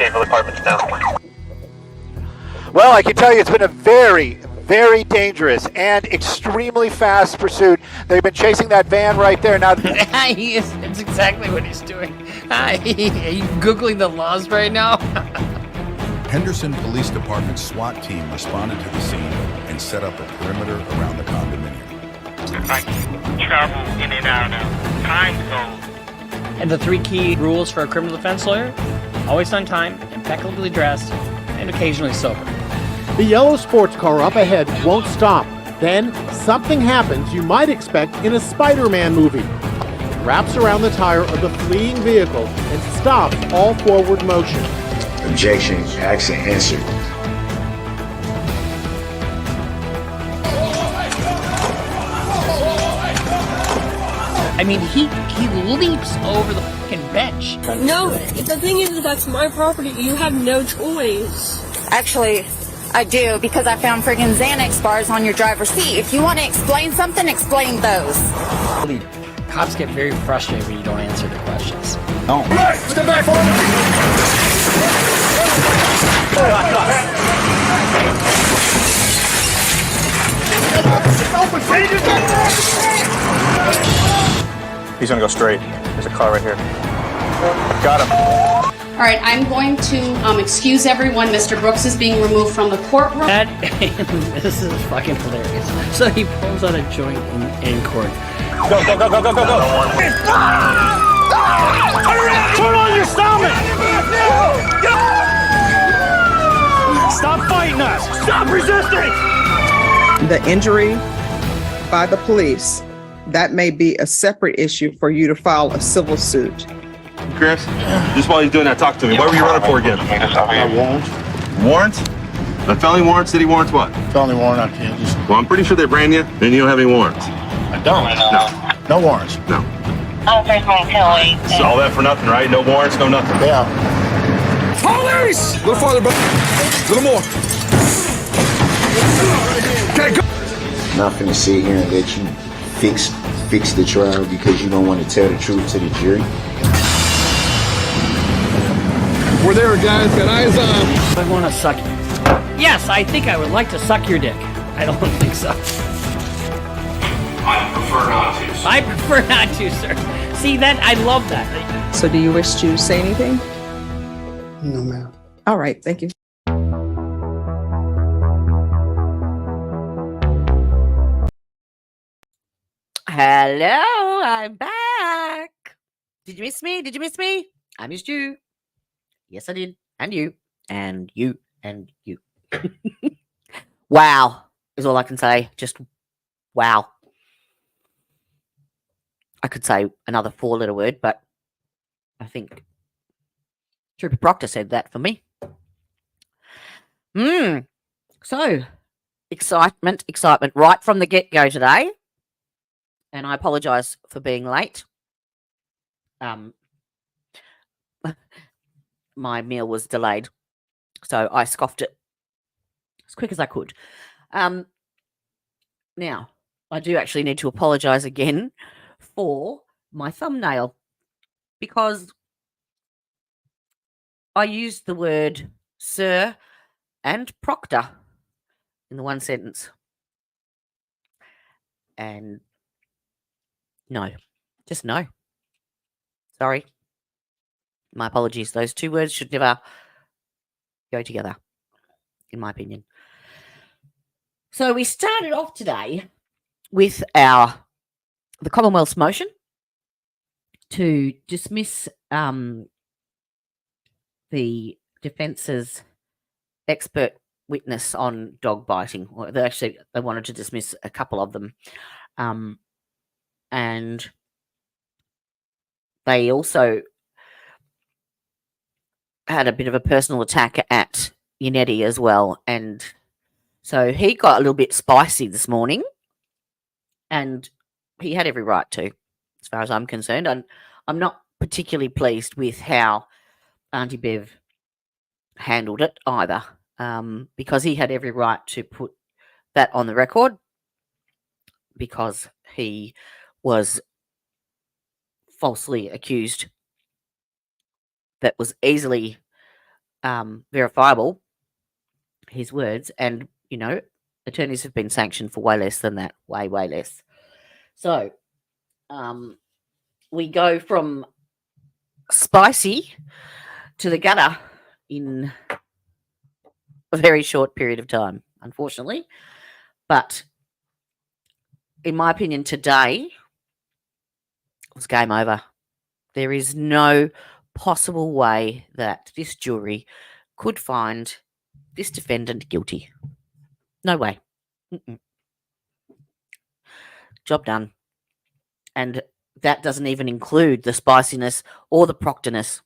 DisGRACEFUL apartments now. Well, I can tell you it's been a very, very dangerous and extremely fast pursuit. They've been chasing that van right there. Now, It's exactly what he's doing. Are you Googling the laws right now? Henderson Police Department's SWAT team responded to the scene and set up a perimeter around the condominium. I travel in and out now. Time zone. And the 3 key rules for a criminal defense lawyer: always on time, impeccably dressed, and occasionally sober. The yellow sports car up ahead won't stop. Then something happens you might expect in a Spider-Man movie. It wraps around the tire of the fleeing vehicle and stops all forward motion. Objection, asked and answered. I mean, he leaps over the fucking bench. No, the thing is that's my property. You have no choice. Actually, I do, because I found friggin' Xanax bars on your driver's seat. If you want to explain something, explain those. Cops get very frustrated when you don't answer the questions. No. Step back forward. He's gonna go straight. There's a car right here. Got him. All right, I'm going to excuse everyone. Mr. Brooks is being removed from the courtroom. This is fucking hilarious. So he pulls out a joint in court. Go, go, go, go, go, go, go. Turn on your stomach! Stop fighting us! Stop resisting! The injury by the police, that may be a separate issue for you to file a civil suit. Chris, just while he's doing that, talk to me. What were you running for again? Warrant. Warrants? A felony warrant? City warrants what? Felony warrant on Kansas. Well, I'm pretty sure they ran you, and you don't have any warrants. I don't. No warrants. No. So all that for nothing, right? No warrants, no nothing. Yeah. Police! A little farther back. A little more. Okay, go. Not gonna sit here and let you fix the trial because you don't want to tell the truth to the jury. We're there, guys. Got eyes on. I want to suck it. Yes, I think I would like to suck your dick. I don't think so. I prefer not to. I prefer not to, sir. See, that I love that. So do you wish to say anything? No, ma'am. All right, thank you. Hello, I'm back. Did you miss me? Did you miss me? I missed you. Yes, I did. And you. And you. And you. Wow is all I can say. Just wow. I could say another 4-letter word, but I think Trooper Proctor said that for me. So, excitement right from the get-go today. And I apologise for being late. My meal was delayed, so I scoffed it as quick as I could. Now, I do actually need to apologise again for my thumbnail, because I used the word sir and proctor in the one sentence. And no, just no. Sorry. My apologies. Those two words should never go together, in my opinion. So we started off today with the Commonwealth's motion to dismiss the defence's expert witness on dog biting. Or they wanted to dismiss a couple of them. And they also had a bit of a personal attack at Yannetti as well. And so he got a little bit spicy this morning, and he had every right to, as far as I'm concerned. And I'm not particularly pleased with how Auntie Bev handled it either, because he had every right to put that on the record, because he was falsely accused that was easily verifiable, his words, and, you know, attorneys have been sanctioned for way less than that, way less. So, we go from spicy to the gutter in a very short period of time, unfortunately. But in my opinion, today was game over. There is no possible way that this jury could find this defendant guilty. No way. Job done. And that doesn't even include the spiciness or the proctorness.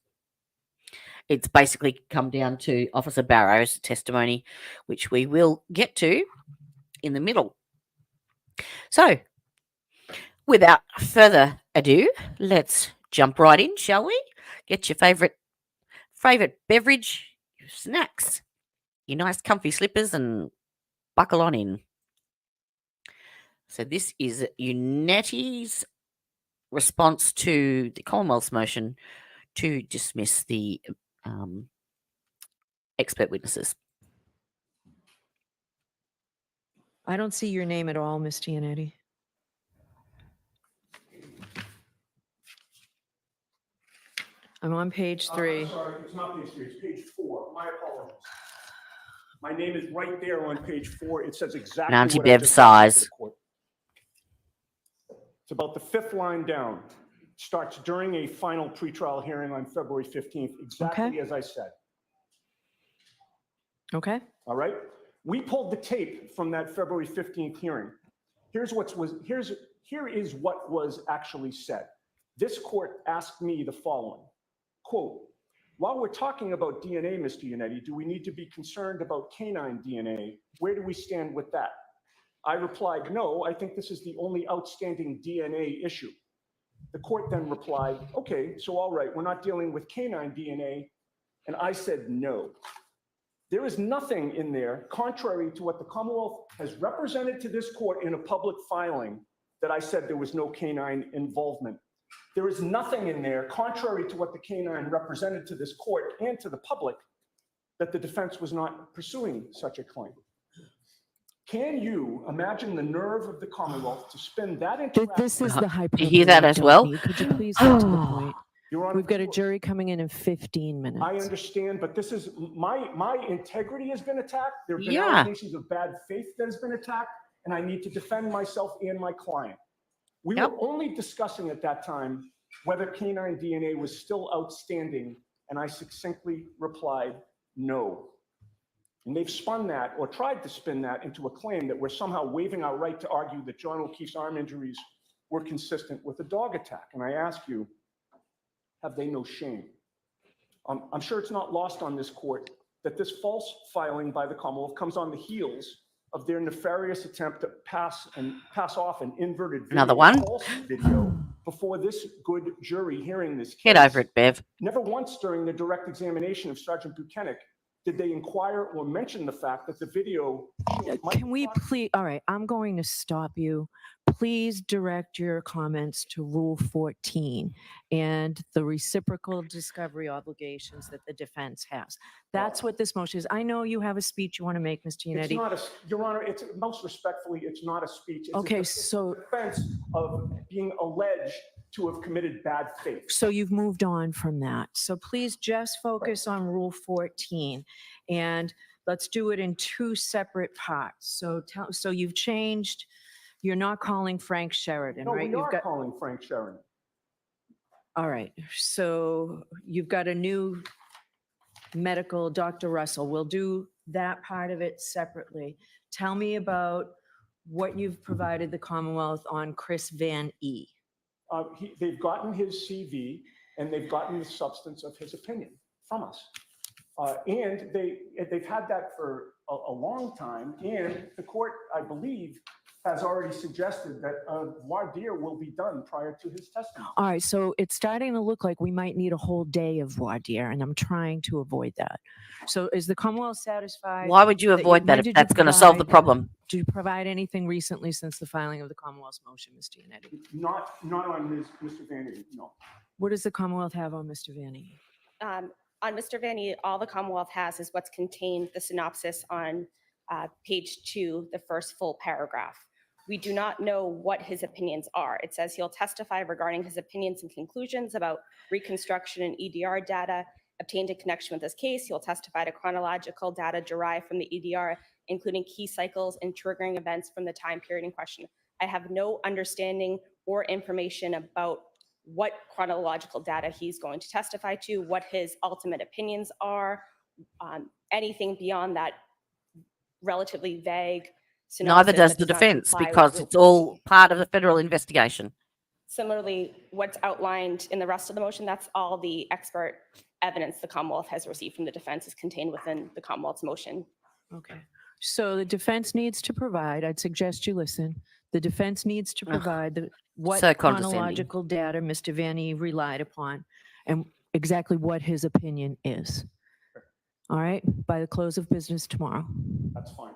It's basically come down to Officer Barros' testimony, which we will get to in the middle. So, without further ado, let's jump right in, shall we? Get your favourite beverage, your snacks, your nice comfy slippers, and buckle on in. So this is UNETI's response to the Commonwealth's motion to dismiss the expert witnesses. I don't see your name at all, Ms. Giannetti. I'm on page 3. I'm sorry, it's not page 3, it's page 4. My apologies. My name is right there on page 4. It says exactly An what I anti-bev just size. said to the court. It's about the 5th line down. Starts during a final pretrial hearing on February 15th, exactly as I said. Okay. All right? We pulled the tape from that February 15th hearing. Here is what was actually said. This court asked me the following, quote, while we're talking about DNA, Mr. Giannetti, do we need to be concerned about canine DNA? Where do we stand with that? I replied, no, I think this is the only outstanding DNA issue. The court then replied, okay, so all right, we're not dealing with canine DNA. And I said, no. There is nothing in there, contrary to what the Commonwealth has represented to this court in a public filing, that I said there was no canine involvement. There is nothing in there, contrary to what the canine represented to this court and to the public, that the defense was not pursuing such a claim. Can you imagine the nerve of the Commonwealth to spin that into This is the hyperbole. You hear that as well? Could you please get to the point? We've got a jury coming in 15 minutes. I understand, but this is my integrity has been attacked. There have been Yeah. allegations of bad faith that has been attacked, and I need to defend myself and my client. We were only discussing at that time whether canine DNA was still outstanding, and I succinctly replied, no. And they've spun that, or tried to spin that, into a claim that we're somehow waiving our right to argue that John O'Keefe's arm injuries were consistent with a dog attack. And I ask you, have they no shame? I'm sure it's not lost on this court that this false filing by the Commonwealth comes on the heels of their nefarious attempt to pass off an inverted video, Another one. false video, before this good jury hearing this case. Get over it, Bev. Never once during the direct examination of Sergeant Buchanan did they inquire or mention the fact that the video... Can we please, all right, I'm going to stop you. Please direct your comments to Rule 14 and the reciprocal discovery obligations that the defense has. That's what this motion is. I know you have a speech you want to make, Mr. Giannetti. It's not a, Your Honor, it's most respectfully, it's not a speech. It's Okay, it's a defense of being alleged to have committed bad faith. So you've moved on from that. So please just focus on Rule 14 and let's do it in 2 separate parts. So you've changed, you're not calling Frank Sheridan, No, right? we are calling Frank Sheridan. All right. So you've got a new medical, Dr. Russell. We'll do that part of it separately. Tell me about what you've provided the Commonwealth on Chris Van E. They've gotten his CV and they've gotten the substance of his opinion from us. And they've had that for a long time. And the court, I believe, has already suggested that voir dire will be done prior to his testimony. All right, so it's starting to look like we might need a whole day of voir dire, and I'm trying to avoid that. So is the Commonwealth satisfied? Why would you avoid that if that's going to solve the problem? Did you provide anything recently since the filing of the Commonwealth's motion, Mr. Giannetti? Not on Mr. Vanity, no. What does the Commonwealth have on Mr. Vanity? On Mr. Vanny, all the Commonwealth has is what's contained, the synopsis on page 2, the first full paragraph. We do not know what his opinions are. It says he'll testify regarding his opinions and conclusions about reconstruction and EDR data obtained in connection with this case. He'll testify to chronological data derived from the EDR, including key cycles and triggering events from the time period in question. I have no understanding or information about what chronological data he's going to testify to, what his ultimate opinions are, anything beyond that relatively vague synopsis. Neither does that the not defense comply because with it's all part of the federal investigation. Similarly, what's outlined in the rest of the motion, that's all the expert evidence the Commonwealth has received from the defense is contained within the Commonwealth's motion. Okay. So the defense needs to provide, I'd suggest you listen, the defense needs to provide what so condescending. chronological data Mr. Vanny relied upon and exactly what his opinion is. All right, by the close of business tomorrow. That's fine.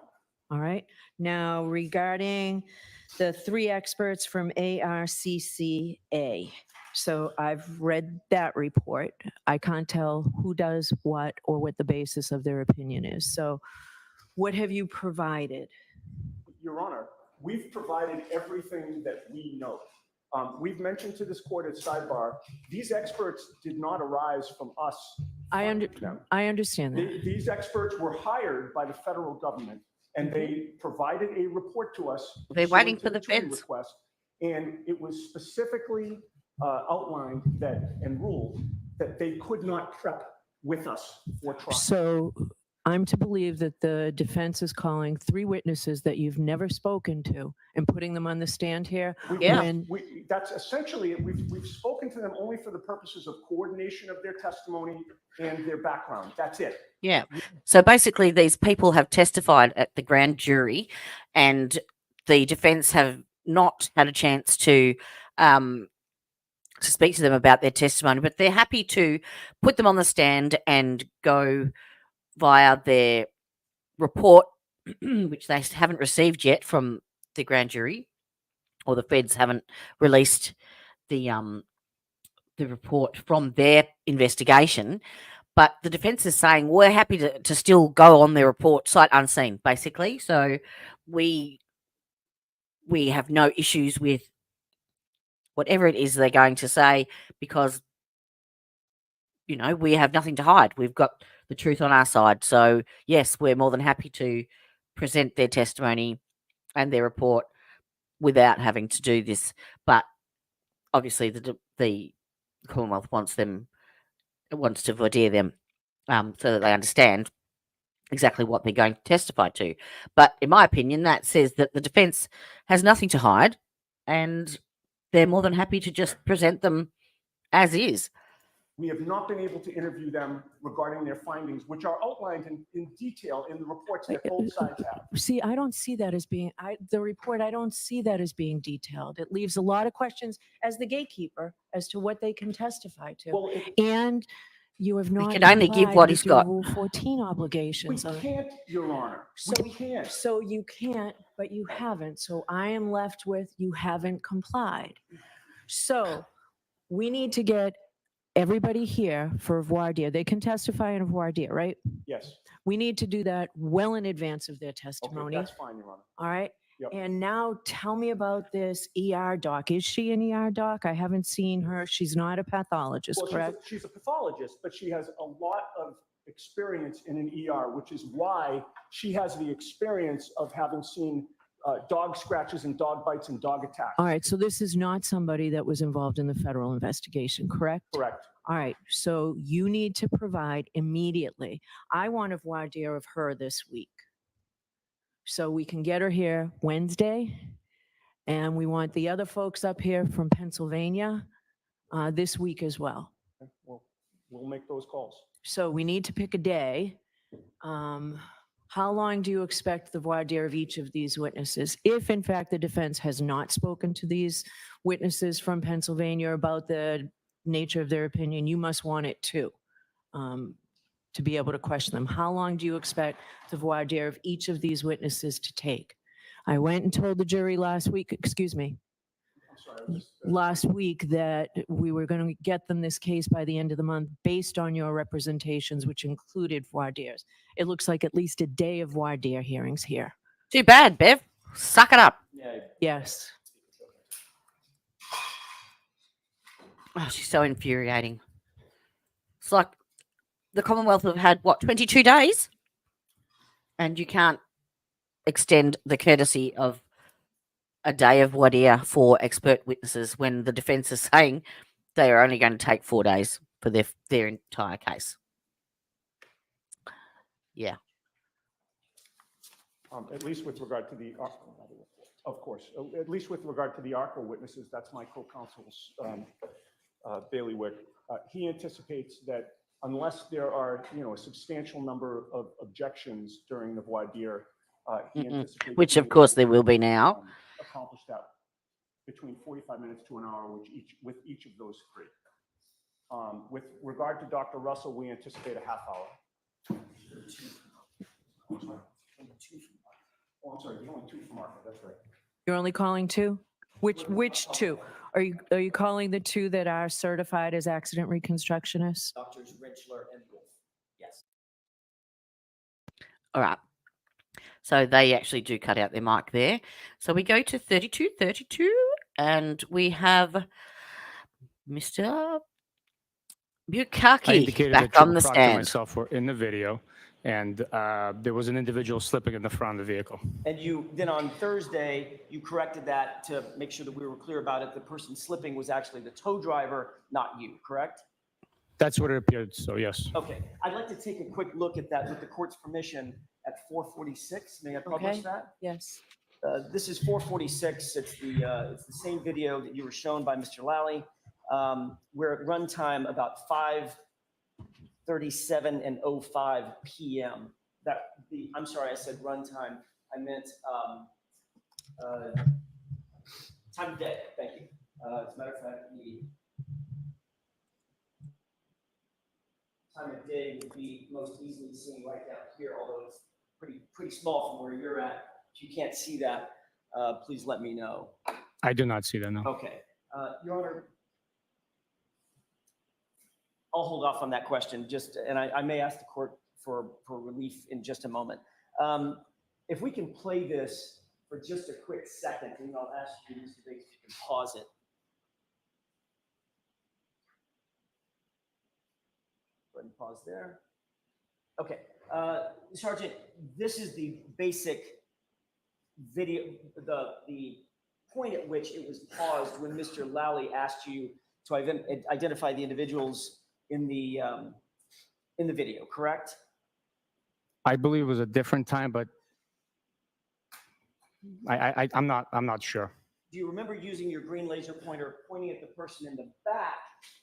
All right. Now, regarding the 3 experts from ARCCA. So I've read that report. I can't tell who does what or what the basis of their opinion is. So what have you provided? Your Honor, we've provided everything that we know. We've mentioned to this court at sidebar, these experts did not arise from us. I understand that. These experts were hired by the federal government, and they provided a report to us. They're waiting for the pursuant to feds. request, and it was specifically outlined that and ruled that they could not prep with us for trial. So I'm to believe that the defense is calling 3 witnesses that you've never spoken to and putting them on the stand here? That's essentially it. We've spoken to them only for the purposes of coordination of their testimony and their background. That's it. Yeah. So basically, these people have testified at the grand jury, and the defense have not had a chance to speak to them about their testimony, but they're happy to put them on the stand and go via their report, which they haven't received yet from the grand jury, or the feds haven't released the report from their investigation. But the defense is saying we're happy to still go on their report sight unseen, basically. So we have no issues with whatever it is they're going to say, because, you know, we have nothing to hide. We've got the truth on our side. So, yes, we're more than happy to present their testimony and their report without having to do this. But obviously the Commonwealth wants to voir dire them so that they understand exactly what they're going to testify to. But in my opinion, that says that the defense has nothing to hide, and they're more than happy to just present them as is. We have not been able to interview them regarding their findings, which are outlined in detail in the reports that both sides have. See, I don't see that as being, the report, I don't see that as being detailed. It leaves a lot of questions as the gatekeeper as to what they can testify to. Well, and you have not can only give complied what with he's your got. Rule 14 obligations. We can't, Your Honor. We can't. So you can't, but you haven't. So I am left with you haven't complied. So we need to get everybody here for voir dire. They can testify in a voir dire, right? Yes. We need to do that well in advance of their testimony. Okay, that's fine, Your Honor. All right. Yep. And now tell me about this ER doc. Is she an ER doc? I haven't seen her. She's not a pathologist, Well, correct? she's a pathologist, but she has a lot of experience in an ER, which is why she has the experience of having seen dog scratches and dog bites and dog attacks. All right. So this is not somebody that was involved in the federal investigation, correct? Correct. All right. So you need to provide immediately. I want a voir dire of her this week. So we can get her here Wednesday, and we want the other folks up here from Pennsylvania this week as well. Okay, well, we'll make those calls. So we need to pick a day. How long do you expect the voir dire of each of these witnesses? If in fact the defense has not spoken to these witnesses from Pennsylvania about the nature of their opinion, you must want it too, to be able to question them. How long do you expect the voir dire of each of these witnesses to take? I went and told the jury last week, excuse me. last week that we were going to get them this case by the end of the month based on your representations, which included voir dires. It looks like at least a day of voir dire hearings here. Too bad, Bev. Suck it up. Yes. Oh, she's so infuriating. It's like the Commonwealth have had, what, 22 days? And you can't extend the courtesy of a day of voir dire for expert witnesses when the defence is saying they are only going to take 4 days for their entire case. Yeah. At least with regard to the, of course, at least with regard to the ARCO witnesses, that's my co-counsel's bailiwick. He anticipates that unless there are, a substantial number of objections during the voir dire, he anticipates which of course there will be now. Accomplish that between 45 minutes to an hour with each of those three. With regard to Dr. Russell, we anticipate a half hour. Oh, I'm sorry, there's only 2 from ARCO, that's right. You're only calling 2? Which 2? Are you calling the 2 that are certified as accident reconstructionists? Doctors Rentschler and Wolf. Yes. All right. So they actually do cut out their mic there. So we go to 3232 and we have Mr. Bukaki back on the stand. Myself were in the video, and there was an individual slipping in the front of the vehicle. And you then on Thursday, you corrected that to make sure that we were clear about it. The person slipping was actually the tow driver, not you, correct? That's what it appeared, so yes. Okay. I'd like to take a quick look at that with the court's permission at 4:46. May I publish that? Yes. This is 4:46. It's the same video that you were shown by Mr. Lally. We're at runtime about 5:37 and 05 p.m. I'm sorry, I said runtime. I meant time of day. Thank you. As a matter of fact, the time of day would be most easily seen right down here, although it's pretty small from where you're at. If you can't see that, please let me know. I do not see that, no. Okay. Your Honor, I'll hold off on that question, and I may ask the court for relief in just a moment. If we can play this for just a quick second, and I'll ask you, Mr. Biggs, if you can pause it. Go ahead and pause there. Okay. Sergeant, this is the basic video, the point at which it was paused when Mr. Lally asked you to identify the individuals in the video, correct? I believe it was a different time, but I'm not sure. Do you remember using your green laser pointer, pointing at the person in the back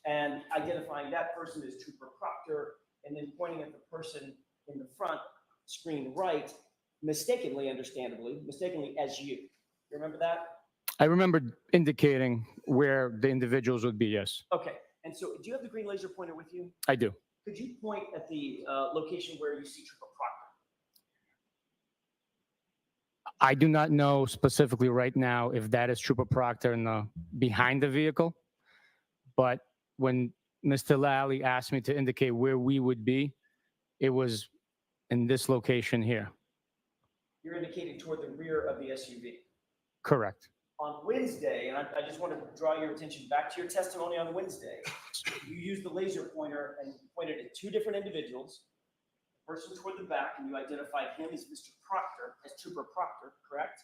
and identifying that person as Trooper Proctor, and then pointing at the person in the front screen right, mistakenly as you? You remember that? I remember indicating where the individuals would be, yes. Okay. And so do you have the green laser pointer with you? I do. Could you point at the location where you see Trooper Proctor? I do not know specifically right now if that is Trooper Proctor behind the vehicle, but when Mr. Lally asked me to indicate where we would be, it was in this location here. You're indicating toward the rear of the SUV. Correct. On Wednesday, and I just want to draw your attention back to your testimony on Wednesday, you used the laser pointer and pointed at 2 different individuals. The person toward the back, and you identified him as Mr. Proctor, as Trooper Proctor, correct?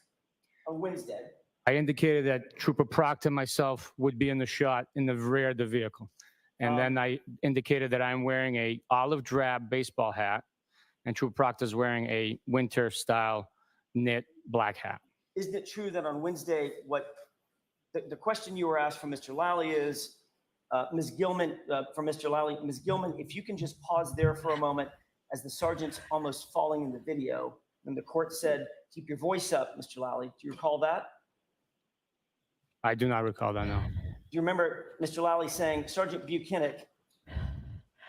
On Wednesday. I indicated that Trooper Proctor and myself would be in the shot in the rear of the vehicle. And then I indicated that I'm wearing a olive drab baseball hat, and Trooper Proctor's wearing a winter style knit black hat. Isn't it true that on Wednesday, what the question you were asked from Mr. Lally is, Ms. Gilman, from Mr. Lally, Ms. Gilman, if you can just pause there for a moment as the sergeant's almost falling in the video, and the court said, keep your voice up, Mr. Lally. Do you recall that? I do not recall that, no. Do you remember Mr. Lally saying, Sergeant Buchanan,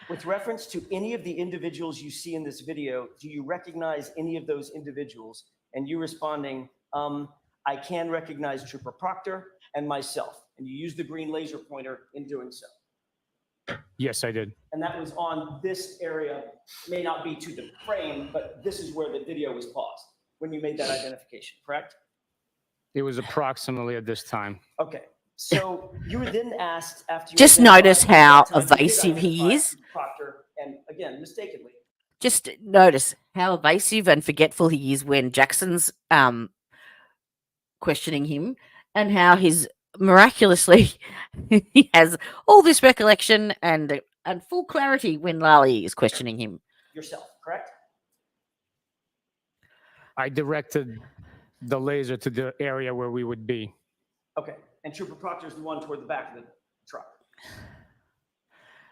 with reference to any of the individuals you see in this video, do you recognize any of those individuals? And you responding, I can recognize Trooper Proctor and myself. and you used the green laser pointer in doing so. Yes, I did. And that was on this area, may not be to the frame, but this is where the video was paused when you made that identification, correct? It was approximately at this time. Okay, so you were then asked after you Just identified notice at how that time you did evasive he identify is. Proctor, and again, mistakenly. Just notice how evasive and forgetful he is when Jackson's questioning him, and how he's miraculously he has all this recollection and full clarity when Lally is questioning him. Yourself, correct? I directed the laser to the area where we would be. Okay, and Trooper Proctor is the one toward the back of the truck.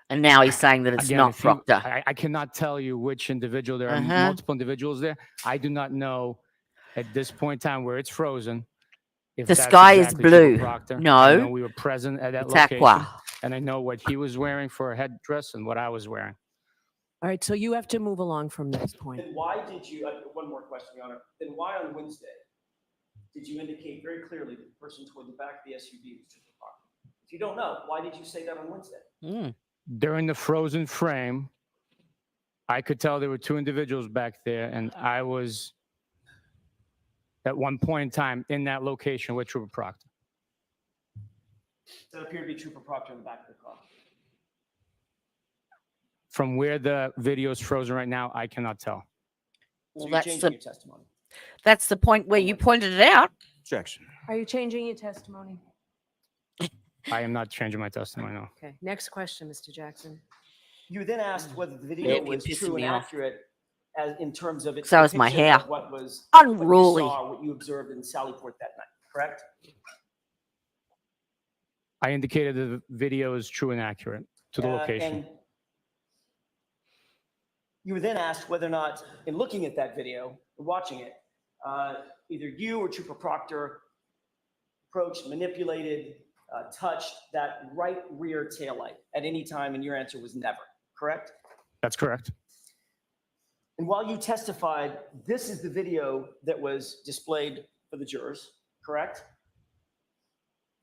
And now he's saying that it's Again, not if you- Proctor. I cannot tell you which individual. There are multiple individuals there. I do not know at this point in time where it's frozen. If The that's sky is exactly Trooper blue. Proctor. No. I know we were present at that It's location, aqua. and I know what he was wearing for a headdress and what I was wearing. All right, so you have to move along from this point. Then why did you, one more question, Your Honor, then why on Wednesday did you indicate very clearly that the person toward the back of the SUV was Trooper Proctor? If you don't know, why did you say that on Wednesday? During the frozen frame, I could tell there were two individuals back there, and I was at one point in time in that location with Trooper Proctor. That appeared to be Trooper Proctor in the back of the car. From where the video is frozen right now, I cannot tell. So you're that's changing your testimony. That's the point where you pointed it out. Objection. Are you changing your testimony? I am not changing my testimony, no. Okay, next question, Mr. Jackson. You then asked whether the Yeah, video you're was pissing true and me off. accurate as in terms of its So is my depiction hair. of what was Unruly. What you saw, what you observed in Sallyport that night, correct? I indicated the video is true and accurate to the location. And you were then asked whether or not, in looking at that video, watching it, either you or Trooper Proctor approached, manipulated, touched that right rear taillight at any time, and your answer was never, correct? That's correct. And while you testified, this is the video that was displayed for the jurors, correct?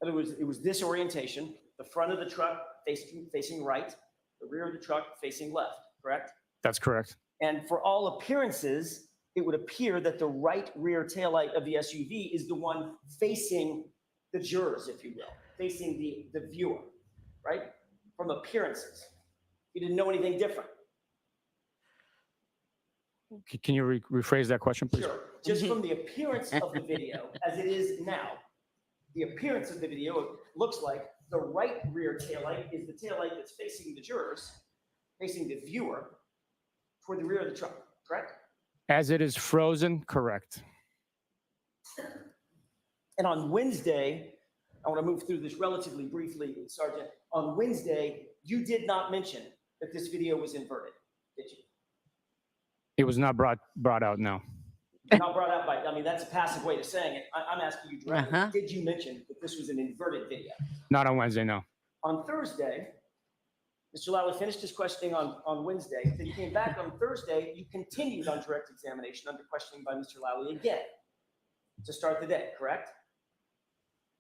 And it was this orientation, the front of the truck facing right, the rear of the truck facing left, correct? That's correct. And for all appearances, it would appear that the right rear taillight of the SUV is the one facing the jurors, if you will, facing the viewer, right? From appearances. You didn't know anything different. Can you rephrase that question, please? Sure. Just from the appearance of the video, as it is now, the appearance of the video looks like the right rear taillight is the taillight that's facing the jurors, facing the viewer, toward the rear of the truck, correct? As it is frozen, correct. And on Wednesday, I want to move through this relatively briefly, Sergeant. On Wednesday, you did not mention that this video was inverted, did you? It was not brought out, no. Not brought out by, I mean, that's a passive way of saying it. I'm asking you directly, did you mention that this was an inverted video? Not on Wednesday, no. On Thursday, Mr. Lally finished his questioning on Wednesday. Then he came back on Thursday. You continued on direct examination under questioning by Mr. Lally again to start the day, correct?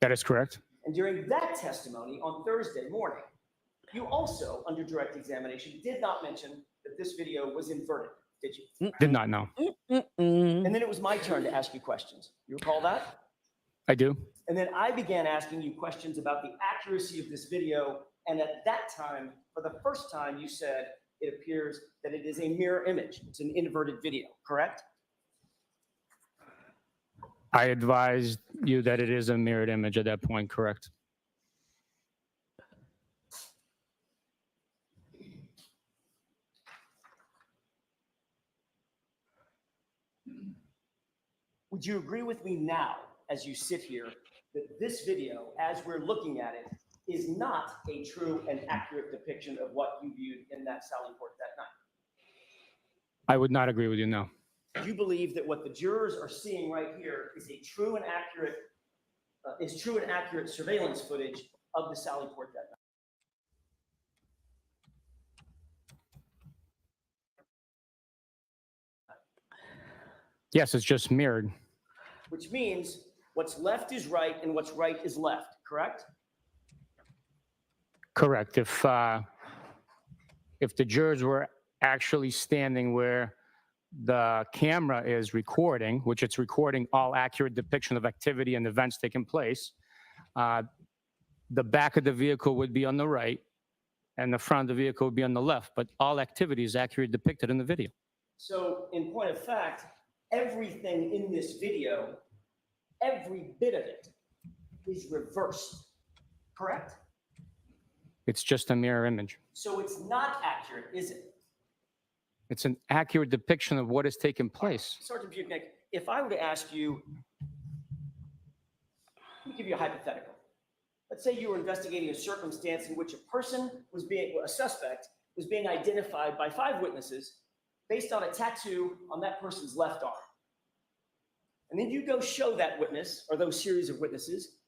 That is correct. And during that testimony on Thursday morning, you also, under direct examination, did not mention that this video was inverted, did you? Did not know. And then it was my turn to ask you questions. You recall that? I do. And then I began asking you questions about the accuracy of this video. And at that time, for the first time, you said it appears that it is a mirror image. It's an inverted video, correct? I advised you that it is a mirrored image at that point, correct? Would you agree with me now, as you sit here, that this video, as we're looking at it, is not a true and accurate depiction of what you viewed in that Sallyport that night? I would not agree with you, no. Do you believe that what the jurors are seeing right here is a true and accurate surveillance footage of the Sallyport that night? Yes, it's just mirrored. Which means what's left is right and what's right is left, correct? Correct. If the jurors were actually standing where the camera is recording, which it's recording all accurate depiction of activity and events taking place, the back of the vehicle would be on the right and the front of the vehicle would be on the left, but all activity is accurately depicted in the video. So in point of fact, everything in this video, every bit of it is reversed, correct? It's just a mirror image. So it's not accurate, is it? It's an accurate depiction of what is taking place. Sergeant Buchnick, if I were to ask you, let me give you a hypothetical. Let's say you were investigating a circumstance in which a suspect was being identified by 5 witnesses based on a tattoo on that person's left arm. And then you go show that witness, or those series of witnesses,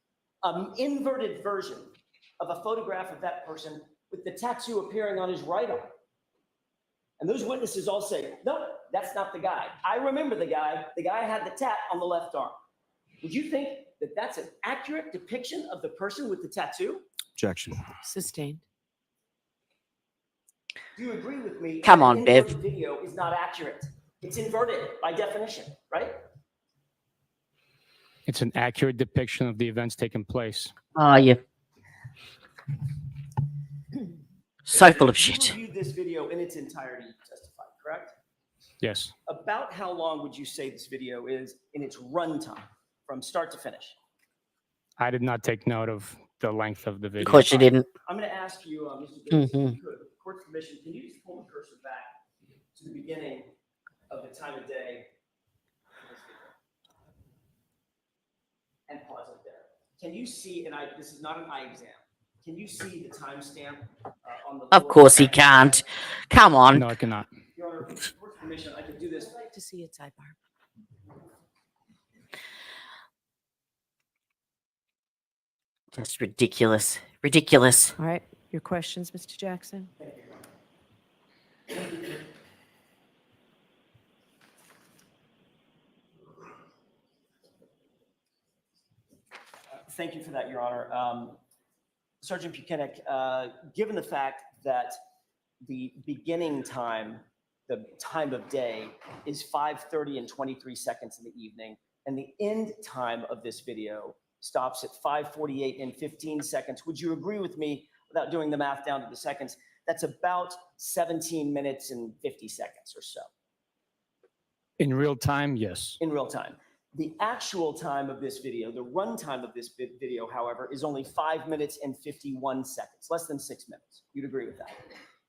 an inverted version of a photograph of that person with the tattoo appearing on his right arm. And those witnesses all say, no, that's not the guy. I remember the guy. The guy had the tat on the left arm. Would you think that that's an accurate depiction of the person with the tattoo? Objection. Sustained. Do you agree with me? Come that on, an Bev. inverted video is not accurate. It's inverted by definition, right? It's an accurate depiction of the events taking place. Oh, yeah. So full of shit. You reviewed this video in its entirety, you testified, correct? Yes. About how long would you say this video is in its runtime, from start to finish? I did not take note of the length of the video. Of course you didn't. I'm going to ask you, Mr. Davis, if Mhm. you could, with the court's permission, can you just pull the cursor back to the beginning of the time of day and pause it there? Can you see, and this is not an eye exam, can you see the timestamp on the Of course he can't. Come on. No, I cannot. Your Honor, with the court's permission, I could do this. I'd like to see it sidebar. Just ridiculous. Ridiculous. All right, your questions, Mr. Jackson? Thank you for that, Your Honor. Sergeant Buchanan, given the fact that the beginning time, the time of day, is 5:30 and 23 seconds in the evening, and the end time of this video stops at 5:48 and 15 seconds, would you agree with me, without doing the math down to the seconds, that's about 17 minutes and 50 seconds or so? In real time, yes. In real time. The actual time of this video, the run time of this video, however, is only 5 minutes and 51 seconds, less than 6 minutes. You'd agree with that?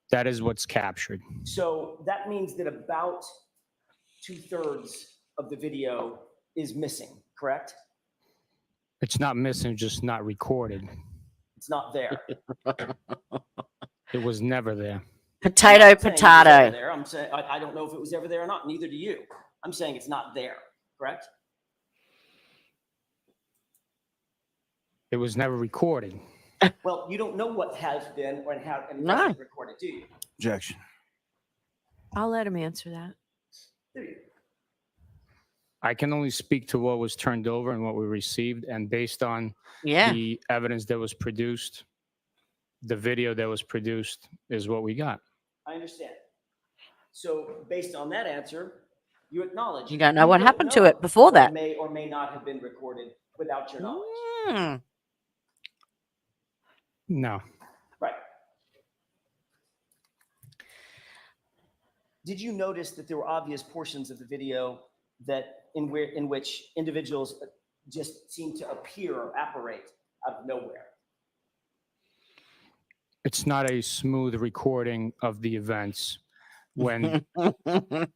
That is what's captured. So that means that about 2/3 of the video is missing, correct? It's not missing, just not recorded. It's not there. It was never there. Potato, I'm saying it was ever potato. there. I'm saying I don't know if it was ever there or not. Neither do you. I'm saying it's not there, correct? It was never recorded. Well, you don't know what has been or how and No. hasn't recorded, do you? Objection. I'll let him answer that. There you go. I can only speak to what was turned over and what we received, and based on Yeah. the evidence that was produced, the video that was produced is what we got. I understand. So based on that answer, you acknowledge You don't know what happened to know it before what that. may or may not have been recorded without your knowledge. Hmm. No. Right. Did you notice that there were obvious portions of the video that in which individuals just seemed to appear or apparate out of nowhere? It's not a smooth recording of the events. When the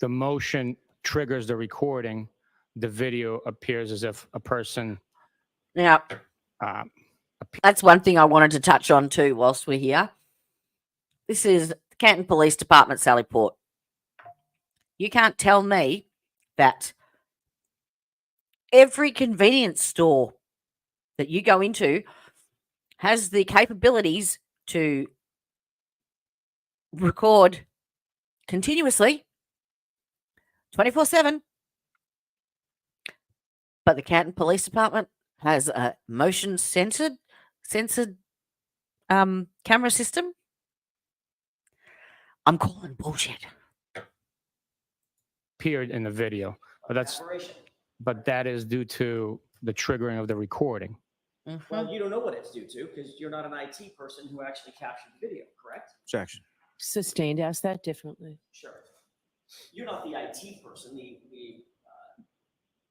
motion triggers the recording, the video appears as if a person. Yeah. That's one thing I wanted to touch on too whilst we're here. This is the Canton Police Department, Sally Port. You can't tell me that every convenience store that you go into has the capabilities to record continuously 24/7. But the Canton Police Department has a motion censored camera system. I'm calling bullshit. Appeared in the video, but that is due to the triggering of the recording. Well, you don't know what it's due to because you're not an IT person who actually captured the video, correct? Objection. Sustained. Ask that differently. Sure. You're not the IT person,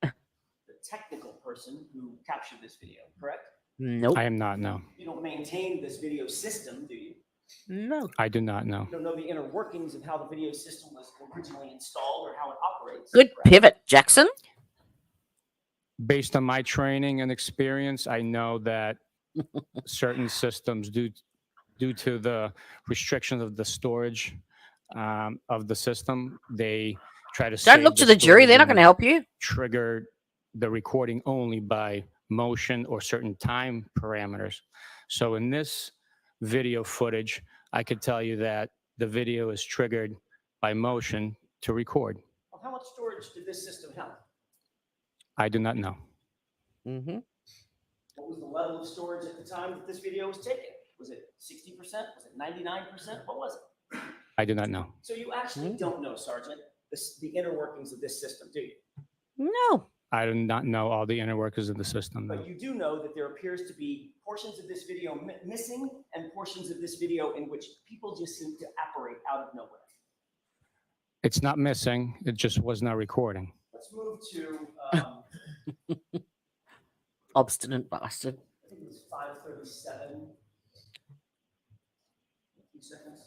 the technical person who captured this video, correct? Nope. I am not, no. You don't maintain this video system, do you? No. I do not know. You don't know the inner workings of how the video system was originally installed or how it operates. Good correct? pivot, Jackson. Based on my training and experience, I know that certain systems, due to the restrictions of the storage of the system, they try to Don't look to the jury. They're not going to help you. Trigger the recording only by motion or certain time parameters. So in this video footage, I could tell you that the video is triggered by motion to record. Well, how much storage did this system have? I do not know. Mm-hmm. What was the level of storage at the time that this video was taken? Was it 60%? Was it 99%? What was it? I do not know. So you actually don't know, Sergeant, the inner workings of this system, do you? No. I do not know all the inner workings of the system. But you do know that there appears to be portions of this video missing and portions of this video in which people just seem to apparate out of nowhere. It's not missing. It just was not recording. Let's move to, Obstinate bastard. I think it was 5:37. A few seconds.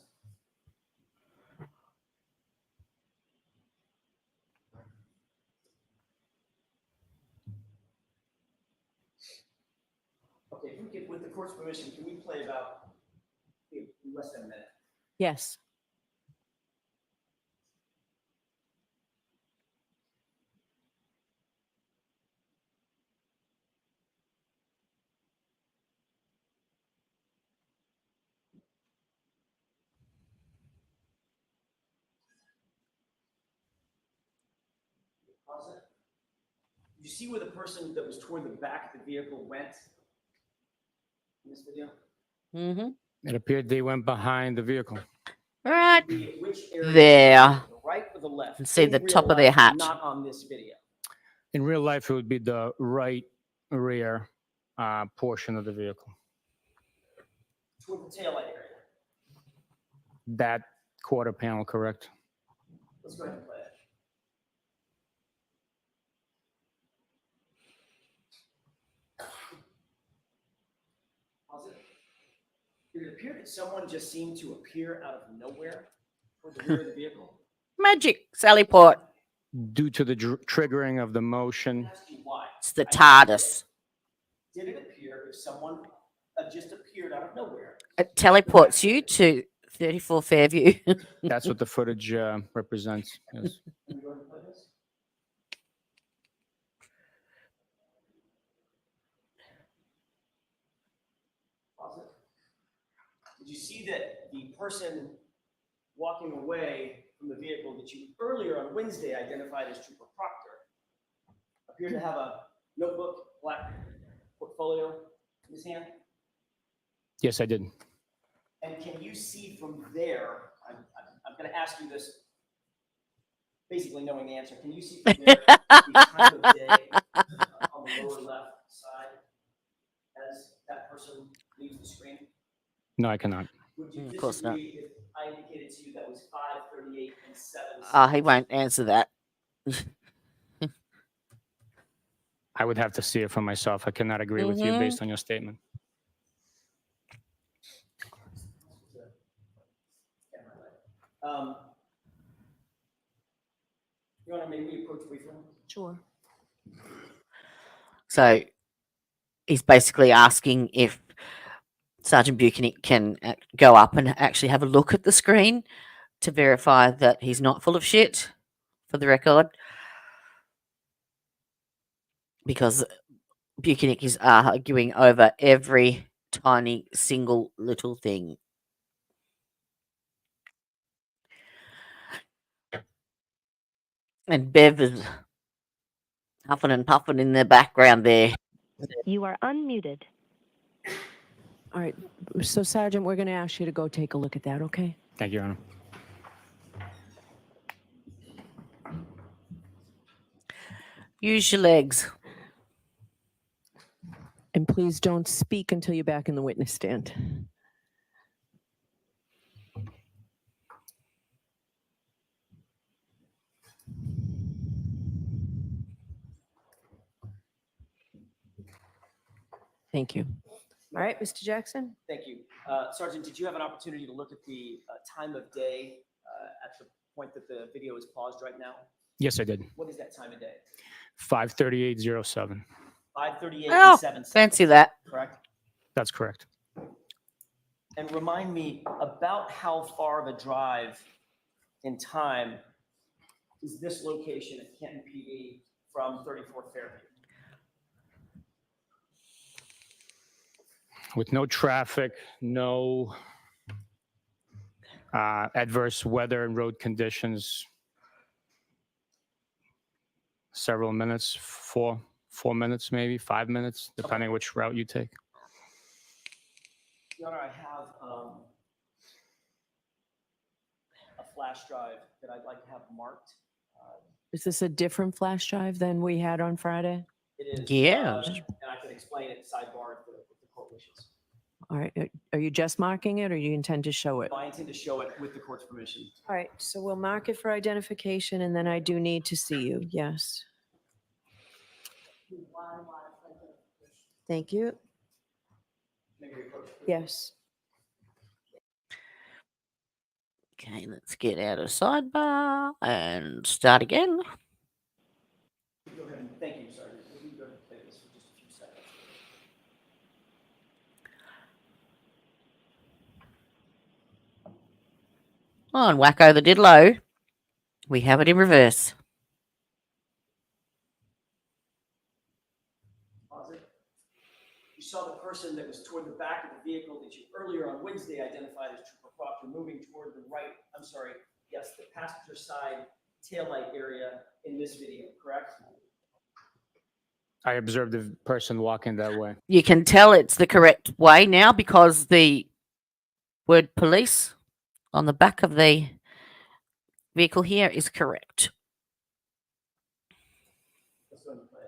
Okay, if we could, with the court's permission, can we play about less than a minute? Yes. Pause it. Did you see where the person that was toward the back of the vehicle went in this video? Mm-hmm. It appeared they went behind the vehicle. Right Which area? there. The right or the left? And see In the real top of life, their hat. Not on this video. In real life, it would be the right rear portion of the vehicle. Toward the taillight area. That quarter panel, correct? Let's go ahead and play it. Pause it. Did it appear that someone just seemed to appear out of nowhere toward the rear of the vehicle? Magic, Sally Port. Due to the triggering of the motion. Ask you why. It's the TARDIS. Did it appear if someone just appeared out of nowhere? It teleports you to 34 Fairview. That's what the footage represents. Yes. Can we go ahead and play this? Pause it. Did you see that the person walking away from the vehicle that you earlier on Wednesday identified as Trooper Proctor appeared to have a notebook, black portfolio in his hand? Yes, I did. And can you see from there, I'm going to ask you this, basically knowing the answer, can you see from there the time of day on the lower left side as that person leaves the screen? No, I cannot. Would you Of course not. disagree if I indicated to you that was 5:38 and 7? He won't answer that. I would have to see it for myself. I cannot agree with you based on your statement. You want to maybe approach briefly? Sure. So he's basically asking if Sergeant Buchanan can go up and actually have a look at the screen to verify that he's not full of shit, for the record. Because Buchanan is arguing over every tiny single little thing. And Bev is huffing and puffing in the background there. You are unmuted. All right. So, Sergeant, we're going to ask you to go take a look at that, okay? Thank you, Your Honor. Use your legs. And please don't speak until you're back in the witness stand. Thank you. All right, Mr. Jackson? Thank you. Sergeant, did you have an opportunity to look at the time of day at the point that the video is paused right now? Yes, I did. What is that time of day? 5:38:07. 5:38 Oh, and 7 seconds. fancy that. Correct? That's correct. And remind me about how far of a drive in time is this location at Canton PD from 34th Fairview? With no traffic, no adverse weather and road conditions, several minutes, four minutes, maybe 5 minutes, depending which route you take. Your Honor, I have a flash drive that I'd like to have marked. Is this a different flash drive than we had on Friday? It is. Yes. And I can explain it sidebar if the court wishes. All right. Are you just marking it or you intend to show it? I intend to show it with the court's permission. All right. So we'll mark it for identification and then I do need to see you. Yes. Thank you. Yes. Okay, let's get out of sidebar and start again. Go ahead and thank you, Sergeant. We can go ahead and play this for just a few seconds. On Wacko the Diddlo, we have it in reverse. Pause it. You saw the person that was toward the back of the vehicle that you earlier on Wednesday identified as Trooper Proctor moving toward the right. I'm sorry. Yes, the passenger side taillight area in this video, correct? I observed the person walking that way. You can tell it's the correct way now because the word police on the back of the vehicle here is correct. Let's go ahead and play it.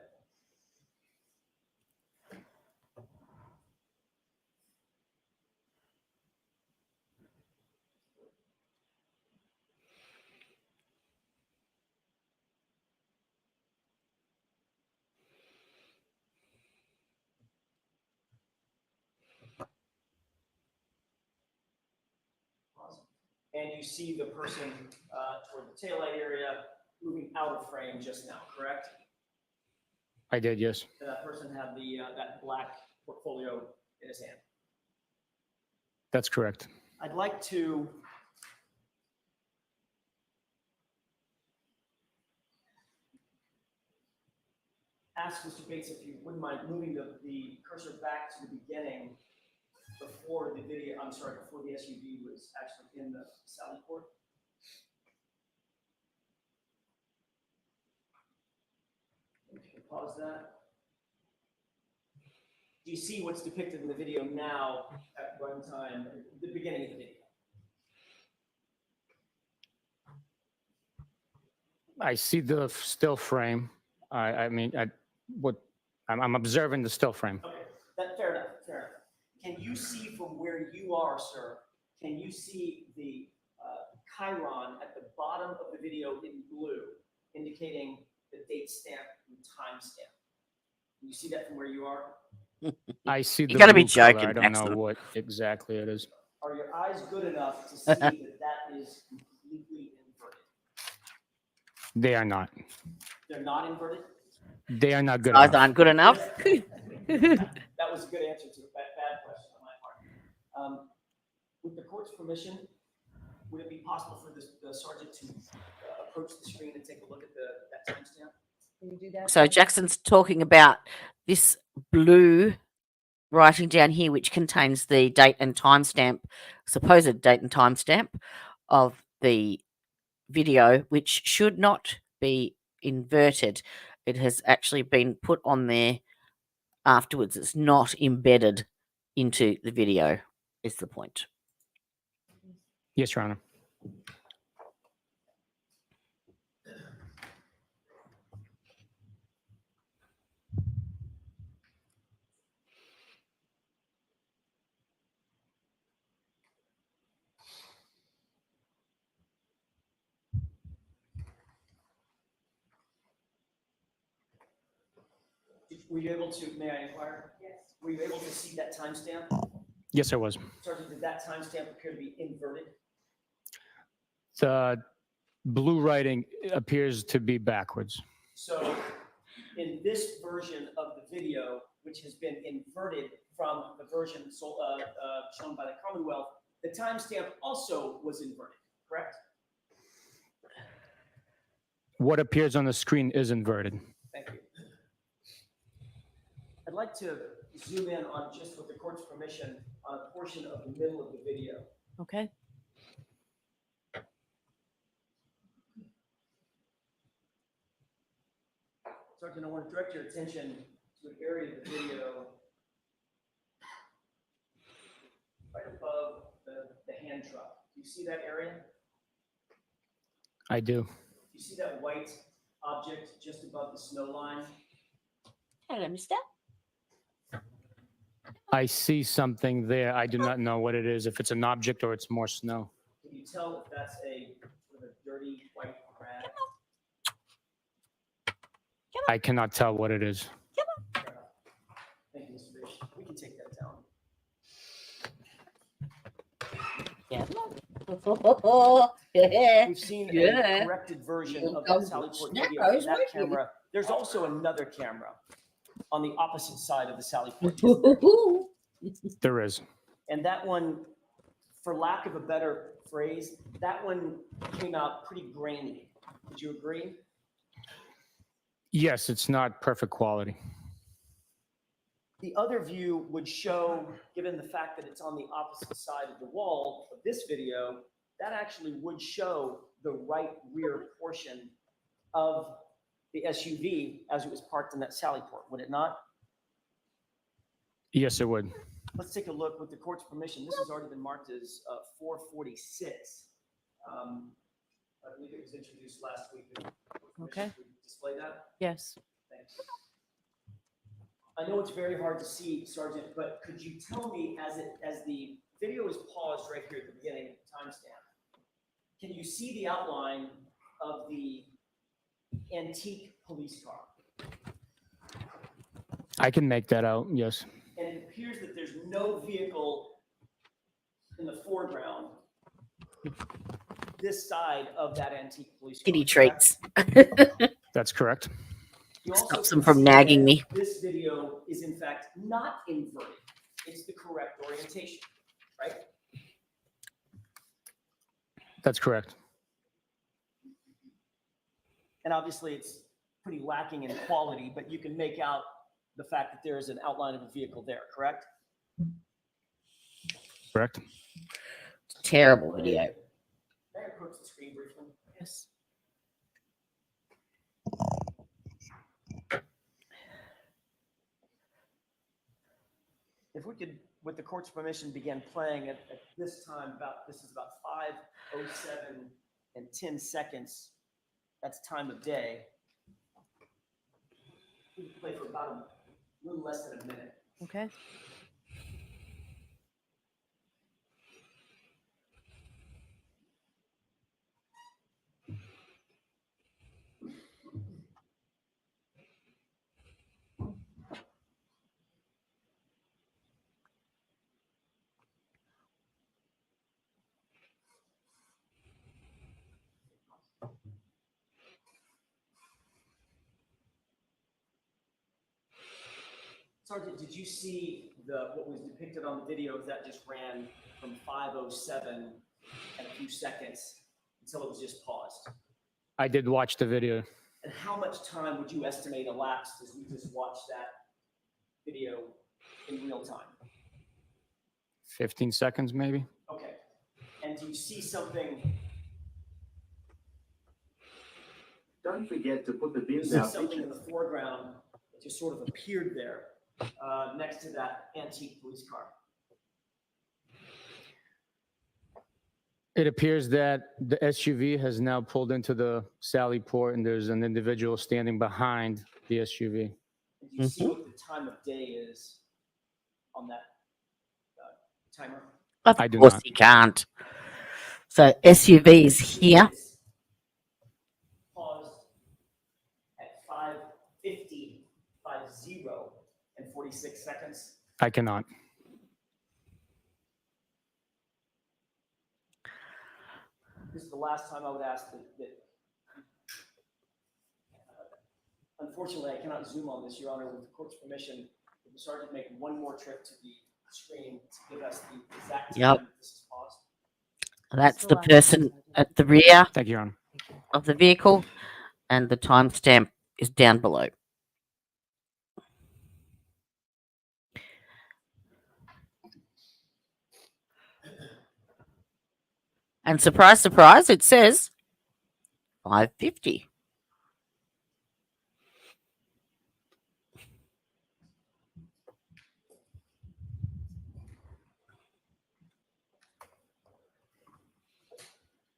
And you see the person toward the taillight area moving out of frame just now, correct? I did, yes. And that person had the that black portfolio in his hand. That's correct. I'd like to ask Mr. Bates if you wouldn't mind moving the cursor back to the beginning before the video, I'm sorry, before the SUV was actually in the Sally Port. Pause that. Do you see what's depicted in the video now at runtime, the beginning of the video? I see the still frame. I'm observing the still frame. Okay, fair enough, fair enough. Can you see from where you are, sir, can you see the chyron at the bottom of the video in blue, indicating the date stamp and time stamp? Can you see that from where you are? I see the You gotta be blue color. joking, I don't Jackson. know what exactly it is. Are your eyes good enough to see that is completely inverted? They are not. They're not inverted? They are not good Eyes enough. aren't good enough. That was a good answer to a bad question on my part. With the court's permission, would it be possible for the sergeant to approach the screen and take a look at that timestamp? Can you do that? So Jackson's talking about this blue writing down here, which contains the date and timestamp, supposed date and timestamp of the video, which should not be inverted. It has actually been put on there afterwards. It's not embedded into the video, is the point. Yes, Your Honor. Were you able to, may I inquire? Yes. Were you able to see that timestamp? Yes, I was. Sergeant, did that timestamp appear to be inverted? The blue writing appears to be backwards. So in this version of the video, which has been inverted from the version shown by the Commonwealth, the timestamp also was inverted, correct? What appears on the screen is inverted. Thank you. I'd like to zoom in on, just with the court's permission, on a portion of the middle of the video. Okay. Sergeant, I want to direct your attention to an area of the video right above the hand truck. Do you see that area? I do. Do you see that white object just above the snow line? Hello, mister. I see something there. I do not know what it is, if it's an object or it's more snow. Can you tell if that's a sort of a dirty white rag? I cannot tell what it is. Thank you, Mr. Bishop. We can take that down. We've seen a corrected version of that Sallyport video in that camera. There's also another camera on the opposite side of the Sallyport. There is. And that one, for lack of a better phrase, that one came out pretty grainy. Would you agree? Yes, it's not perfect quality. The other view would show, given the fact that it's on the opposite side of the wall of this video, that actually would show the right rear portion of the SUV as it was parked in that Sallyport, would it not? Yes, it would. Let's take a look with the court's permission. This has already been marked as 446. I believe it was introduced last week. Okay. Could you display that? Yes. Thanks. I know it's very hard to see, Sergeant, but could you tell me, as the video is paused right here at the beginning, timestamp, can you see the outline of the antique police car? I can make that out, yes. And it appears that there's no vehicle in the foreground this side of that antique police car. Kitty treats. That's correct. You also Stops them from nagging me. This video is in fact not inverted. It's the correct orientation, right? That's correct. And obviously it's pretty lacking in quality, but you can make out the fact that there is an outline of a vehicle there, correct? Correct. Terrible video. May I approach the screen briefly? Yes. If we could, with the court's permission, begin playing at this time, this is about 5:07 and 10 seconds. That's time of day. We can play for about a little less than a minute. Okay. Sergeant, did you see what was depicted on the video? That just ran from 5:07 and a few seconds until it was just paused. I did watch the video. And how much time would you estimate elapsed as we just watched that video in real time? 15 seconds, maybe. Okay. And do you see something? Don't forget to put the bins See out. something in the foreground that just sort of appeared there next to that antique police car. It appears that the SUV has now pulled into the Sally Port, and there's an individual standing behind the SUV. Do you see what the time of day is on that timer? Of I do course not. he can't. So SUV is here. Paused at 5:50, 50 and 46 seconds. I cannot. This is the last time I would ask that unfortunately, I cannot zoom on this, Your Honor. With the court's permission, would the sergeant make one more trip to the screen to give us the exact time Yep. this is paused? That's the person at the rear Thank you, Your Honor. of the vehicle, and the timestamp is down below. And surprise, surprise, it says 5:50.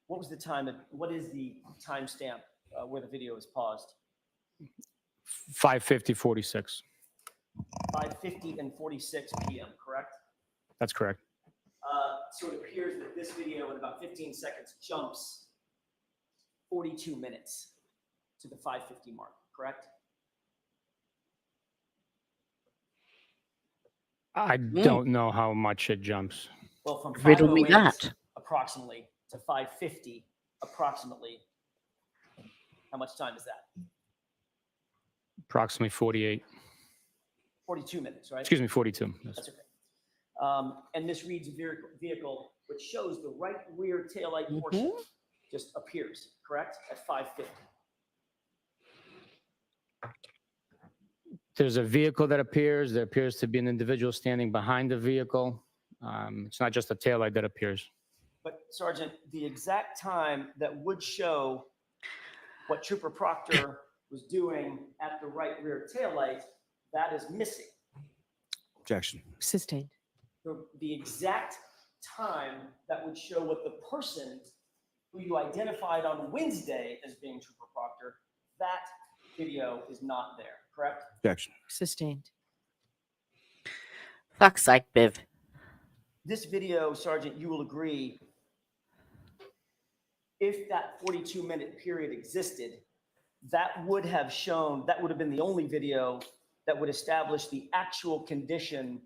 What was the time? What is the timestamp where the video is paused? 5:50:46. 5:50 and 46 p.m. Correct. That's correct. So it appears that this video in about 15 seconds jumps 42 minutes to the 5:50 mark. Correct. I don't know how much it jumps. Well, from Riddle me 5:08 that. approximately to 5:50 approximately. How much time is that? Approximately 48. 42 minutes, right? Excuse me, 42. Yes. That's okay. And this reads vehicle, which shows the right rear taillight portion just appears, correct? At 5:50. There's a vehicle that appears. There appears to be an individual standing behind the vehicle. It's not just a taillight that appears. But Sergeant, the exact time that would show what Trooper Proctor was doing at the right rear taillight, that is missing. Objection. Sustained. The exact time that would show what the person who you identified on Wednesday as being Trooper Proctor, that video is not there, correct? Objection. Sustained. Fuck's sake, Biv. This video, Sergeant, you will agree, if that 42-minute period existed, that would have shown, that would have been the only video that would establish the actual condition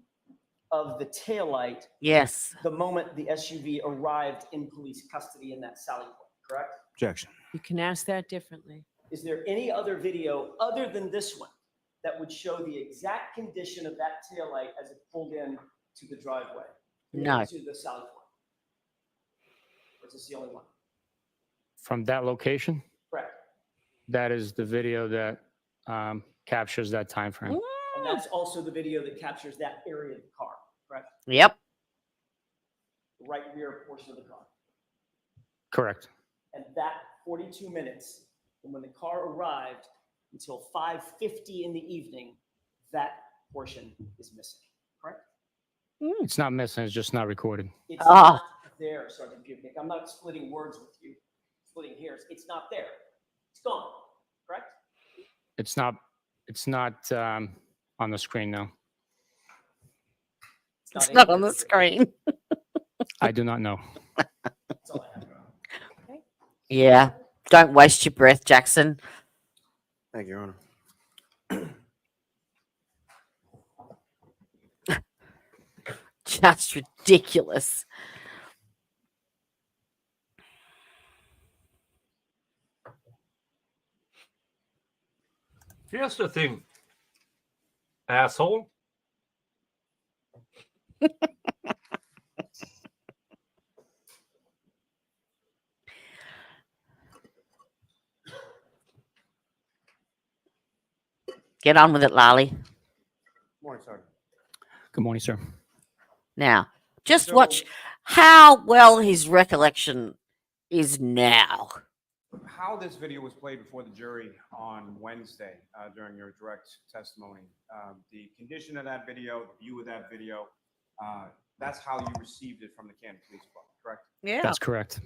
of the taillight. Yes. The moment the SUV arrived in police custody in that Sally Port, correct? Objection. You can ask that differently. Is there any other video other than this one that would show the exact condition of that taillight as it pulled in to the driveway? No. To the Sally Port? Or is this the only one? From that location, Correct. that is the video that captures that time frame. And that's also the video that captures that area of the car, correct? Yep. The right rear portion of the car. Correct. And that 42 minutes from when the car arrived until 5:50 in the evening, that portion is missing, correct? It's not missing. It's just not recorded. It's not there, Sergeant Bubnik. I'm not splitting words with you, splitting hairs. It's not there. It's gone, correct? It's not. It's not on the screen now. It's not on the screen. I do not know. That's all I have. Yeah. Don't waste your breath, Jackson. Thank you, Your Honor. Just ridiculous. Here's the thing, asshole. Get on with it, Lolly. Morning, Sergeant. Good morning, sir. Now, just watch how well his recollection is now. How this video was played before the jury on Wednesday during your direct testimony, the condition of that video, the view of that video, that's how you received it from the Canton Police Department, correct? Yeah. That's correct.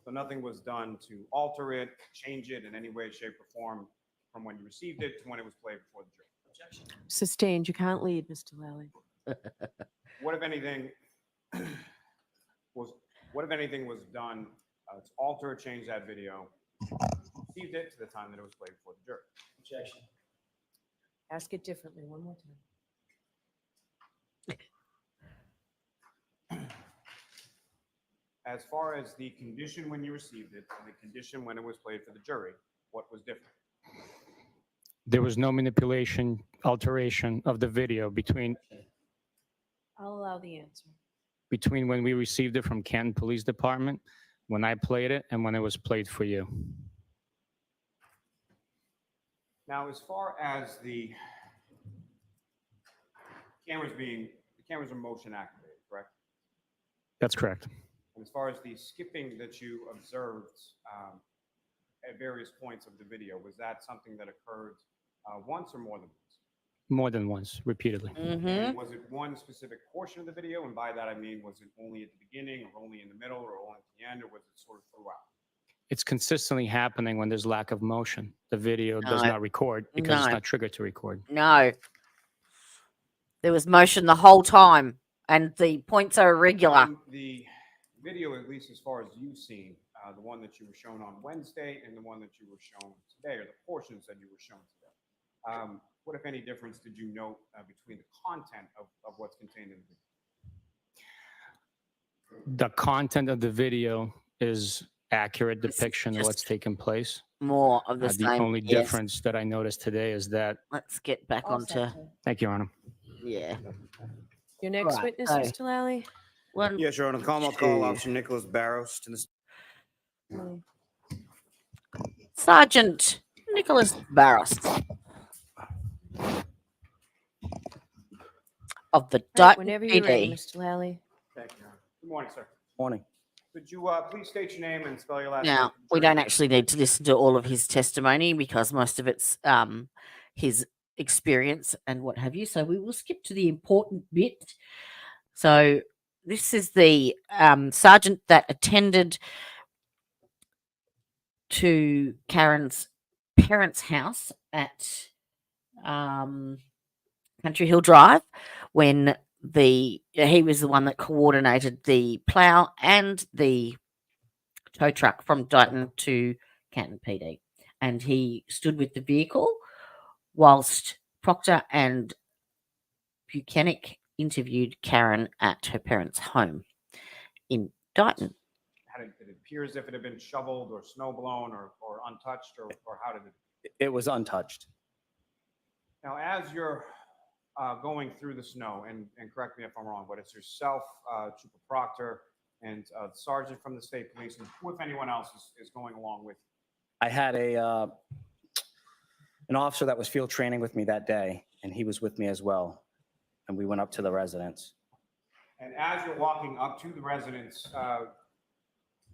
So nothing was done to alter it, change it in any way, shape, or form from when you received it to when it was played before the jury. Objection. Sustained. You can't lead, Mr. Lally. What if anything was done to alter or change that video, received it to the time that it was played before the jury? Objection. Ask it differently one more time. As far as the condition when you received it and the condition when it was played for the jury, what was different? There was no manipulation, alteration of the video between I'll allow the answer. when we received it from Canton Police Department, when I played it, and when it was played for you. Now, as far as the cameras are motion activated, correct? That's correct. And as far as the skipping that you observed at various points of the video, was that something that occurred once or more than once? More than once, repeatedly. And was it one specific portion of the video? And by that, I mean, was it only at the beginning or only in the middle or only at the end, or was it sort of throughout? It's consistently happening when there's lack of motion. The video does No. not record because it's No. not triggered to record. No. There was motion the whole time, and the points are irregular. The video, at least as far as you've seen, the one that you were shown on Wednesday and the one that you were shown today, or the portions that you were shown today, what, if any, difference did you note between the content of what's contained in the video? The content of the video is accurate depiction of just what's taken place. More of the The same. only Yes. difference that I noticed today is that. Let's get back onto. Thank you, Your Honor. Yeah. Your next Right, witness, so- Mr. Lally? One. Yes, Your Honor. The Commonwealth call Officer Nicholas Barros to the. Sergeant Nicholas Barros of the Dighton Whenever you're ready, PD. Mr. Lally. Thank you, Your Honor. Good morning, sir. Morning. Could you please state your name and spell your last Now, name? we don't actually need to listen to all of his testimony because most of it's his experience and what have you. So we will skip to the important bit. So this is the sergeant that attended to Karen's parents' house at Country Hill Drive when he was the one that coordinated the plough and the tow truck from Dighton to Canton PD. And he stood with the vehicle whilst Proctor and Buchanan interviewed Karen at her parents' home in Dighton. Did it appear as if it had been shoveled or snow blown or untouched, or how did it? It was untouched. Now, as you're going through the snow, and correct me if I'm wrong, but it's yourself, Trooper Proctor, and the sergeant from the state police, and who, if anyone else, is going along with you? I had an officer that was field training with me that day, and he was with me as well. And we went up to the residence. And as you're walking up to the residence,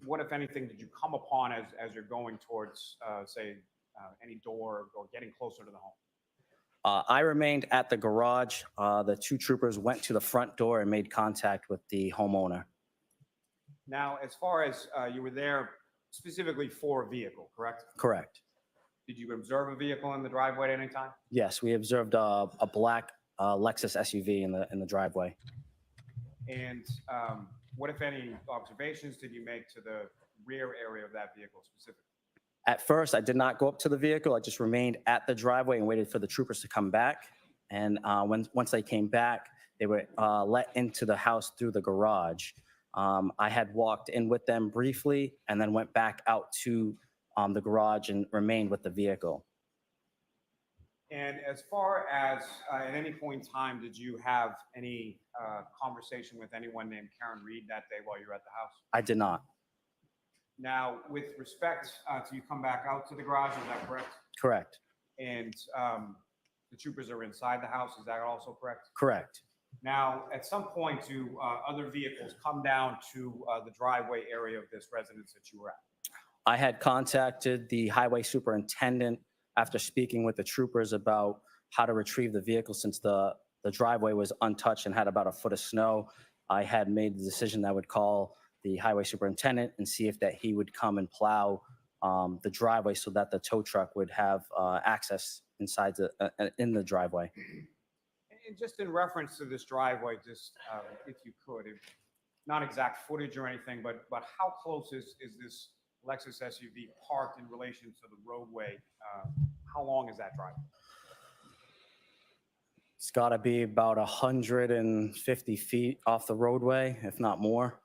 what, if anything, did you come upon as you're going towards, say, any door or getting closer to the home? I remained at the garage. The two troopers went to the front door and made contact with the homeowner. Now, as far as you were there specifically for a vehicle, correct? Correct. Did you observe a vehicle in the driveway at any time? Yes, we observed a black Lexus SUV in the driveway. And what, if any, observations did you make to the rear area of that vehicle specifically? At first, I did not go up to the vehicle. I just remained at the driveway and waited for the troopers to come back. And once they came back, they were let into the house through the garage. I had walked in with them briefly and then went back out to the garage and remained with the vehicle. And as far as at any point in time, did you have any conversation with anyone named Karen Reed that day while you were at the house? I did not. Now, with respect to you come back out to the garage, is that correct? Correct. And the troopers are inside the house, is that also correct? Correct. Now, at some point, do other vehicles come down to the driveway area of this residence that you were at? I had contacted the highway superintendent after speaking with the troopers about how to retrieve the vehicle since the driveway was untouched and had about a foot of snow. I had made the decision that I would call the highway superintendent and see if that he would come and plow the driveway so that the tow truck would have access inside in the driveway. And just in reference to this driveway, just if you could, not exact footage or anything, but how close is this Lexus SUV parked in relation to the roadway? How long is that driveway? It's got to be about 150 feet off the roadway, if not more.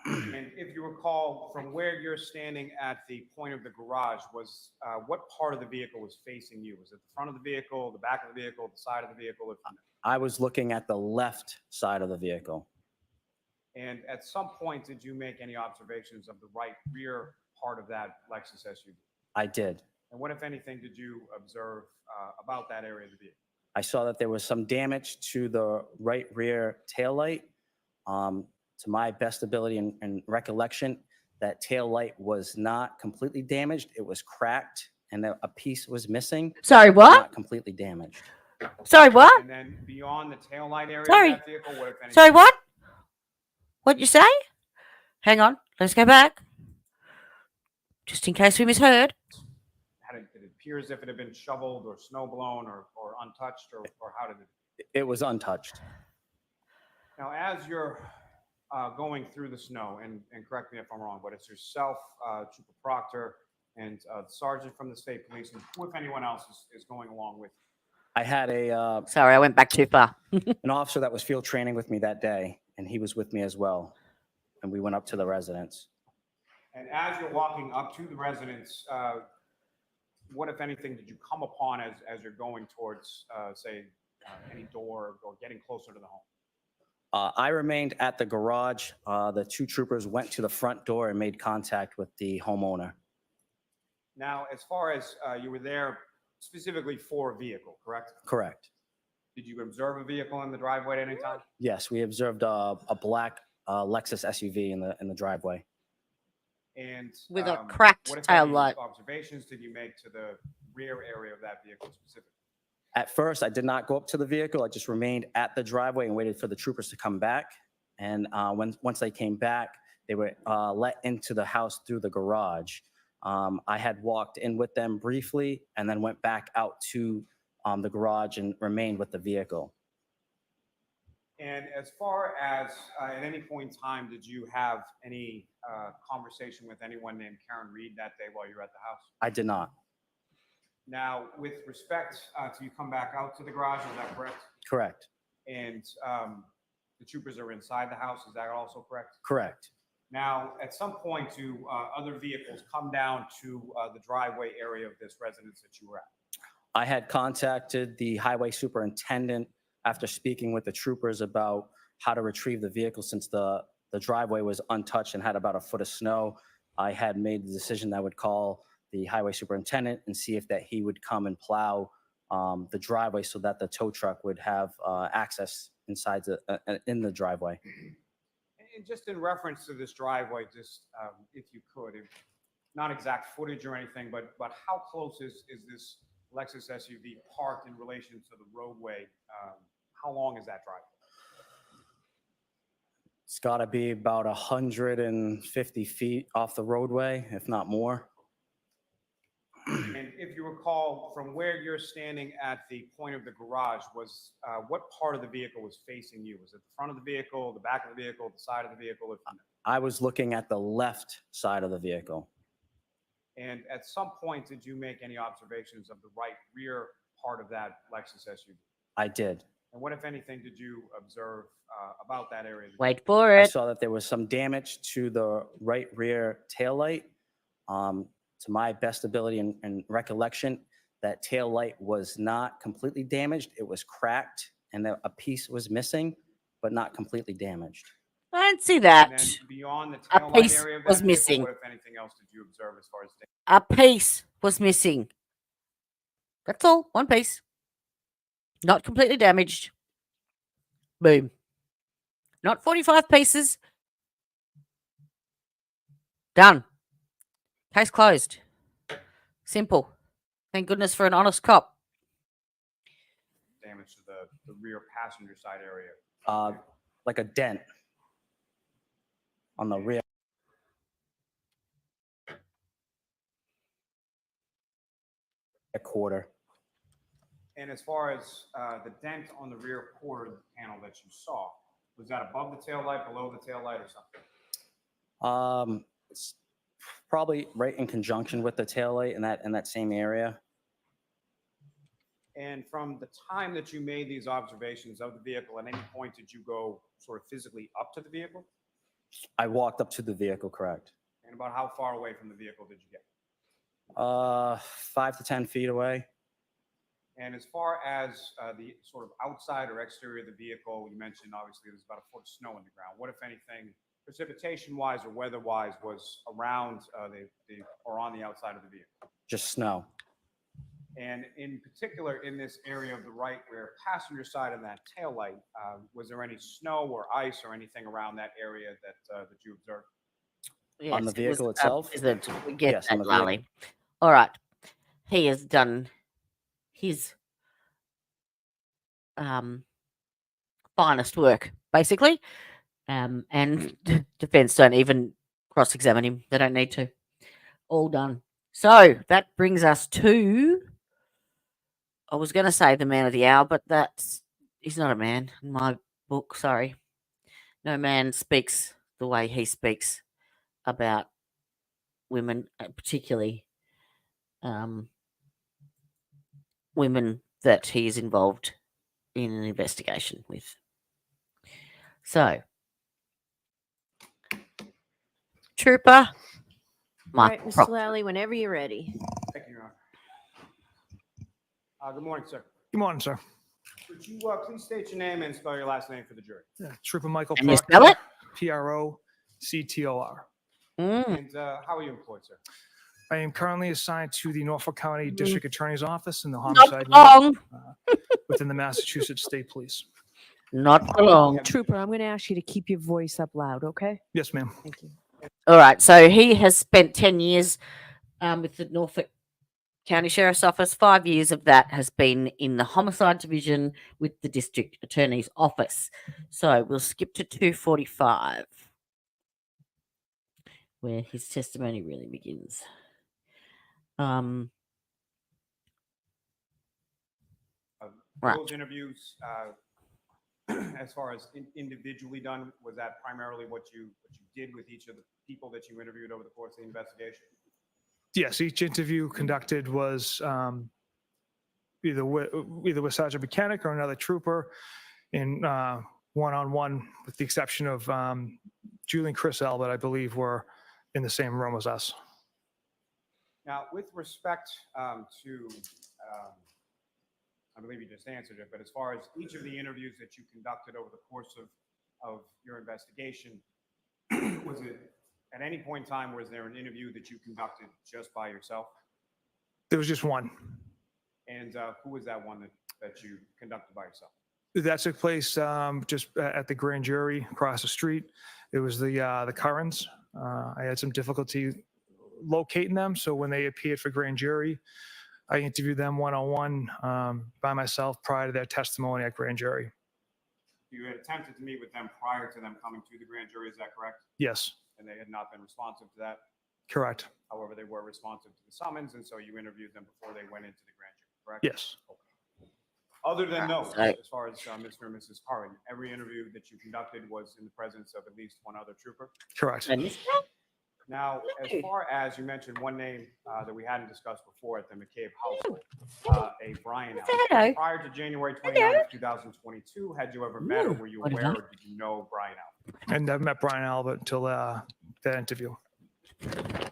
And if you recall, from where you're standing at the point of the garage, was what part of the vehicle was facing you? Was it the front of the vehicle, the back of the vehicle, the side of the vehicle? I was looking at the left side of the vehicle. And at some point, did you make any observations of the right rear part of that Lexus SUV? I did. And what, if anything, did you observe about that area of the vehicle? I saw that there was some damage to the right rear taillight. To my best ability and recollection, that taillight was not completely damaged. It was cracked and a piece was missing. Sorry, what? Not completely damaged. Sorry, what? And then beyond the taillight area Sorry. of that vehicle, what, if anything? Sorry, what? What'd you say? Hang on, let's go back. Just in case we misheard. Did it appear as if it had been shoveled or snow blown or untouched, or how did it? It was untouched. Now, as you're going through the snow, and correct me if I'm wrong, but it's yourself, Trooper Proctor, and the sergeant from the state police, and who, if anyone else, is going along with you? I had a Sorry, I went back too far. an officer that was field training with me that day, and he was with me as well. And we went up to the residence. And as you're walking up to the residence, what, if anything, did you come upon as you're going towards, say, any door or getting closer to the home? I remained at the garage. The two troopers went to the front door and made contact with the homeowner. Now, as far as you were there specifically for a vehicle, correct? Correct. Did you observe a vehicle in the driveway at any time? Yes, we observed a black Lexus SUV in the driveway. And with a cracked what, if tail any, light. observations did you make to the rear area of that vehicle specifically? At first, I did not go up to the vehicle. I just remained at the driveway and waited for the troopers to come back. And once they came back, they were let into the house through the garage. I had walked in with them briefly and then went back out to the garage and remained with the vehicle. And as far as at any point in time, did you have any conversation with anyone named Karen Reed that day while you were at the house? I did not. Now, with respect to you come back out to the garage, is that correct? Correct. And the troopers are inside the house, is that also correct? Correct. Now, at some point, do other vehicles come down to the driveway area of this residence that you were at? I had contacted the highway superintendent after speaking with the troopers about how to retrieve the vehicle since the driveway was untouched and had about a foot of snow. I had made the decision that I would call the highway superintendent and see if that he would come and plow the driveway so that the tow truck would have access inside in the driveway. And just in reference to this driveway, just if you could, not exact footage or anything, but how close is this Lexus SUV parked in relation to the roadway? How long is that driveway? It's got to be about 150 feet off the roadway, if not more. And if you recall, from where you're standing at the point of the garage, was what part of the vehicle was facing you? Was it the front of the vehicle, the back of the vehicle, the side of the vehicle? I was looking at the left side of the vehicle. And at some point, did you make any observations of the right rear part of that Lexus SUV? I did. And what, if anything, did you observe about that area? Wait for it. I saw that there was some damage to the right rear taillight. To my best ability and recollection, that taillight was not completely damaged. It was cracked and a piece was missing, but not completely damaged. I didn't see that. And then beyond the A taillight piece area of was that vehicle, missing. what, if anything else, did you observe as far as damage? A piece was missing. That's all. One piece. Not completely damaged. Boom. Not 45 pieces. Done. Case closed. Simple. Thank goodness for an honest cop. Damage to the rear passenger side area. Like a dent. on the rear quarter. And as far as the dent on the rear quarter panel that you saw, was that above the tail light, below the tail light, or something? It's probably right in conjunction with the taillight in that same area. And from the time that you made these observations of the vehicle, at any point did you go sort of physically up to the vehicle? I walked up to the vehicle, correct. And about how far away from the vehicle did you get? 5 to 10 feet away. And as far as the sort of outside or exterior of the vehicle, you mentioned obviously there's about a foot of snow on the ground. What, if anything, precipitation-wise or weather-wise, was around or on the outside of the vehicle? Just snow. And in particular, in this area of the right rear passenger side and that tail light, was there any snow or ice or anything around that area that you observed? Yes, on the vehicle was, itself? Is that we get Yes, on that, the vehicle. Lally? All right. He has done his finest work, basically. And defense don't even cross-examine him. They don't need to. All done. So that brings us to, I was going to say the man of the hour, but he's not a man in my book. Sorry. No man speaks the way he speaks about women, particularly women that he is involved in an investigation with. So, Trooper All right, Mike Mr. Proctor. Lally, whenever you're ready. Thank you, Your Honor. Good morning, sir. Good morning, sir. Would you please state your name and spell your last name for the jury? Yeah, Trooper Michael And you Proctor. spell it? Proctor. And how are you employed, sir? I am currently assigned to the Norfolk County District Attorney's Office in the Not homicide long. unit, within the Massachusetts State Police. Not for long. Trooper, I'm going to ask you to keep your voice up loud, okay? Yes, ma'am. Thank you. All right. So he has spent 10 years with the Norfolk County Sheriff's Office. 5 years of that has been in the homicide division with the District Attorney's Office. So we'll skip to 245, where his testimony really begins. Right. Those interviews, as far as individually done, was that primarily what you did with each of the people that you interviewed over the course of the investigation? Yes, each interview conducted was either with Sergeant Mechanic or another trooper in one-on-one, with the exception of Julie and Chris Albert, I believe, were in the same room as us. Now, with respect to, I believe you just answered it, but as far as each of the interviews that you conducted over the course of your investigation, was it at any point in time, was there an interview that you conducted just by yourself? There was just one. And who was that one that you conducted by yourself? That took place just at the grand jury across the street. It was the Currans. I had some difficulty locating them, so when they appeared for grand jury, I interviewed them one-on-one by myself prior to their testimony at grand jury. You had attempted to meet with them prior to them coming to the grand jury, is that correct? Yes. And they had not been responsive to that? Correct. However, they were responsive to the summons, and so you interviewed them before they went into the grand jury, correct? Yes. Okay. Other than those, Right. as far as Mr. and Mrs. Curran, every interview that you conducted was in the presence of at least one other trooper? Correct. Now, as far as you mentioned one name that we hadn't discussed before at the McCabe household, a Brian Allen. Hello. Prior to January 29th, 2022, had you ever met or were you What is aware that? or did you know Brian Allen? And I've met Brian Albert until that interview.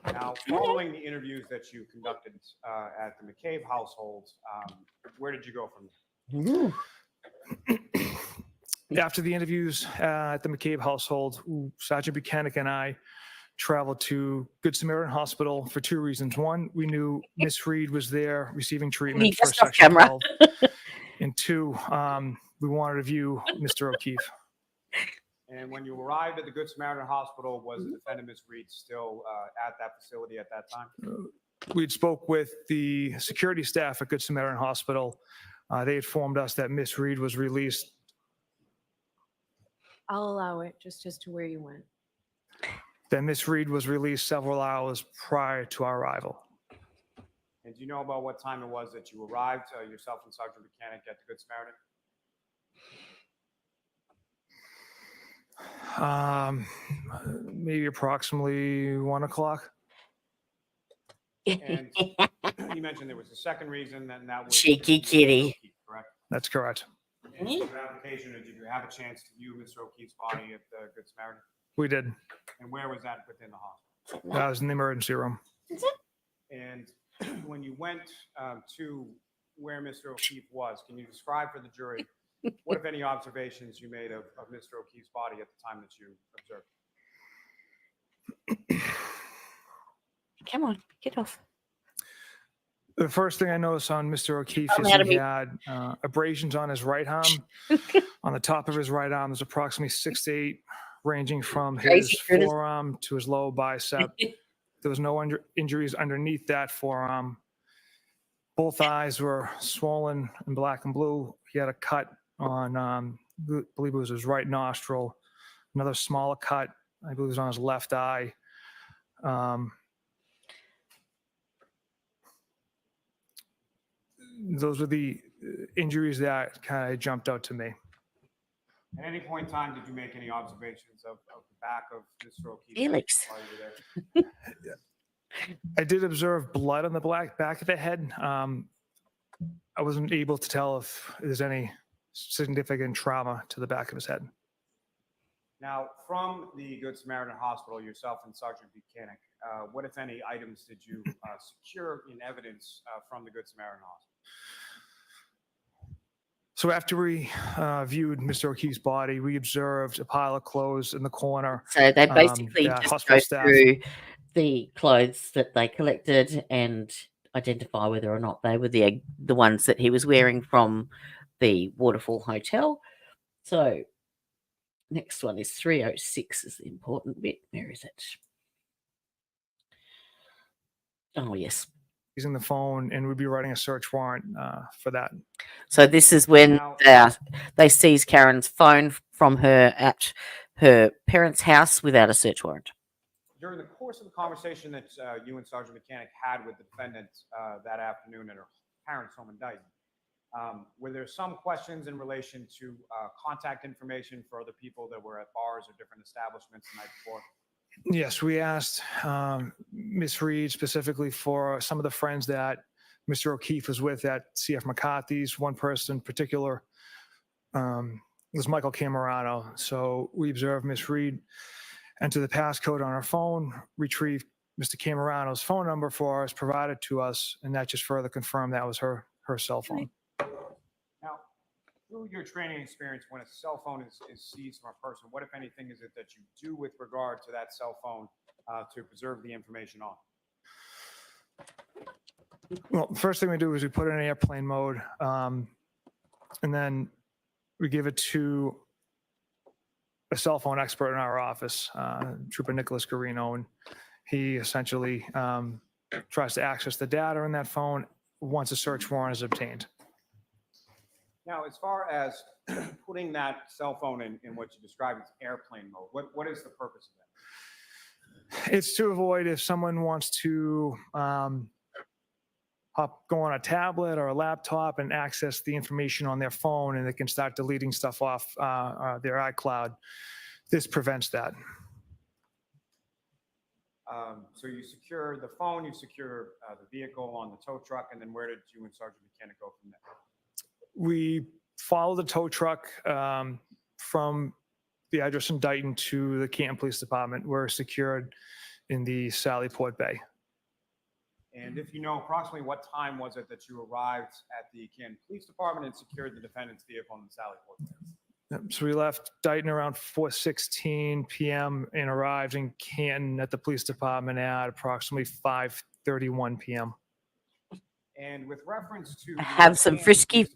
Now, following the interviews that you conducted at the McCabe household, where did you go from there? After the interviews at the McCabe household, Sergeant Buchanan and I traveled to Good Samaritan Hospital for two reasons. One, we knew Miss Reed was there receiving treatment for just off Section camera. 12. And two, we wanted to view Mr. O'Keefe. And when you arrived at the Good Samaritan Hospital, was the defendant, Miss Reed, still at that facility at that time? We'd spoke with the security staff at Good Samaritan Hospital. They informed us that Miss Reed was released. I'll allow it just as to where you went. that Miss Reed was released several hours prior to our arrival. And do you know about what time it was that you arrived, yourself and Sergeant Mechanic, at the Good Samaritan? Maybe approximately 1 o'clock. And you mentioned there was a second reason, and that was Cheeky kitty. Correct? That's correct. And did you have occasion, or did you have a chance to view Mr. O'Keefe's body at the Good Samaritan? We did. And where was that within the hospital? I was in the emergency room. And when you went to where Mr. O'Keefe was, can you describe for the jury what, if any, observations you made of Mr. O'Keefe's body at the time that you observed? Come on, get off. The first thing I noticed on Mr. O'Keefe is he had abrasions on his right arm. On the top of his right arm, there's approximately 6 to 8, ranging from his forearm to his lower bicep. There was no injuries underneath that forearm. Both eyes were swollen and black and blue. He had a cut on, I believe it was his right nostril. Another smaller cut, I believe it was on his left eye. Those were the injuries that kind of jumped out to me. At any point in time, did you make any observations of the back of Mr. O'Keefe? Felix. While you were there? I did observe blood on the back of the head. I wasn't able to tell if there's any significant trauma to the back of his head. Now, from the Good Samaritan Hospital, yourself and Sergeant Buchanan, what, if any, items did you secure in evidence from the Good Samaritan Hospital? So after we viewed Mr. O'Keefe's body, we observed a pile of clothes in the corner. So they basically that just hospital go staff- through the clothes that they collected and identify whether or not they were the ones that he was wearing from the Waterfall Hotel. So next one is 306 is the important bit. Where is it? Oh, yes. Using the phone, and we'd be writing a search warrant for that. So this is when they seized Karen's phone from her at her parents' house without a search warrant. During the course of the conversation that you and Sergeant Mechanic had with the defendant that afternoon at her parents' home in Dighton, were there some questions in relation to contact information for other people that were at bars or different establishments the night before? Yes, we asked Miss Reed specifically for some of the friends that Mr. O'Keefe was with at CF McCarthy's. One person in particular was Michael Camerano. So we observed Miss Reed enter the passcode on her phone, retrieve Mr. Camerano's phone number for us, provided to us, and that just further confirmed that was her cell phone. Now, through your training experience, when a cell phone is seized from a person, what, if anything, is it that you do with regard to that cell phone to preserve the information on? Well, the first thing we do is we put it in airplane mode, and then we give it to a cell phone expert in our office, Trooper Nicholas Garino, and he essentially tries to access the data in that phone once a search warrant is obtained. Now, as far as putting that cell phone in what you described as airplane mode, what is the purpose of that? It's to avoid if someone wants to go on a tablet or a laptop and access the information on their phone, and they can start deleting stuff off their iCloud. This prevents that. So you secure the phone, you secure the vehicle on the tow truck, and then where did you and Sergeant Mechanic go from there? We followed the tow truck from the address in Dighton to the Canton Police Department. We're secured in the Sallyport Bay. And if you know approximately what time was it that you arrived at the Canton Police Department and secured the defendant's vehicle in the Sallyport Bay? Yep, so we left Dighton around 4:16 p.m. and arrived in Canton at the police department at approximately 5:31 p.m. And with reference to I have some frisky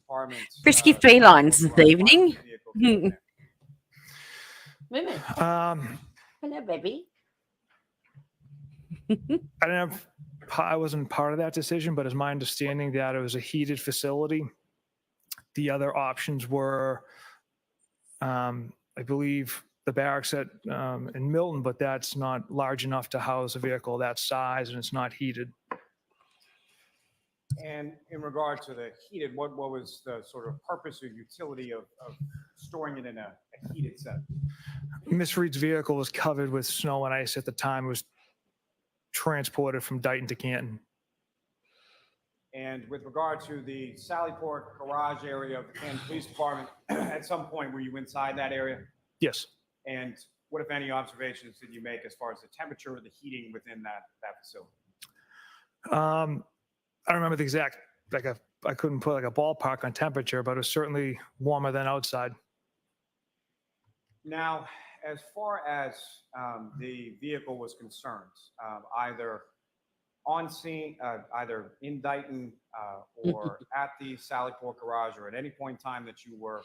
felines this evening. Hello, baby. I wasn't part of that decision, but it's my understanding that it was a heated facility. The other options were, I believe, the barracks at in Milton, but that's not large enough to house a vehicle that size, and it's not heated. And in regard to the heated, what was the sort of purpose or utility of storing it in a heated setting? Miss Reed's vehicle was covered with snow and ice at the time. It was transported from Dighton to Canton. And with regard to the Sallyport garage area of the Canton Police Department, at some point were you inside that area? Yes. And what, if any, observations did you make as far as the temperature or the heating within that facility? I don't remember the exact, I couldn't put like a ballpark on temperature, but it was certainly warmer than outside. Now, as far as the vehicle was concerned, either on scene, either in Dighton or at the Sallyport garage, or at any point in time that you were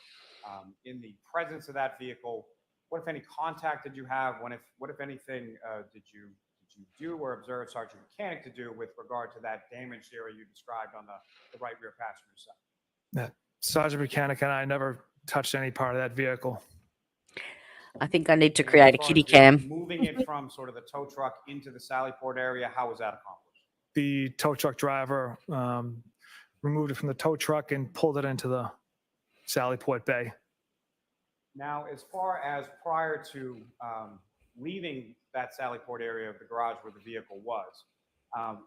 in the presence of that vehicle, what, if any, contact did you have? What, if anything, did you do or observe Sergeant Mechanic to do with regard to that damaged area you described on the right rear passenger side? Yeah. Sergeant Mechanic and I never touched any part of that vehicle. I think I need to create a kitty cam. Moving it from sort of the tow truck into the Sallyport area, how was that accomplished? The tow truck driver removed it from the tow truck and pulled it into the Sallyport Bay. Now, as far as prior to leaving that Sallyport area of the garage where the vehicle was,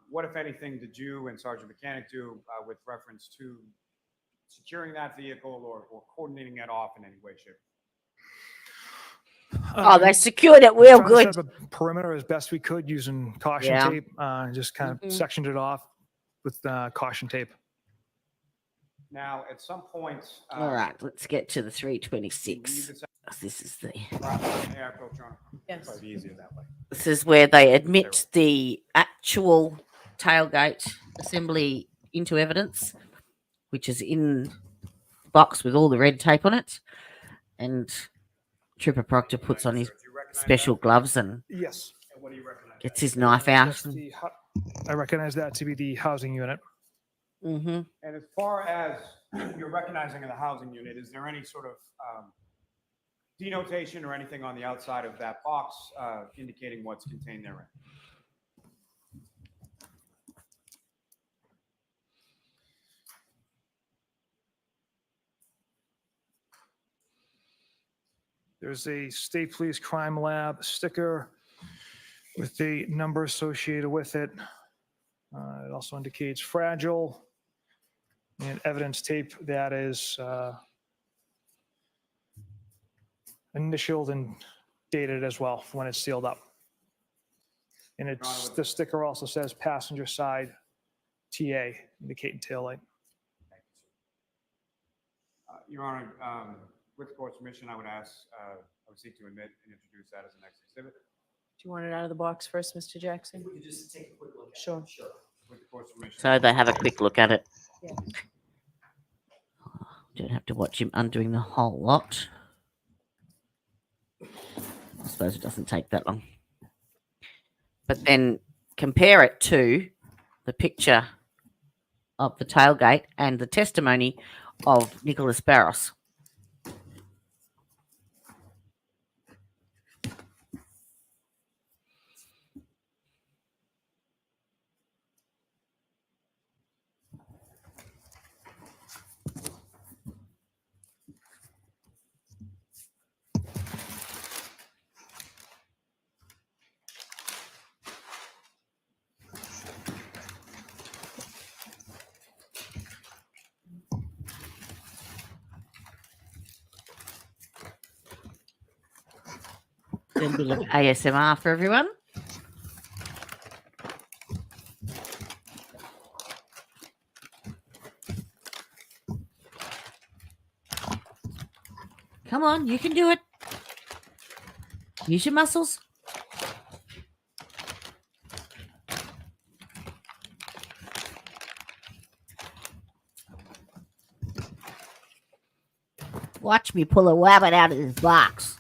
what, if anything, did you and Sergeant Mechanic do with reference to securing that vehicle or coordinating it off in any way, shape? Oh, they secured it real good. Set up a perimeter as best we could using caution tape. Just kind of sectioned it off with caution tape. Now, at some point... All right, let's get to the 326. This is the... Yes. Easier that way. This is where they admit the actual tailgate assembly into evidence, which is in the box with all the red tape on it. And Trooper Proctor puts on his special gloves and yes, gets his knife out. I recognize that to be the housing unit. Mm-hmm. And as far as you're recognizing of the housing unit, is there any sort of denotation or anything on the outside of that box indicating what's contained therein? There's a State Police Crime Lab sticker with the number associated with it. It also indicates fragile, and evidence tape that is initialed and dated as well when it's sealed up. And it's the sticker also says passenger side TA, indicating tail light. Your Honor, with the court's permission, I would seek to admit and introduce that as an next exhibit. Do you want it out of the box first, Mr. Jackson? We could just take a quick look. Sure. With the court's permission. So they have a quick look at it. Yeah. Don't have to watch him undoing the whole lot. I suppose it doesn't take that long. But then compare it to the picture of the tailgate and the testimony of Nicholas Barros. Then we look ASMR for everyone. Come on, you can do it. Use your muscles. Watch me pull a rabbit out of this box.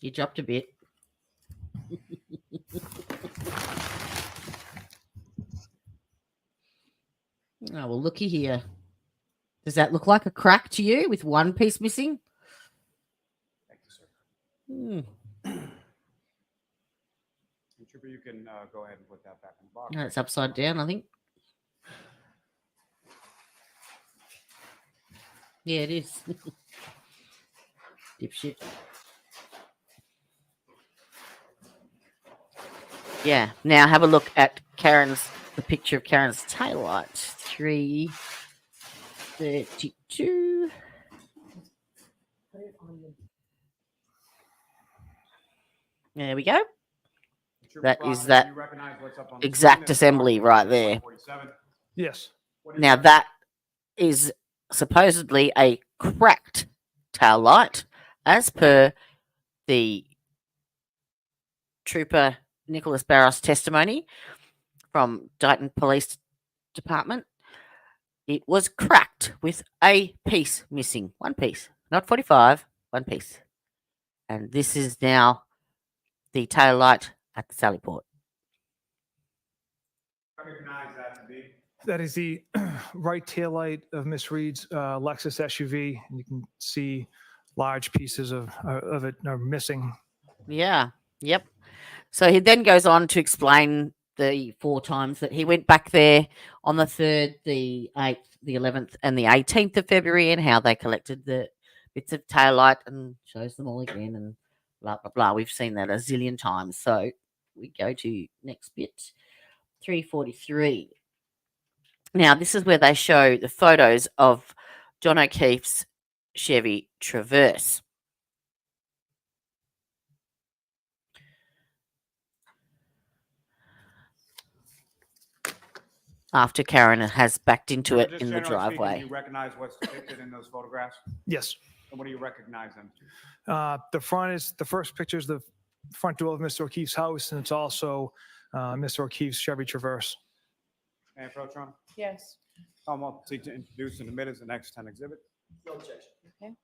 You dropped a bit. Oh, well, looky here. Does that look like a crack to you with one piece missing? Thank you, sir. Trooper, you can go ahead and put that back in the box. No, it's upside down, I think. Yeah, it is. Dipshit. Yeah. Now have a look at the picture of Karen's taillight. 332. There we go. That is that exact assembly right there. Yes. Now that is supposedly a cracked tail light, as per the Trooper Nicholas Barros testimony from Dighton Police Department. It was cracked with a piece missing. One piece. Not 45, one piece. And this is now the tail light at the Sallyport. Recognize that to be. That is the right taillight of Miss Reed's Lexus SUV. And you can see large pieces of it are missing. Yeah. Yep. So he then goes on to explain the 4 times that he went back there on the 3rd, the 8th, the 11th, and the 18th of February, and how they collected the bits of taillight and shows them all again and blah, blah, blah. We've seen that a zillion times. So we go to next bit, 343. Now, this is where they show the photos of John O'Keefe's Chevy Traverse. After Karen has backed into it in the driveway. Do you recognize what's depicted in those photographs? Yes. And what do you recognize them to? The first picture is the front door of Mr. O'Keefe's house, and it's also Mr. O'Keefe's Chevy Traverse. And Proctor? Yes. I'll seek to introduce and admit as the next 10 exhibit. No objection. Okay.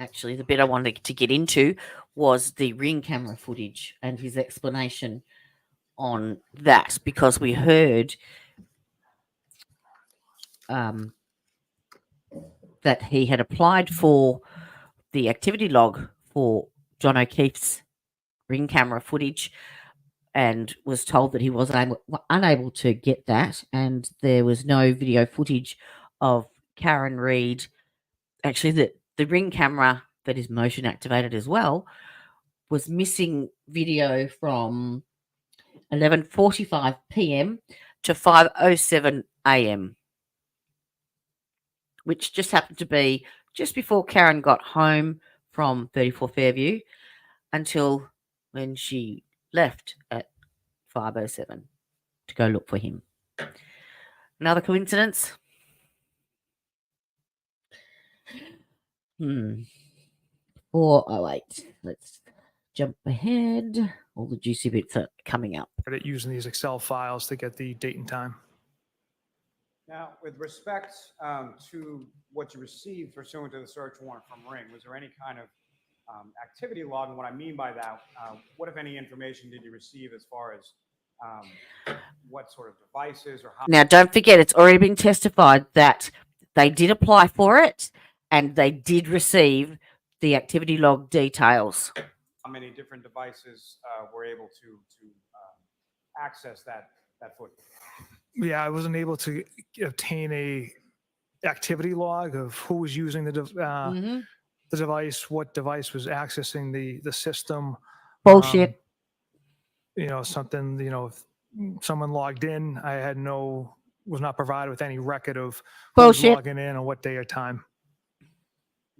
Actually, the bit I wanted to get into was the ring camera footage and his explanation on that, because we heard that he had applied for the activity log for John O'Keefe's ring camera footage and was told that he was unable to get that, and there was no video footage of Karen Reed. Actually, the ring camera that is motion activated as well was missing video from 11:45 p.m. to 5:07 a.m., which just happened to be just before Karen got home from 34 Fairview until when she left at 5:07 to go look for him. Another coincidence? 4:08. Let's jump ahead. All the juicy bits are coming up. Using these Excel files to get the date and time. Now, with respect to what you received pursuant to the search warrant from Ring, was there any kind of activity log? And what I mean by that, what, if any, information did you receive as far as what sort of devices or how? Now, don't forget, it's already been testified that they did apply for it and they did receive the activity log details. How many different devices were able to access that footage? Yeah, I wasn't able to obtain a activity log of who was using the device, what device was accessing the system. Bullshit. Something, if someone logged in, I was not provided with any record of who was logging in on what day or time.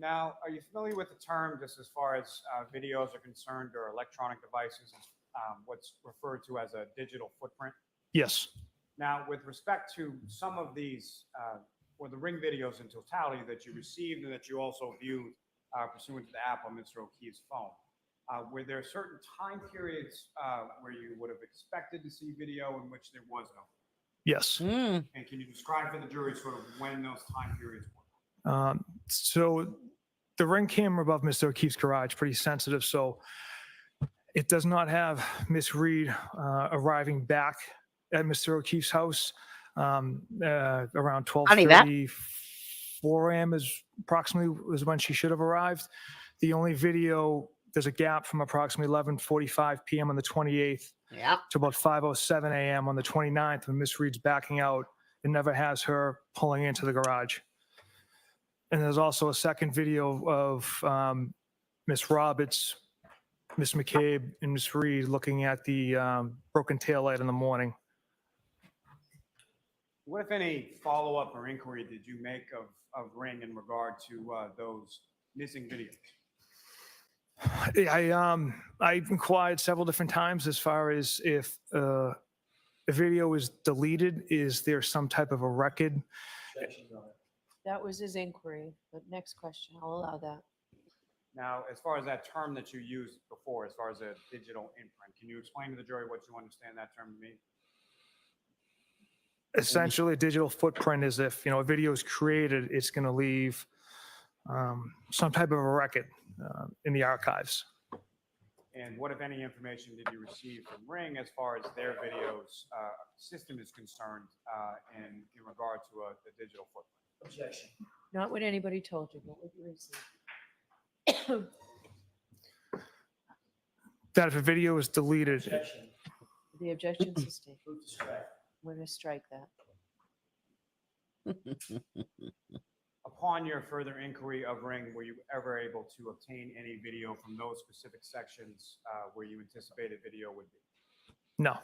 Now, are you familiar with the term, just as far as videos are concerned, or electronic devices, what's referred to as a digital footprint? Yes. Now, with respect to some of these, or the Ring videos in totality that you received and that you also viewed pursuant to the app on Mr. O'Keefe's phone, were there certain time periods where you would have expected to see video in which there was no? Yes. And can you describe for the jury sort of when those time periods were? So the Ring camera above Mr. O'Keefe's garage, pretty sensitive. So It does not have Miss Reed arriving back at Mr. O'Keefe's house around Funny that. 12:34 a.m. is approximately was when she should have arrived. The only video, there's a gap from approximately 11:45 p.m. on the 28th Yeah. to about 5:07 a.m. on the 29th when Miss Reed's backing out. It never has her pulling into the garage. And there's also a second video of Miss Roberts, Miss McCabe, and Miss Reed looking at the broken taillight in the morning. What, if any, follow-up or inquiry did you make of Ring in regard to those missing videos? I inquired several different times as far as if a video is deleted, is there some type of a record? That was his inquiry, but next question, I'll allow that. Now, as far as that term that you used before, as far as a digital imprint, can you explain to the jury what you understand that term to mean? Essentially, a digital footprint is if, a video is created, it's going to leave some type of a record in the archives. And what, if any, information did you receive from Ring as far as their videos system is concerned in regard to the digital footprint? Objection. Not what anybody told you, but what you received. That if a video is deleted, Objection. The objection is sustained. Move to strike. We're going to strike that. Upon your further inquiry of Ring, were you ever able to obtain any video from those specific sections where you anticipated video would be? no.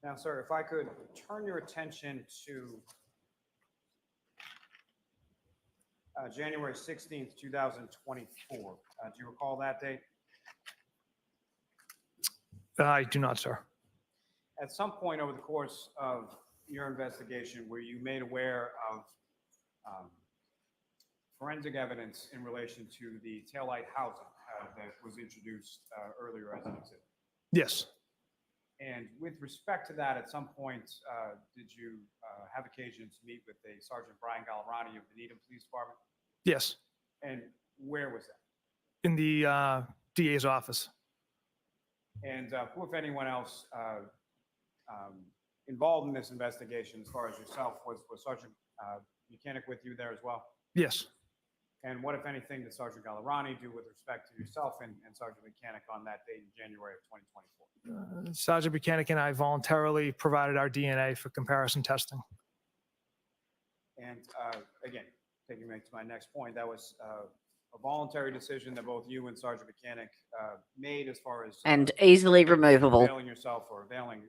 Now, sir, if I could turn your attention to January 16th, 2024. Do you recall that date? I do not, sir. At some point over the course of your investigation, were you made aware of forensic evidence in relation to the taillight housing that was introduced earlier as an exhibit? Yes. And with respect to that, at some point, did you have occasion to meet with a Sergeant Brian Gallerani of the Needham Police Department? Yes. And where was that? In the DA's office. And who, if anyone else, involved in this investigation as far as yourself, was Sergeant Mechanic with you there as well? Yes. And what, if anything, did Sergeant Gallerani do with respect to yourself and Sergeant Mechanic on that date in January of 2024? Sergeant Mechanic and I voluntarily provided our DNA for comparison testing. And again, taking me to my next point, that was a voluntary decision that both you and Sergeant Mechanic made as far as and easily removable, availing yourself or availing,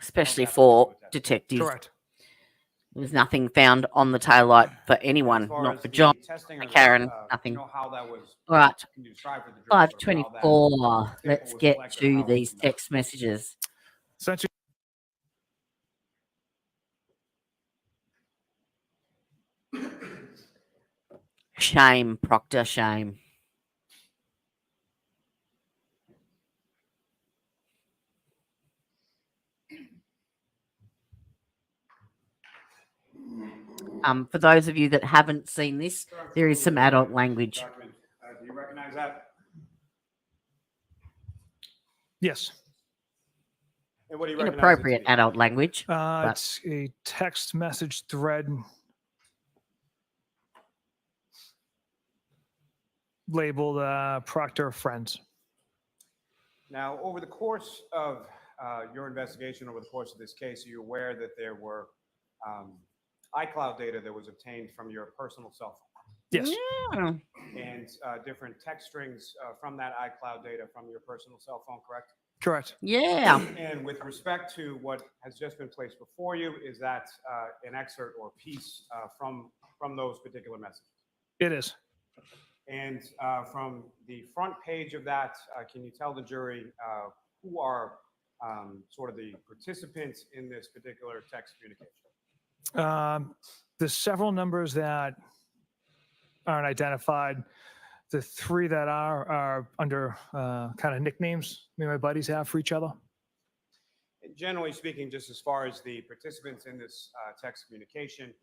especially for detectives. Correct. There was nothing found on the taillight for anyone, not for John, Karen, nothing. You know how that was, Right. can you describe for the jury sort of how that 5:24. Let's was get collected, to how it these was text messages. Essentially, Shame, Proctor, shame. For those of you that haven't seen this, there is some adult language. document. Do you recognize that? yes. And what do you recognize it to Inappropriate be? adult language. but It's a text message thread labeled Proctor Friends. Now, over the course of your investigation, over the course of this case, are you aware that there were iCloud data that was obtained from your personal cell phone? Yes. Yeah. And different text strings from that iCloud data from your personal cell phone, correct? Correct. Yeah. And with respect to what has just been placed before you, is that an excerpt or piece from those particular messages? It is. And from the front page of that, can you tell the jury who are sort of the participants in this particular text communication? There's several numbers that aren't identified. The three that are under kind of nicknames me and my buddies have for each other. generally speaking, just as far as the participants in this text communication,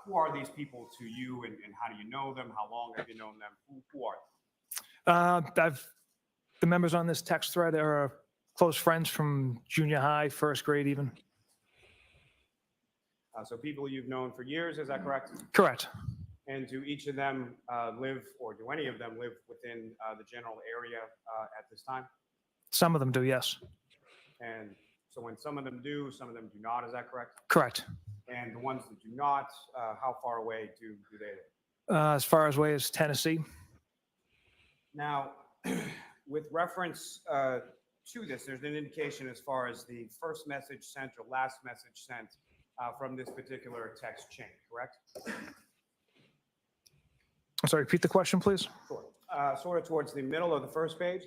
who are these people to you, and how do you know them? How long have you known them? Who are they? The members on this text thread are close friends from junior high, first grade even. So people you've known for years, is that correct? Correct. And do each of them live, or do any of them live within the general area at this time? Some of them do, yes. And so when some of them do, some of them do not, is that correct? Correct. And the ones that do not, how far away do they live? As far away as Tennessee. Now, with reference to this, there's an indication as far as the first message sent or last message sent from this particular text chain, correct? I'm sorry, repeat the question, please. Sure. Sort of towards the middle of the first page.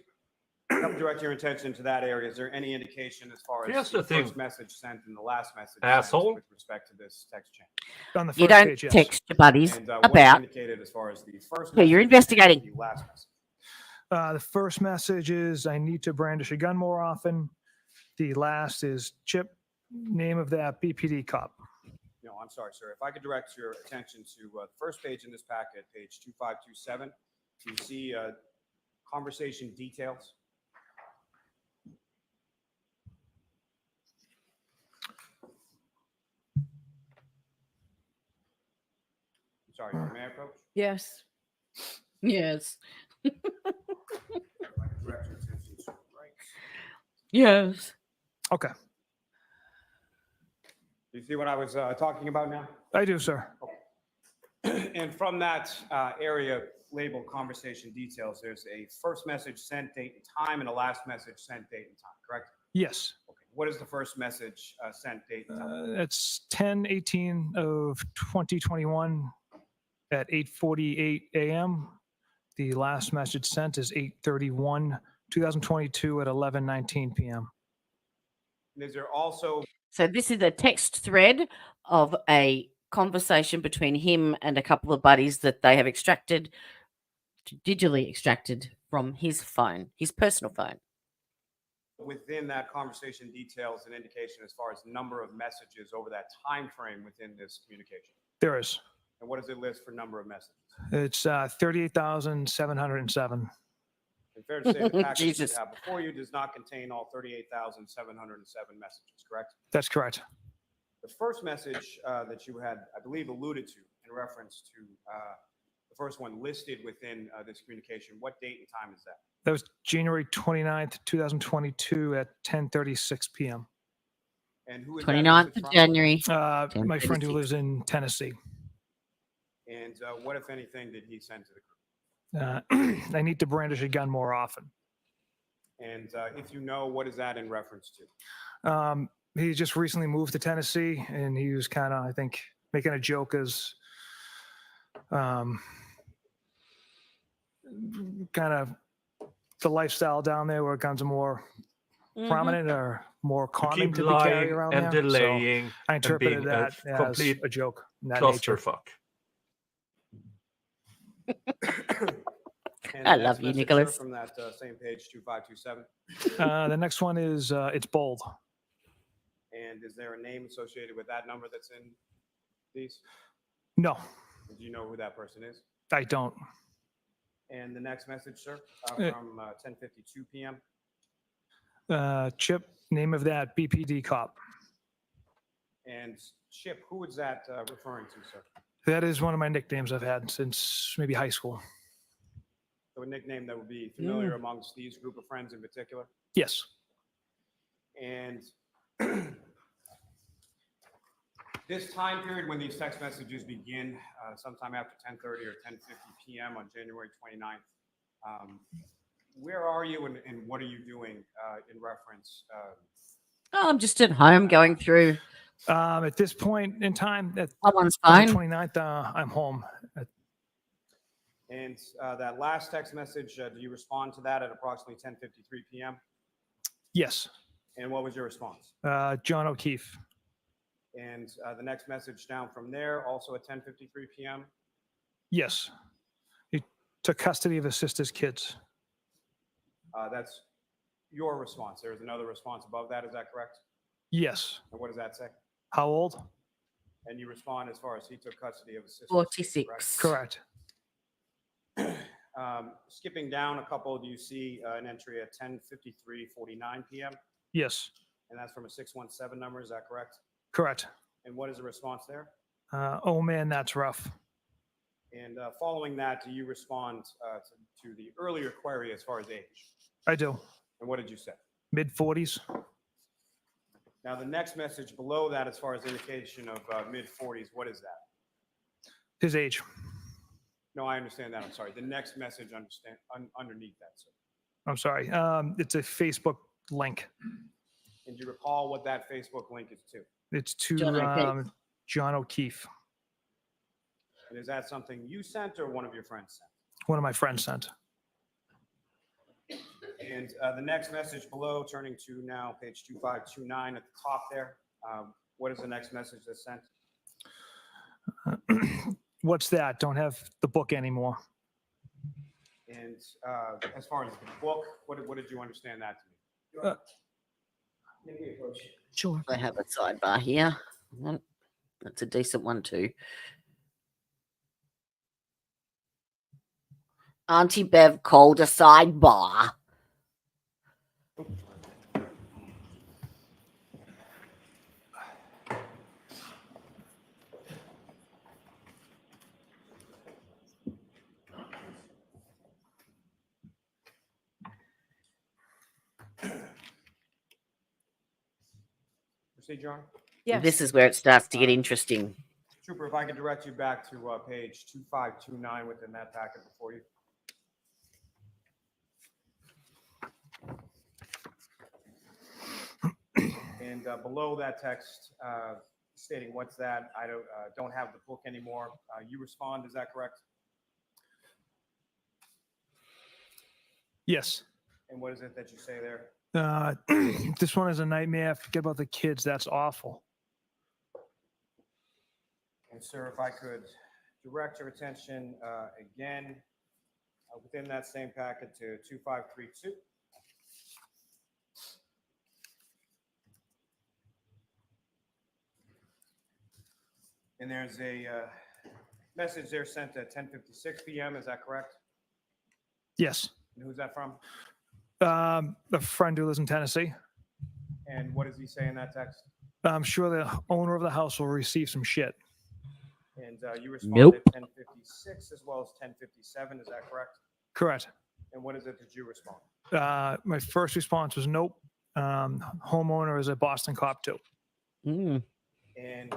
Come direct your attention to that area. Is there any indication as far as the first message sent and the last message sent with respect to this text chain? On the first You don't page, yes. text your buddies And what is about indicated as far as the first who you're message and investigating. the last message? The first message is, I need to brandish a gun more often. The last is, Chip, name of that BPD cop. No, I'm sorry, sir. If I could direct your attention to the first page in this packet, page 2527, you see conversation details. Sorry, may I approach? Yes. Yes. If I could direct your attention to right. Yes. Okay. Do you see what I was talking about now? I do, sir. And from that area labeled conversation details, there's a first message sent date and time and a last message sent date and time, correct? Yes. Okay. What is the first message sent date and time? It's 10/18 of 2021 at 8:48 a.m. The last message sent is 8/31, 2022 at 11:19 p.m. And is there also So this is a text thread of a conversation between him and a couple of buddies that they have extracted, digitally extracted from his phone, his personal phone. within that conversation details an indication as far as number of messages over that time frame within this communication? There is. And what does it list for number of messages? It's 38,707. It's fair to say the package you Jesus. have before you does not contain all 38,707 messages, correct? That's correct. The first message that you had, I believe, alluded to in reference to the first one listed within this communication, what date and time is that? That was January 29th, 2022 at 10:36 p.m. And who is 29th that of January. My friend who 10:36. lives in Tennessee. And what, if anything, did he send to the group? I need to brandish a gun more often. And if you know, what is that in reference to? He just recently moved to Tennessee, and he was kind of, I think, making a joke as kind of the lifestyle down there where guns are more prominent or more common to be carried around and there. delaying So I interpreted and being that as complete a joke in that nature. clusterfuck. And I the love next you, message, sir, Nicholas. From that same page, 2527. The next one is it's bold. And is there a name associated with that number that's in these? No, Do you know who that person is? I don't. And the next message, sir, Uh, from 10:52 p.m. Chip, name of that BPD cop. And Chip, who is that referring to, sir? That is one of my nicknames I've had since maybe high school. So a nickname that would be familiar amongst these group of friends in particular. Yes. And this time period when these text messages begin, sometime after 10:30 or 10:50 p.m. on January 29th, where are you and what are you doing in reference? Oh, I'm just at home going through. At this point in time, at Someone's on the phone. 29th, I'm home. And that last text message, do you respond to that at approximately 10:53 p.m.? Yes. And what was your response? John O'Keefe. And the next message down from there, also at 10:53 p.m. Yes. He took custody of his sister's kids. That's your response. There's another response above that. Is that correct? Yes. And what does that say? How old? And you respond as far as he took custody of his sister. 46. Correct. Skipping down a couple, do you see an entry at 10:53:49 p.m.? Yes. And that's from a 617 number, is that correct? Correct. And what is the response there? Oh man, that's rough. And following that, do you respond to the earlier query as far as age? I do. And what did you say? Mid-40s. Now, the next message below that, as far as indication of mid-40s, what is that? His age. No, I understand that. I'm sorry. The next message underneath that, sir. I'm sorry. It's a Facebook link. And do you recall what that Facebook link is to? It's to John O'Keefe. And is that something you sent or one of your friends sent? One of my friends sent. And the next message below, turning to now page 2529 at the top there. What is the next message that's sent? What's that? Don't have the book anymore. And as far as the book, what did you understand that to mean? Sure. I have a sidebar here. That's a decent one too. Auntie Bev called a sidebar. Proceed, John. Yes. This is where it starts to get interesting. Trooper, if I could direct you back to page 2529 within that packet before you. And below that text stating what's that, I don't have the book anymore. You respond, is that correct? Yes. And what is it that you say there? This one is a nightmare. Forget about the kids. That's awful. And sir, if I could direct your attention again within that same packet to 2532. And there's a message there sent at 10:56 p.m. Is that correct? Yes. And who's that from? A friend who lives in Tennessee. And what does he say in that text? I'm sure the owner of the house will receive some shit. And you respond Nope. at 10:56 as well as 10:57. Is that correct? Correct. And what is it that you respond? My first response was nope. Homeowner is a Boston cop too. Mm. And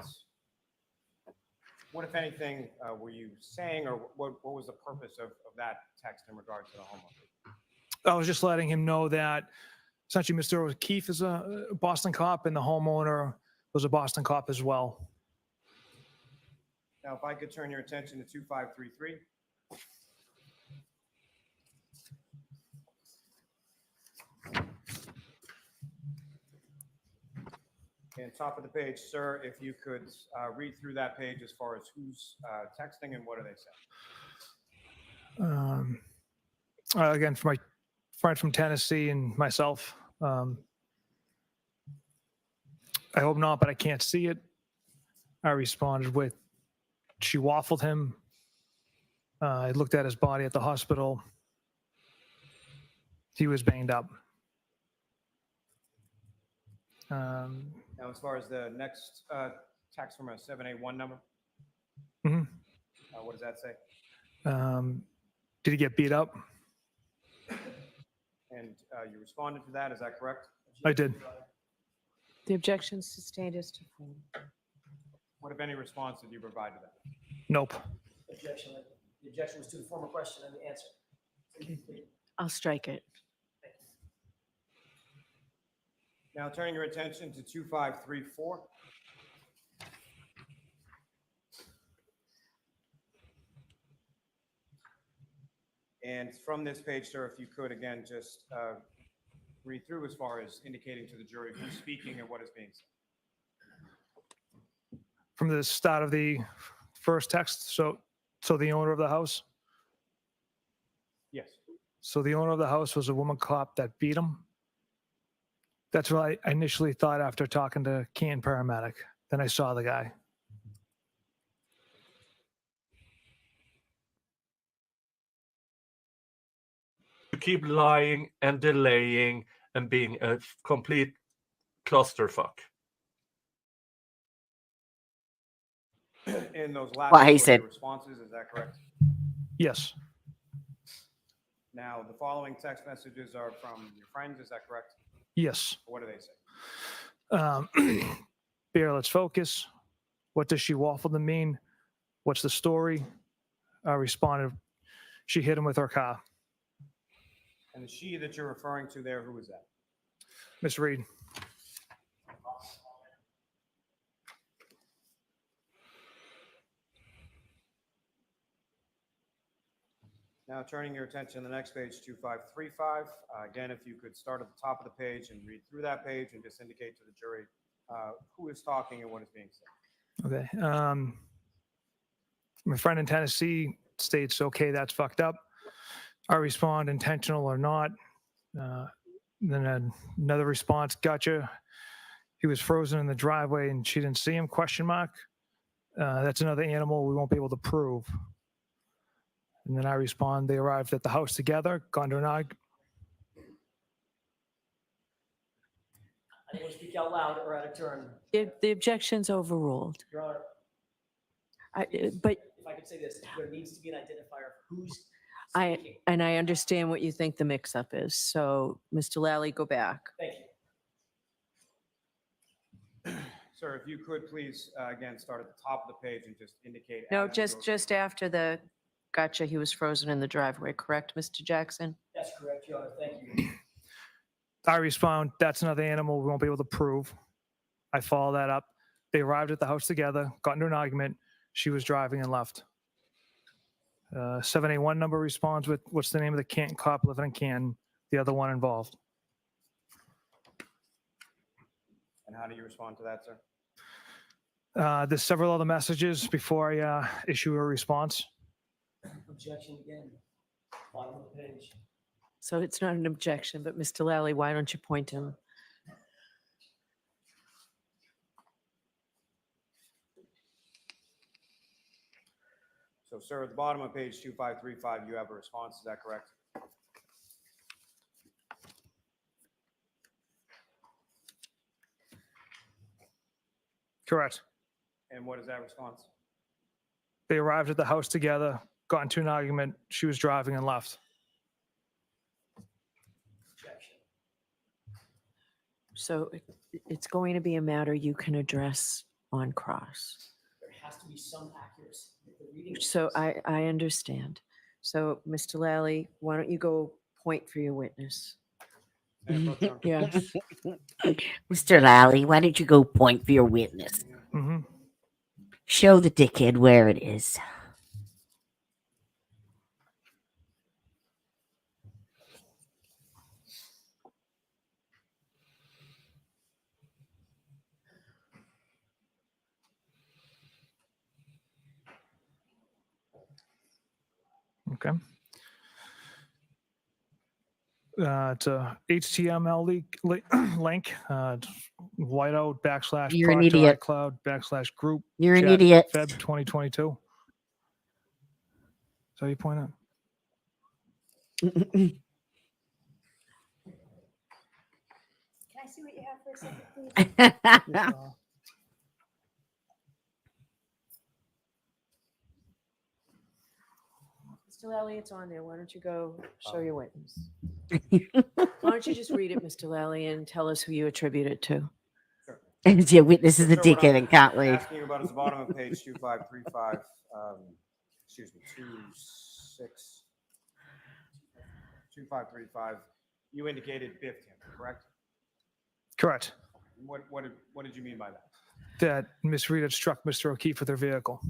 what, if anything, were you saying, or what was the purpose of that text in regards to the homeowner? I was just letting him know that essentially Mr. O'Keefe is a Boston cop and the homeowner was a Boston cop as well. Now, if I could turn your attention to 2533. And top of the page, sir, if you could read through that page as far as who's texting and what are they saying? Again, for my friend from Tennessee and myself, I hope not, but I can't see it. I responded with, she waffled him. I looked at his body at the hospital. He was banged up. Now, as far as the next text from a 781 number, Mhm. What does that say? Did he get beat up? And you responded to that, is that correct? I did. The objection sustained as to form. What, if any, response did you provide to that? Nope. Objection. The objection was to the former question and the answer. I'll strike it. Now, turning your attention to 2534. And from this page, sir, if you could, again, just read through as far as indicating to the jury who's speaking and what is being said. From the start of the first text, so the owner of the house? Yes. So the owner of the house was a woman cop that beat him? That's what I initially thought after talking to Canton paramedic. Then I saw the guy. You keep lying and delaying and being a complete clusterfuck. In those last What he couple of said. your responses, is that correct? Yes. Now, the following text messages are from your friends, is that correct? Yes. What do they say? Bear, let's focus. What does she waffle to mean? What's the story? I responded, she hit him with her car. And the she that you're referring to there, who is that? Miss Reed. Now, turning your attention to the next page, 2535. Again, if you could start at the top of the page and read through that page and just indicate to the jury who is talking and what is being said. Okay. My friend in Tennessee states, okay, that's fucked up. I respond, intentional or not. Then another response, gotcha. He was frozen in the driveway and she didn't see him, question mark. That's another animal we won't be able to prove. And then I respond, they arrived at the house together, gone to an argument. I don't want to speak out loud or out of turn. The objection's overruled. Your Honor, But if I could say this, there needs to be an identifier of who's I understand what you think the mix-up is. So, Mr. Lally, go back. Thank you. Sir, if you could please, again, start at the top of the page and just indicate. No, as you go just after the gotcha, he was frozen in the driveway, correct, Mr. Jackson? That's correct, Your Honor. Thank you. I respond, that's another animal we won't be able to prove. I follow that up. They arrived at the house together, got into an argument. She was driving and left. 781 number responds with, what's the name of the Canton cop living in Canton, the other one involved. And how do you respond to that, sir? There's several other messages before I issue a response. Objection again. Bottom of the page. So it's not an objection, but Mr. Lally, why don't you point him? So, sir, at the bottom of page 2535, you have a response. Is that correct? Correct. And what is that response? They arrived at the house together, got into an argument. She was driving and left. Objection. So it's going to be a matter you can address on cross. There has to be some accuracy. The reading So I understand. So, Mr. Lally, why don't you go point for your witness? Yes. Mr. Lally, why don't you go point for your witness? Mm-hmm. Show the dickhead where it is. Okay. It's a HTML link, whiteout / You're an Proctor idiot. iCloud / group. You're an chat, idiot. Feb 2022. So you point out. Can I see what you have for a second, please? Mr. Lally, it's on there. Why don't you go show your witness? Why don't you just read it, Mr. Lally, and tell us who you attribute it to? Your witness is a Sir, what dickhead I'm and can't leave. asking you about is the bottom of page 2535, excuse me, 2535. You indicated biffed him, correct? Correct. What did you mean by that? That Miss Reed had struck Mr. O'Keefe with her vehicle.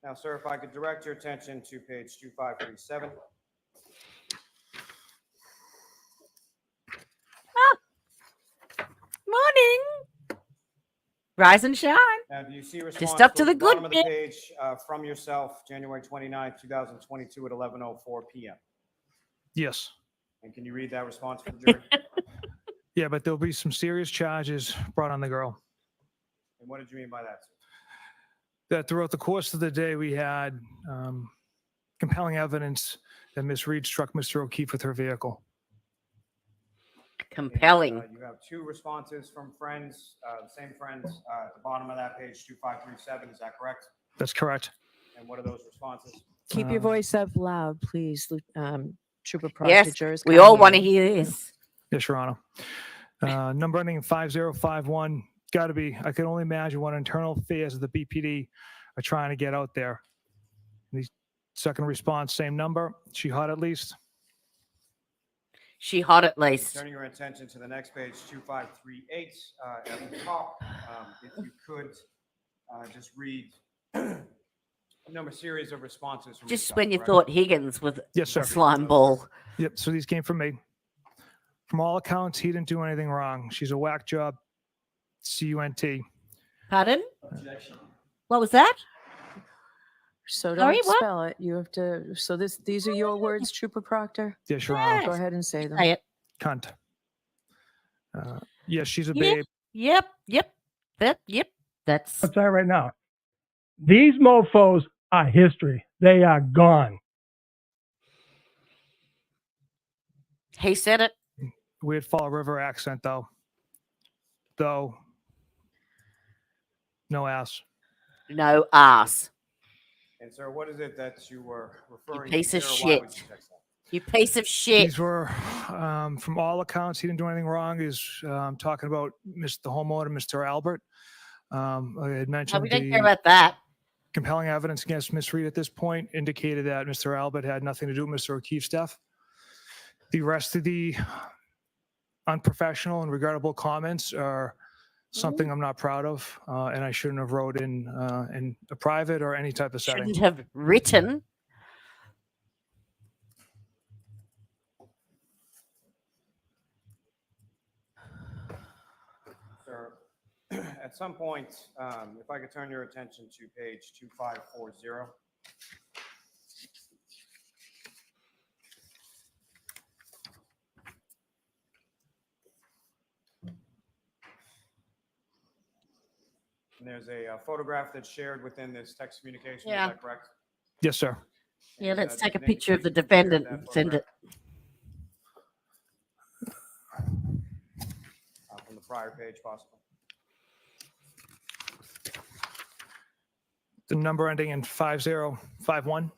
Now, sir, if I could direct your attention to page 2537. Morning. Rise and shine. Now, do you see a response Just up to towards the good bottom of the bit. page from yourself, January 29, 2022 at 11:04 p.m.? Yes. And can you read that response for the jury? Yeah, but there'll be some serious charges brought on the girl. And what did you mean by that, sir? That throughout the course of the day, we had compelling evidence that Miss Reed struck Mr. O'Keefe with her vehicle. Compelling. You have two responses from friends, the same friends, at the bottom of that page, 2537. Is that correct? That's correct. And what are those responses? Keep your voice up loud, please, Trooper Proctor. Yes, Jurors we can't all hear want to you. hear this. Yes, Your Honor. Number ending in 5051. Got to be. I can only imagine what internal affairs of the BPD are trying to get out there. The second response, same number. She hot at least. She hot at least. Turning your attention to the next page, 2538. At the top, if you could just read a series of responses. From Just yourself, when you correct? thought Higgins with Yes, the sir. slime ball. Yep. So these came from me. From all accounts, he didn't do anything wrong. She's a whack job. CUNT. Pardon? Objection. What was that? So Sorry, don't what? spell it. You have to. So these are your words, Trooper Proctor. Yes, Your Honor. Go ahead and say them. Say it. Cunt. Yes, she's a Yep, babe. yep. That's I'll tell you right now. These mofos are history. They are gone. he said it. Weird Fall River accent, though. No ass. No ass. And sir, what is it that you were referring piece to? of here, or why would shit. you text that? You piece of shit. These were, from all accounts, he didn't do anything wrong. Is talking about the homeowner, Mr. Albert. I had Oh, mentioned we don't the care about that. compelling evidence against Miss Reed at this point indicated that Mr. Albert had nothing to do with Mr. O'Keefe's death. The rest of the unprofessional and regrettable comments are something I'm not proud of, and I shouldn't have wrote in a private or any type of setting. Shouldn't have written. Sir, at some point, if I could turn your attention to page 2540. And there's a photograph that's shared within this text communication. Yeah. Is that correct? Yes, sir. Yeah, let's just take a an picture of the indication you shared defendant that and send it. From the prior page, possible. The number ending in 5051.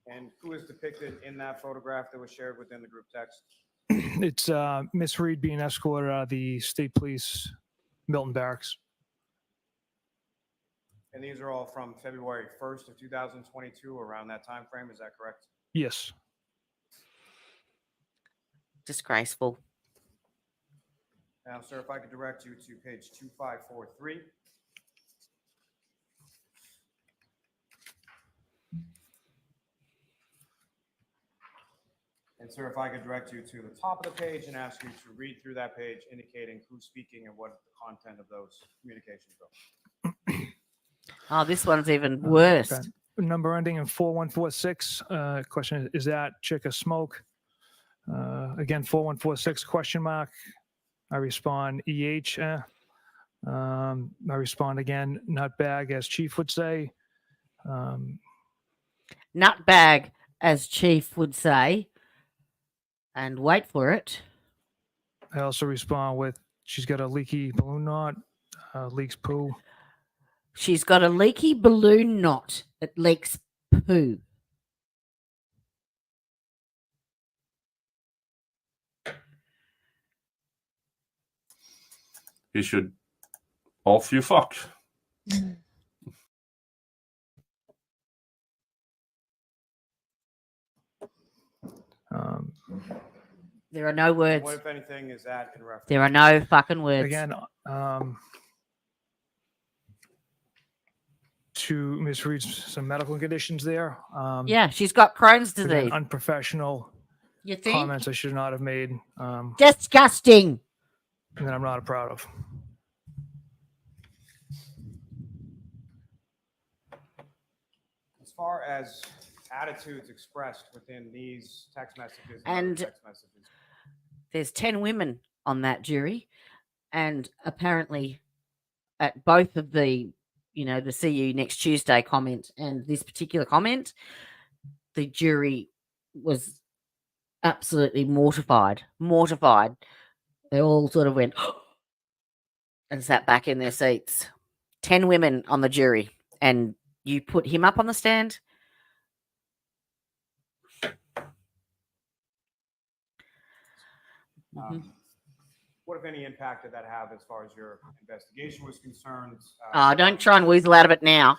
And who is depicted in that photograph that was shared within the group text? It's Miss Reed being escorted out of the State Police Milton Barracks. And these are all from February 1st of 2022, around that time frame. Is that correct? Yes. Disgraceful. Now, sir, if I could direct you to page 2543. And sir, if I could direct you to the top of the page and ask you to read through that page, indicating who's speaking and what the content of those communications are. Oh, this one's even worse. Okay. Number ending in 4146. Question, is that chick a smoke? Again, 4146 question mark. I respond EH. I respond again, nutbag, as Chief would say. Nutbag, as Chief would say. And wait for it. I also respond with, she's got a leaky balloon knot, leaks poo. She's got a leaky balloon knot. It leaks poo. He should off you fuck. There are no words. What, if anything, is that in reference? There are no fucking words. Again, to Ms. Reed's some medical conditions there. Yeah, she's got Crohn's again, disease. unprofessional You think? comments I should not have made. Disgusting. And that I'm not proud of. As far as attitudes expressed within these text messages And other text messages. There's 10 women on that jury, and apparently at both of the, the see you next Tuesday comment and this particular comment, the jury was absolutely mortified. They all sort of went and sat back in their seats. 10 women on the jury, and you put him up on the stand. What, if any, impact did that have as far as your investigation was concerned? Don't try and weasel out of it now.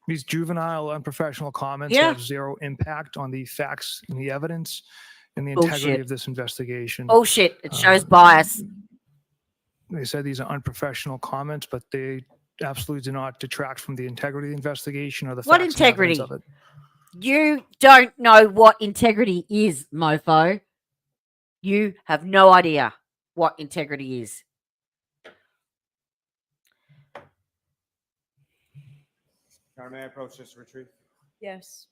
These juvenile, unprofessional comments Yeah. have zero impact on the facts and the evidence and the Bullshit. integrity of this investigation. Bullshit. It shows bias. They said these are unprofessional comments, but they absolutely do not detract from the integrity of the investigation or the What facts and evidence integrity? of it. You don't know what integrity is, mofo. You have no idea what integrity is. Your Honor, may I approach this retreat? Yes.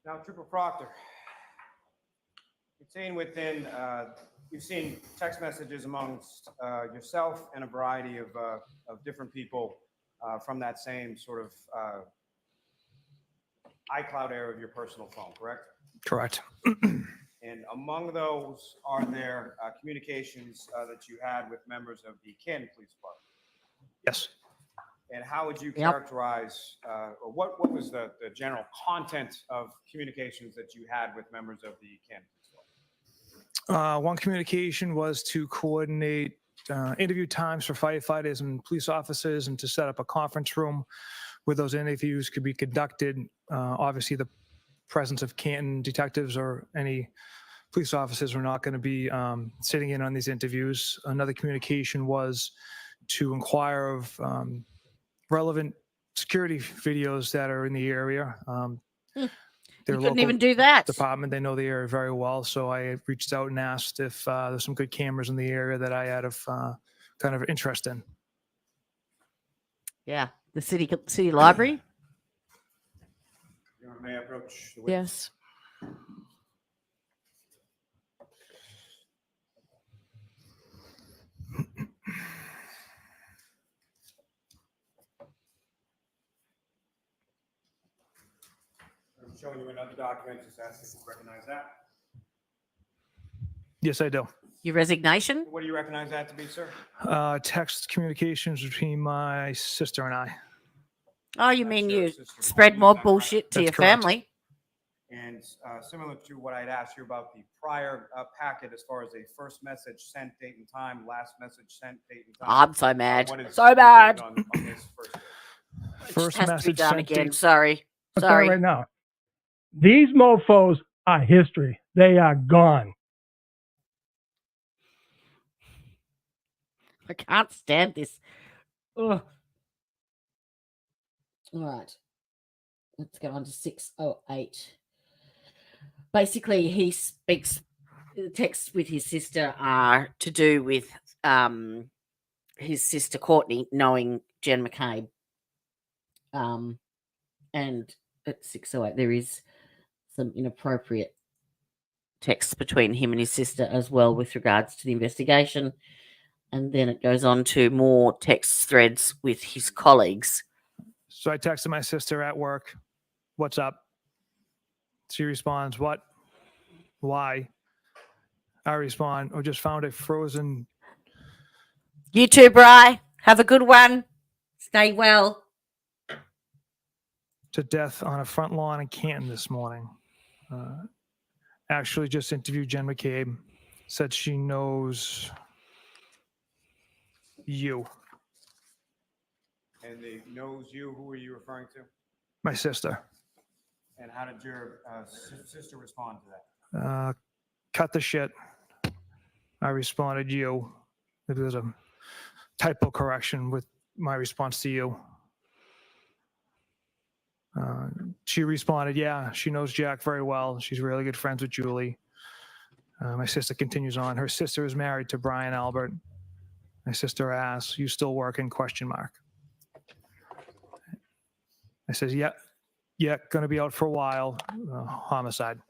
Now, Trooper Proctor, you've seen text messages amongst yourself and a variety of different people from that same sort of iCloud area of your personal phone, correct? Correct. And among those, are there communications that you had with members of the Canton Police Department? Yes. And how would you characterize, or what was the general content of communications that you had with members of the Canton Police Department? One communication was to coordinate interview times for firefighters and police officers and to set up a conference room where those interviews could be conducted. Obviously, the presence of Canton detectives or any police officers were not going to be sitting in on these interviews. Another communication was to inquire of relevant security videos that are in the area. You couldn't even do that. Department, they know the area very well. So I reached out and asked if there's some good cameras in the area that I had of kind of interest in. Yeah, the city library. Your Honor, may I approach the witness? Yes. I'm showing you another document, just asking if you recognize that. Yes, I do. Your resignation? What do you recognize that to be, sir? Text communications between my sister and I. Oh, you mean you spread more bullshit to That's your correct. family? And similar to what I'd asked you about the prior packet as far as a first message sent, date and time, last message sent, date and time. I'm so mad. What is So the mad. date on this first? First has to be message done sent again. date- Sorry. I'll tell Sorry. you right now. These mofos are history. They are gone. I can't stand this. Ugh. All right. Let's go on to 608. Basically, he speaks, the texts with his sister are to do with his sister Courtney knowing Jen McCabe. And at 608, there is some inappropriate texts between him and his sister as well with regards to the investigation. And then it goes on to more text threads with his colleagues. So I texted my sister at work, "What's up?" She responds, "What? Why?" I respond, "Oh, just found a frozen." You too, Bri. Have a good one. Stay well. To death on a front lawn in Canton this morning. Actually just interviewed Jen McCabe. Said she knows you, And the knows you, who are you referring to? my sister. And how did your sister respond to that? Cut the shit. I responded, you. It was a typo correction with my response to you. She responded, yeah, she knows Jack very well. She's really good friends with Julie. My sister continues on. Her sister is married to Brian Albert. My sister asks, "You still working?" ? I says, "Yeah, going to be out for a while. Homicide."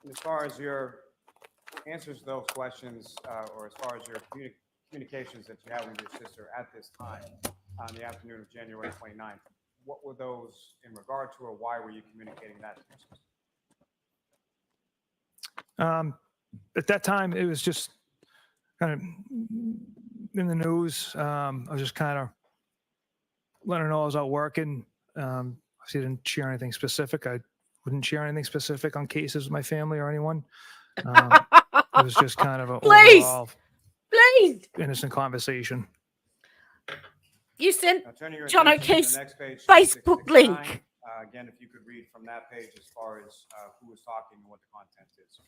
As far as your answers to those questions, or as far as your communications that you had with your sister at this time on the afternoon of January 29th, what were those in regard to, or why were you communicating that to your sister? At that time, it was just kind of in the news. I was just kind of letting her know I was out working. She didn't share anything specific. I wouldn't share anything specific on cases with my family or anyone. It was just kind of an overall innocent conversation. You sent Now, turning your John attention to O'Keefe's the next page, Facebook 669. link. Again, if you could read from that page as far as who was talking and what the content is.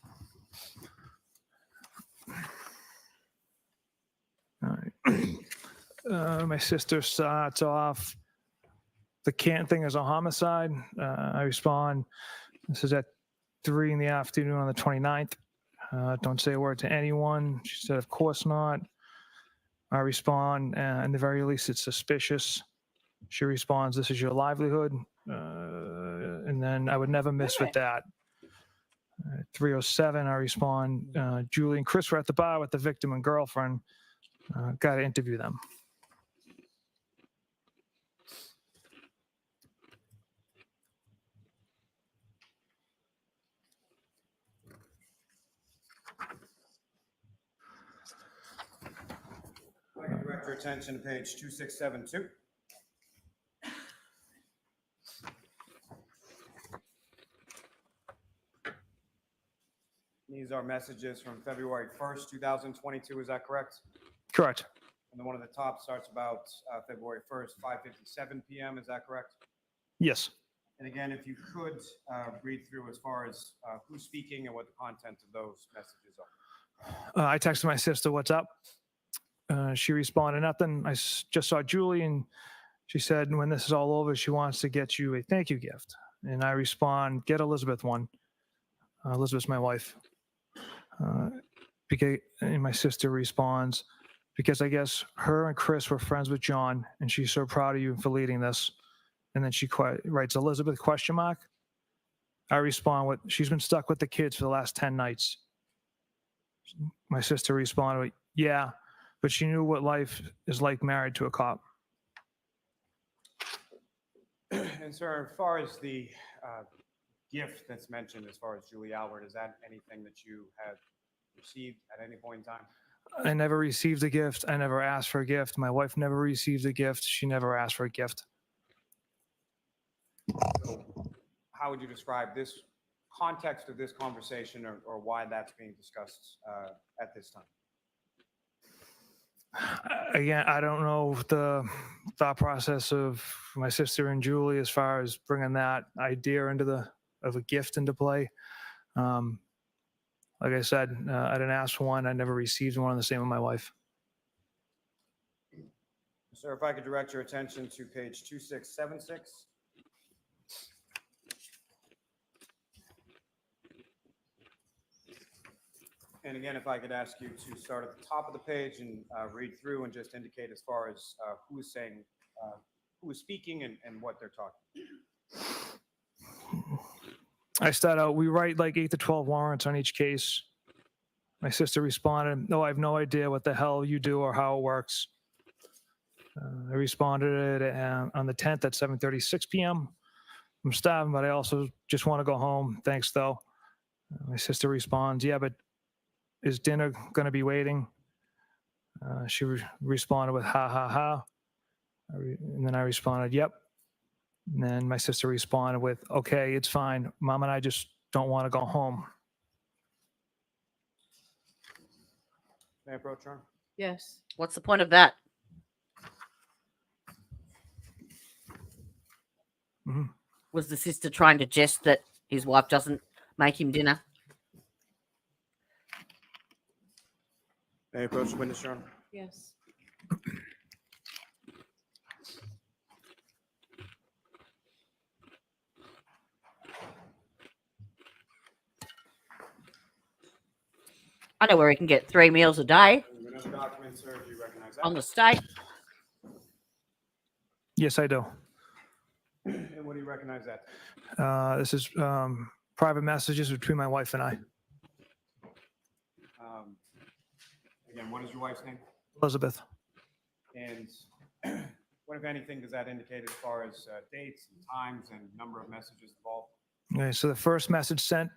All right. My sister starts off, "The Canton thing is a homicide." I respond, "This is at 3 in the afternoon on the 29th. Don't say a word to anyone." She said, "Of course not." I respond, "In the very least, it's suspicious." She responds, "This is your livelihood." And then, "I would never miss with that." 3:07, I respond, "Julie and Chris were at the bar with the victim and girlfriend. Got to interview them." I can direct your attention to page 2672. These are messages from February 1st, 2022. Is that correct? Correct. And the one at the top starts about February 1st, 5:57 p.m. Is that correct? Yes. And again, if you could read through as far as who's speaking and what the content of those messages are. I texted my sister, "What's up?" She responded, "Nothing. I just saw Julie, and she said when this is all over, she wants to get you a thank you gift." And I respond, "Get Elizabeth one." Elizabeth's my wife. And my sister responds, "Because I guess her and Chris were friends with John, and she's so proud of you for leading this." And then she writes, "Elizabeth?" ? I respond with, "She's been stuck with the kids for the last 10 nights. My sister responded with, "Yeah, but she knew what life is like married to a cop." And sir, as far as the gift that's mentioned, as far as Julie Albert, is that anything that you had received at any point in time? I never received a gift. I never asked for a gift. My wife never received a gift. She never asked for a gift. So how would you describe this context of this conversation, or why that's being discussed at this time? Again, I don't know the thought process of my sister and Julie as far as bringing that idea of a gift into play. Like I said, I didn't ask for one. I never received one. The same with my wife. Sir, if I could direct your attention to page 2676. And again, if I could ask you to start at the top of the page and read through and just indicate as far as who is saying, who is speaking and what they're talking. I start out, "We write like 8 to 12 warrants on each case." My sister responded, "No, I have no idea what the hell you do or how it works." I responded on the 10th at 7:36 p.m. "I'm starving, but I also just want to go home. Thanks, though." My sister responds, "Yeah, but is dinner going to be waiting?" She responded with, "Ha, ha, ha." And then I responded, "Yep." And then my sister responded with, "Okay, it's fine. Mom and I just don't want to go home." May I approach her? Yes. What's the point of that? Mhm. Was the sister trying to jest that his wife doesn't make him dinner? May I approach the witness, Your Honor? Yes. I know where he can get 3 meals a day. Another document, sir, do you recognize that? On the state. Yes, I do. And what do you recognize that? This is private messages between my wife and I. Again, what is your wife's name? Elizabeth. And what, if anything, does that indicate as far as dates and times and number of messages involved? Okay, so the first message sent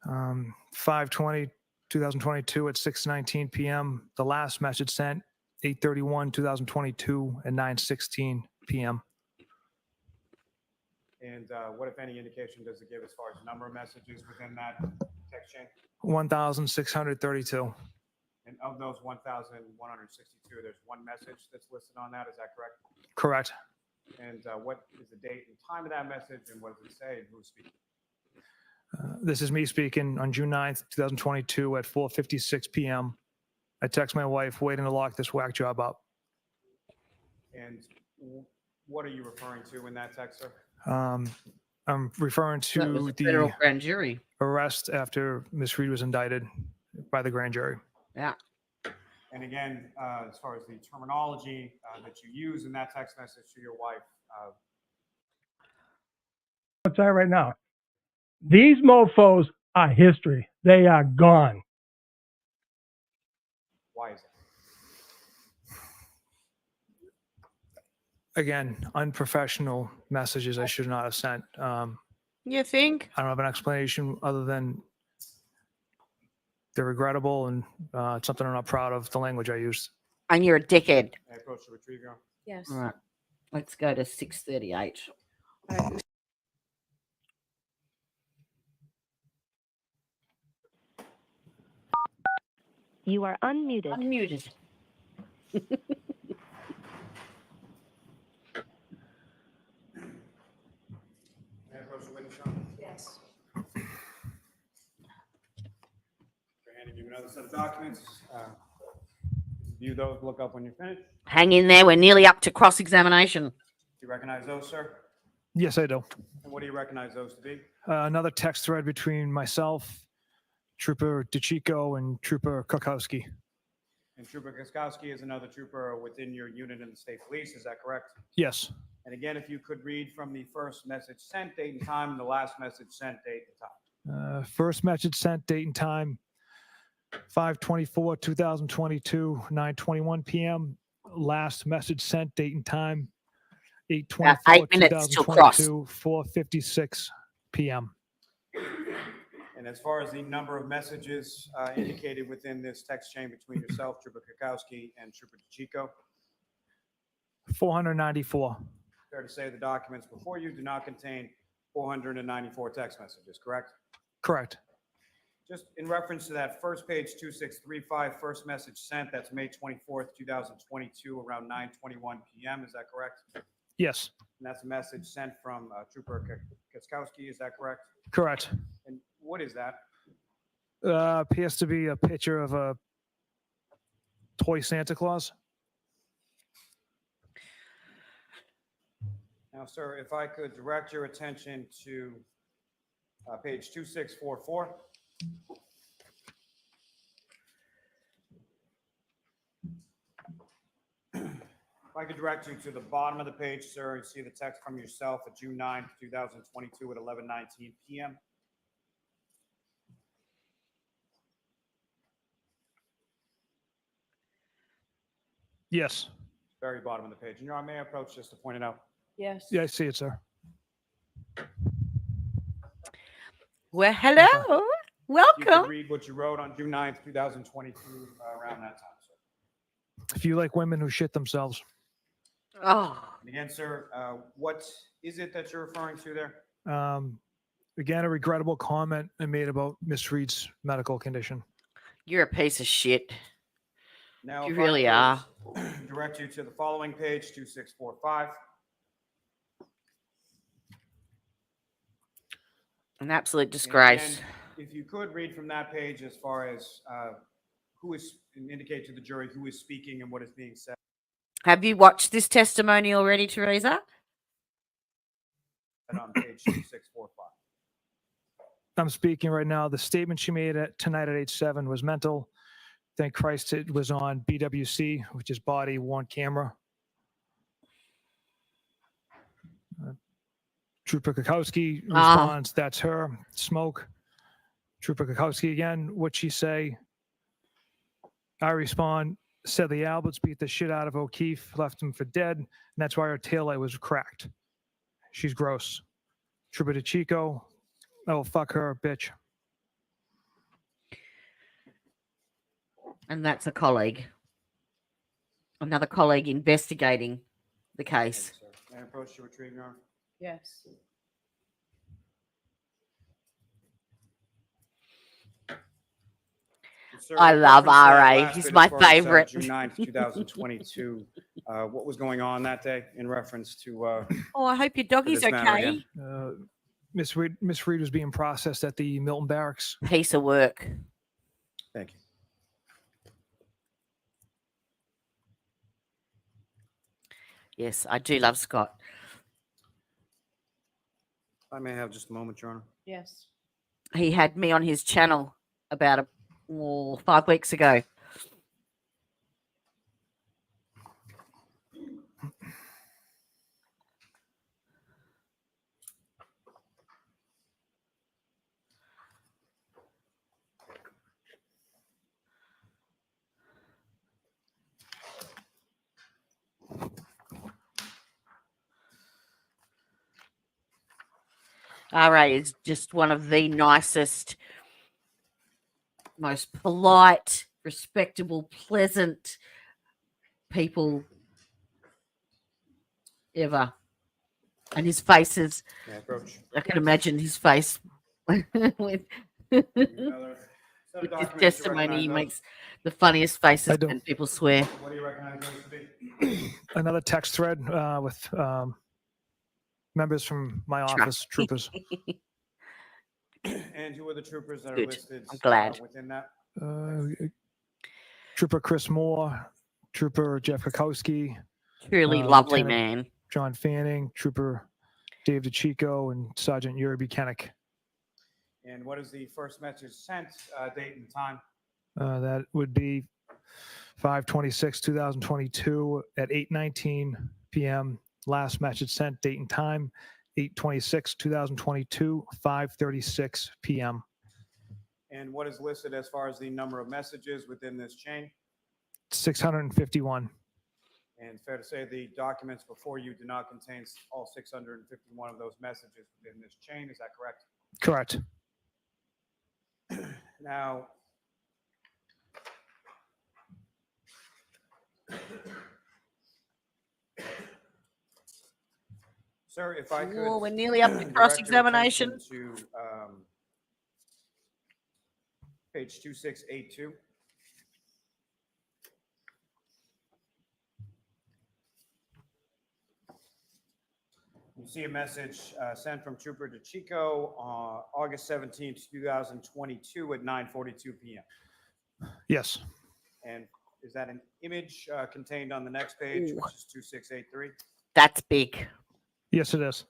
5/20/2022 at 6:19 p.m. The last message sent 8/31/2022 at 9:16 p.m. And what, if any, indication does it give as far as number of messages within that text chain? 1,632. And of those 1,162, there's one message that's listed on that. Is that correct? Correct. And what is the date and time of that message, and what does it say, and who's speaking? This is me speaking on June 9th, 2022 at 4:56 p.m. I text my wife, waiting to lock this whack job up. And what are you referring to in that text, sir? I'm referring That was to a the federal grand jury. arrest after Ms. Reed was indicted by the grand jury. Yeah. And again, as far as the terminology that you use in that text message to your wife, I'll tell you right now, these mofos are history. They are gone. why is that? Again, unprofessional messages I should not have sent. You think? I don't have an explanation other than they're regrettable and it's something I'm not proud of, the language I used. And you're a dickhead. I approach to retrieve your. Yes. All right. Let's go to 6:38. You are unmuted. Unmuted. May I approach the witness, Sean? Yes. We're handing you another set of documents. View those, look up when you're finished. Hang in there. We're nearly up to cross-examination. Do you recognize those, sir? Yes, I do. And what do you recognize those to be? Another text thread between myself, Trooper DeChico, and Trooper Kukowski. And Trooper Kaskowski is another trooper within your unit in the state police, is that correct? Yes. And again, if you could read from the first message sent, date and time, and the last message sent, date and time. First message sent, date and time, 5/24/2022, 9:21 p.m. Last message sent, date and time, 8/24/2022, 4:56 p.m. And as far as the number of messages indicated within this text chain between yourself, Trooper Kukowski, and Trooper DeChico, 494. fair to say the documents before you do not contain 494 text messages, correct? Correct. Just in reference to that first page, 2635, first message sent, that's May 24th, 2022, around 9:21 p.m., is that correct? Yes. And that's a message sent from Trooper Kaskowski, is that correct? Correct. And what is that? Appears to be a picture of a toy Santa Claus. Now, sir, if I could direct your attention to page 2644. If I could direct you to the bottom of the page, sir, and see the text from yourself at June 9th, 2022 at 11:19 p.m. Yes. Very bottom of the page. And Your Honor, may I approach just to point it out? Yes. Yeah, I see it, sir. Well, hello. You could Welcome. read what you wrote on June 9th, 2022, around that time, sir. If you like women who shit themselves. Oh. And again, sir, what is it that you're referring to there? Again, a regrettable comment I made about Miss Reed's medical condition. You're a piece of shit. Now, You if I really could are. Direct you to the following page, 2645. An absolute And disgrace. again, if you could read from that page as far as who is, and indicate to the jury who is speaking and what is being said. Have you watched this testimony already, Teresa? And on page 2645. I'm speaking right now. The statement she made tonight at 8/7 was mental. Thank Christ it was on BWC, which is body worn camera. Trooper Kukowski responds, that's her. Smoke. Trooper Kukowski again, what'd she say? I respond, said the Alberts beat the shit out of O'Keefe, left him for dead, and that's why her taillight was cracked. She's gross. Trooper DeChico, oh, fuck her, bitch. And that's a colleague. Another colleague investigating the case. May I approach to retrieve your arm? Yes. Sir, I love reference that RA. last He's bit my as far as, favorite. June 9th, 2022. What was going on that day in reference to? Oh, I hope your doggy's this matter okay. again? Miss Reed was being processed at the Milton Barracks. Piece of work. Thank you. Yes, I do love Scott. I may have just a moment, Your Honor. Yes. He had me on his channel about 5 weeks ago. RA is just one of the nicest, most polite, respectable, pleasant people ever. And his face is, Yeah, approach. I can imagine his face with his testimony. He makes the funniest faces and people swear. What do you recognize those to be? Another text thread with members from my office, troopers. And who are the troopers that are Good. listed I'm glad. within that? Trooper Chris Moore, Trooper Jeff Kukowski. Truly lovely Lieutenant man. John Fanning, Trooper Dave DeChico, and Sergeant Yuri Buchanan. And what is the first message sent, date and time? That would be 5/26/2022 at 8:19 p.m. Last message sent, date and time, 8/26/2022, 5:36 p.m. And what is listed as far as the number of messages within this chain? 651. And fair to say the documents before you do not contain all 651 of those messages within this chain. Is that correct? Correct. Now, sir, if I could. Oh, we're nearly up to direct your cross-examination. attention to page 2682. You see a message sent from Trooper DeChico on August 17th, 2022 at 9:42 p.m. Yes. And is that an image contained on the next page, which is 2683? That's big. Yes, it is.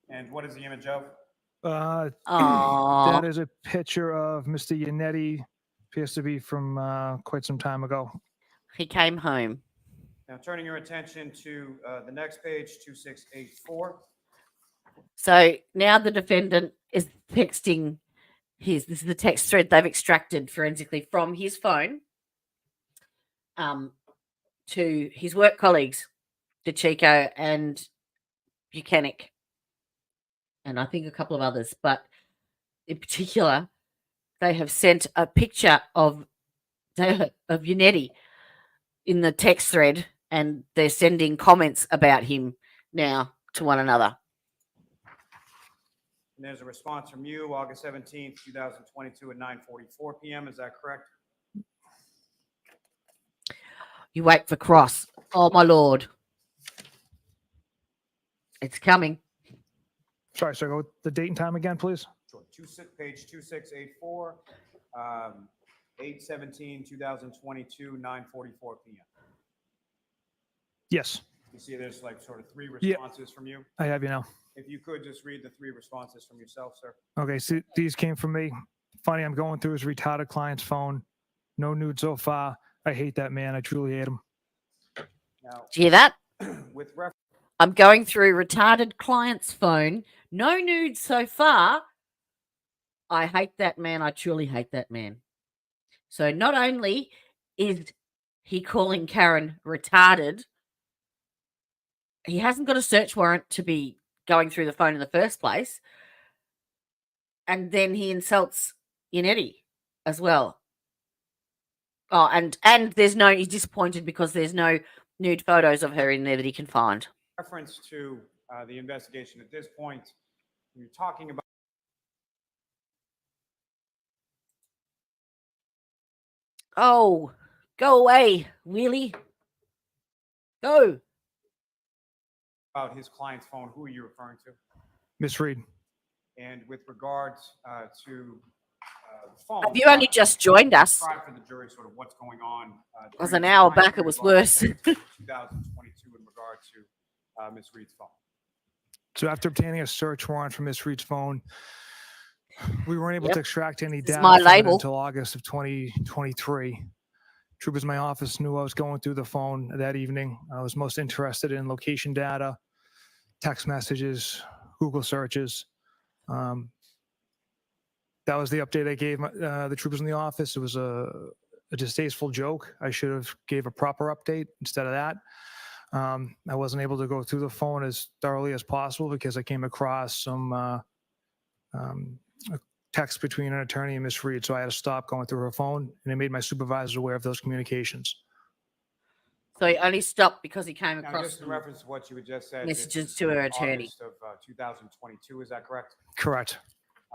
And what is the image of? That is a picture of Mr. Yannetti. Appears to be from quite some time ago. He came home. Now, turning your attention to the next page, 2684. So now the defendant is texting this is the text thread they've extracted forensically from his phone to his work colleagues, DeChico and Buchanan, and I think a couple of others. But in particular, they have sent a picture of Yannetti in the text thread, and they're sending comments about him now to one another. And there's a response from you, August 17th, 2022 at 9:44 p.m. Is that correct? You wait for cross. Oh, my Lord. It's coming. Sorry, sir. Go with the date and time again, please. Sure. Page 2684, 8/17/2022, 9:44 p.m. Yes. You see there's like sort of three responses from you. I have you now. If you could just read the three responses from yourself, sir. Okay, so these came from me. Funny, I'm going through his retarded client's phone. No nude so far. I hate that man. I truly hate him. Now, Do you hear that? with reference I'm going through retarded client's phone. No nudes so far. I hate that man. I truly hate that man. So not only is he calling Karen retarded, he hasn't got a search warrant to be going through the phone in the first place. And then he insults Yannetti as well. Oh, and there's no, he's disappointed because there's no nude photos of her in there that he can find. reference to the investigation at this point, you're talking about Oh, go away, Wheelie. Go. his client's phone. Who are you referring to? Miss Reed. And with regards to the phone, Have you only just joined us? describe for the jury sort of what's going on. It was during an this hour time back, it period was of August worse. 2022 in regard to Miss Reed's phone. So after obtaining a search warrant from Miss Reed's phone, we weren't able Yep. to extract any This is data my from it label. until August of 2023. Troopers in my office knew I was going through the phone that evening. I was most interested in location data, text messages, Google searches. That was the update I gave the troopers in the office. It was a distasteful joke. I should have gave a proper update instead of that. I wasn't able to go through the phone as thoroughly as possible because I came across some a text between an attorney and Miss Reed, so I had to stop going through her phone, and I made my supervisors aware of those communications. So he only stopped because he came Now, across just in reference to what you had just said, messages this to her is attorney. August of 2022, is that correct? Correct.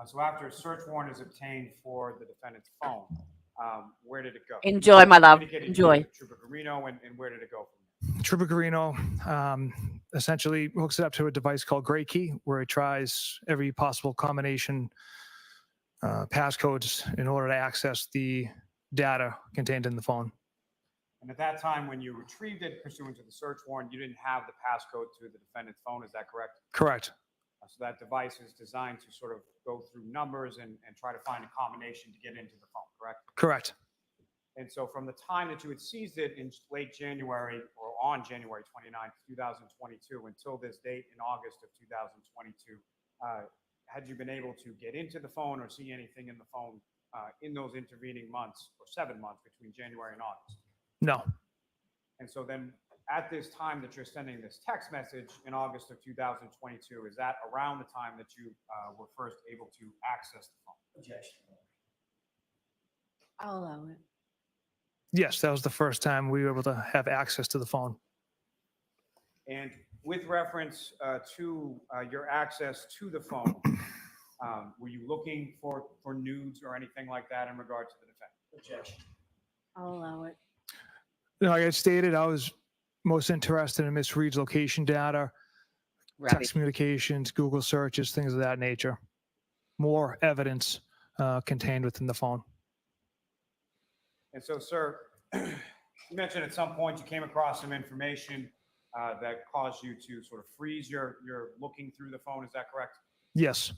So after a search warrant is obtained for the defendant's phone, where did it go? Enjoy, my love. Indicated you Enjoy. were Trooper Carino, and where did it go from there? Trooper Carino essentially hooks it up to a device called Gray Key, where it tries every possible combination passcodes in order to access the data contained in the phone. And at that time, when you retrieved it pursuant to the search warrant, you didn't have the passcode to the defendant's phone, is that correct? Correct. So that device is designed to sort of go through numbers and try to find a combination to get into the phone, correct? Correct. And so from the time that you had seized it in late January or on January 29th, 2022, until this date in August of 2022, had you been able to get into the phone or see anything in the phone in those intervening months or 7 months between January and August? No. And so then at this time that you're sending this text message in August of 2022, is that around the time that you were first able to access the phone? Objection. I'll allow it. Yes, that was the first time we were able to have access to the phone. And with reference to your access to the phone, were you looking for nudes or anything like that in regard to the defendant? Objection. I'll allow it. Like I stated, I was most interested in Miss Reed's location data, text communications, Google searches, things of that nature. More evidence contained within the phone. And so, sir, you mentioned at some point you came across some information that caused you to sort of freeze your looking through the phone. Is that correct? Yes.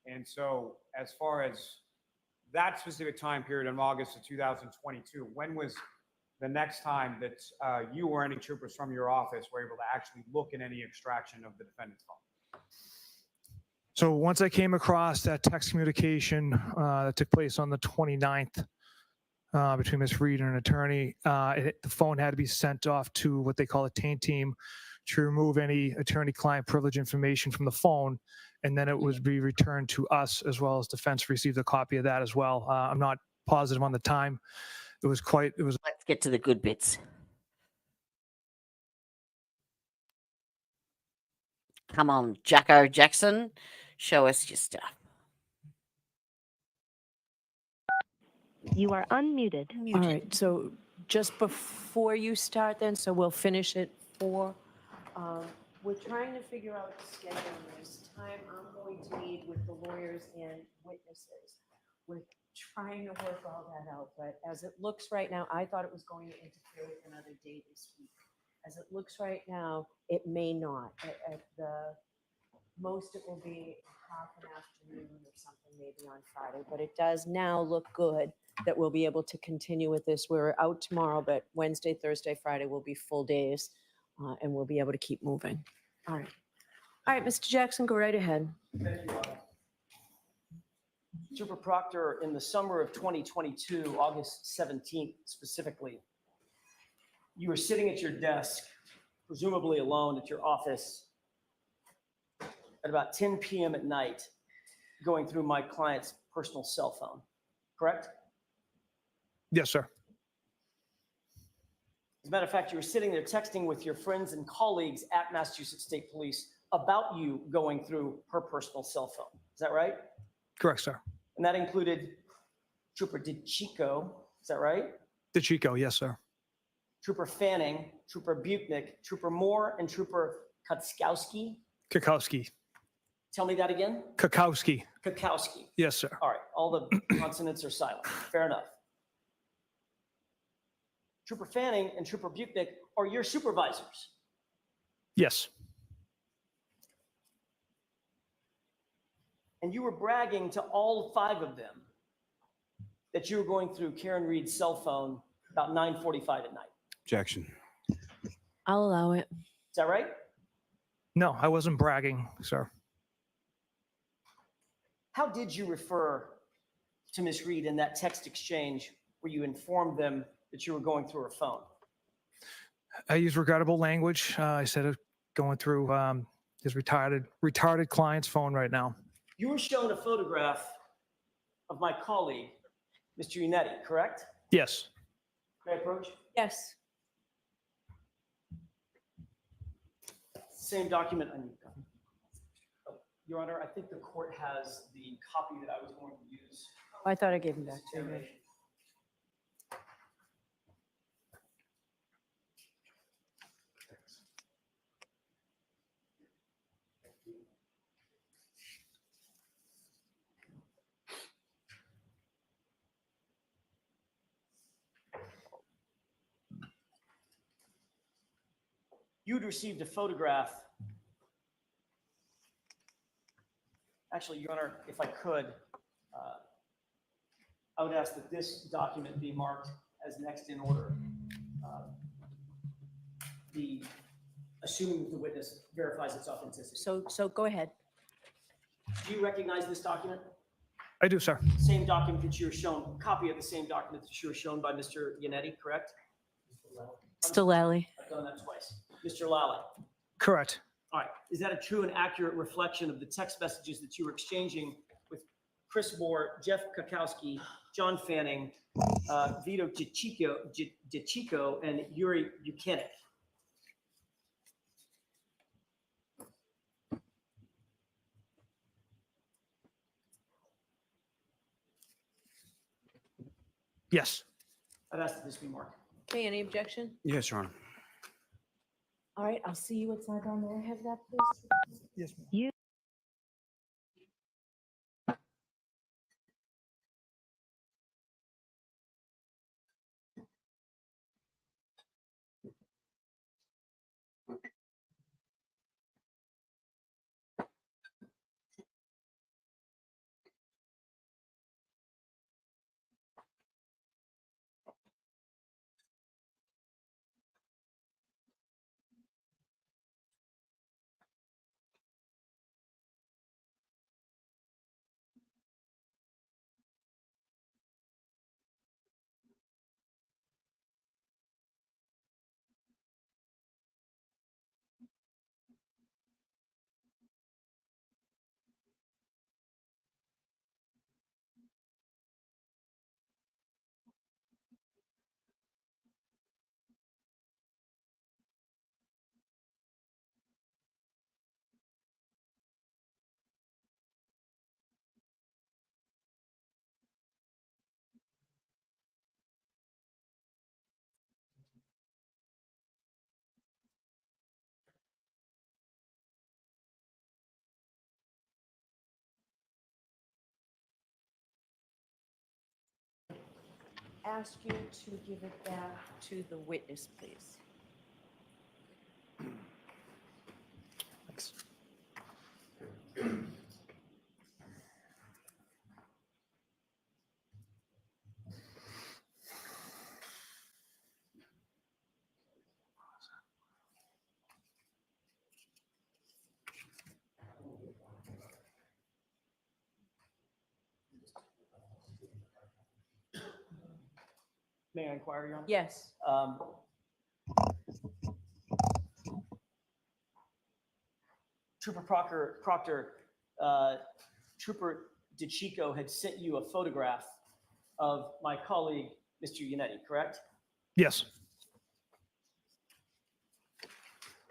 And so as far as that specific time period in August of 2022, when was the next time that you or any troopers from your office were able to actually look at any extraction of the defendant's phone? So once I came across that text communication that took place on the 29th between Ms. Reed and an attorney, the phone had to be sent off to what they call a taint team to remove any attorney-client privilege information from the phone, and then it would be returned to us, as well as defense received a copy of that as well. I'm not positive on the time. Let's get to the good bits. Come on, Jacko Jackson, show us your stuff. You are unmuted. All right. So just before you start then, so we'll finish it for, we're trying to figure out the schedule. There's time I'm going to meet with the lawyers and witnesses. We're trying to work all that out, but as it looks right now, I thought it was going to interfere with another day this week. As it looks right now, it may not. At the most, it will be half an afternoon or something, maybe on Friday, but it does now look good that we'll be able to continue with this. We're out tomorrow, but Wednesday, Thursday, Friday will be full days, and we'll be able to keep moving. All right. All right, Mr. Jackson, go right ahead. Thank you, Robin. Trooper Proctor, in the summer of 2022, August 17th specifically, you were sitting at your desk, presumably alone at your office, at about 10 p.m. at night, going through my client's personal cell phone, correct? Yes, sir. As a matter of fact, you were sitting there texting with your friends and colleagues at Massachusetts State Police about you going through her personal cell phone. Is that right? Correct, sir. And that included Trooper DeChico, is that right? DeChico, yes, sir. Trooper Fanning, Trooper Buchnick, Trooper Moore, and Trooper Kaczkowski. Kakowski. Tell me that again. Kakowski. Kakowski. Yes, sir. All right, all the consonants are silent. Fair enough. Trooper Fanning and Trooper Buchnick are your supervisors. Yes. And you were bragging to all 5 of them that you were going through Karen Reed's cell phone about 9:45 at night. Objection. I'll allow it. Is that right? No, I wasn't bragging, sir. How did you refer to Ms. Reed in that text exchange where you informed them that you were going through her phone? I used regrettable language. I said going through his retarded client's phone right now. You were shown a photograph of my colleague, Mr. Unetti, correct? Yes. May I approach? Yes. Same document. Your Honor, I think the court has the copy that I was going to use. I thought I gave him back to you. You'd received a photograph. Actually, Your Honor, if I could, I would ask that this document be marked as next in order. Assuming the witness verifies its authenticity. So go ahead. Do you recognize this document? I do, sir. Same document that you were shown, copy of the same document that you were shown by Mr. Unetti, correct? Stilali. I've done that twice. Mr. Lally. Correct. All right. Is that a true and accurate reflection of the text messages that you were exchanging with Chris Moore, Jeff Kakowski, John Fanning, Vito DeChico, and Yuri Buchanan? Yes. I've asked that this be marked. Okay, any objection? Yes, Your Honor. All right, I'll see you outside down there. Have that, please. Yes, ma'am. You. Ask you to give it back to the witness, please. Thanks. May I inquire, Your Honor? Yes. Trooper Proctor, Trooper DeChico had sent you a photograph of my colleague, Mr. Yannetti, correct? Yes.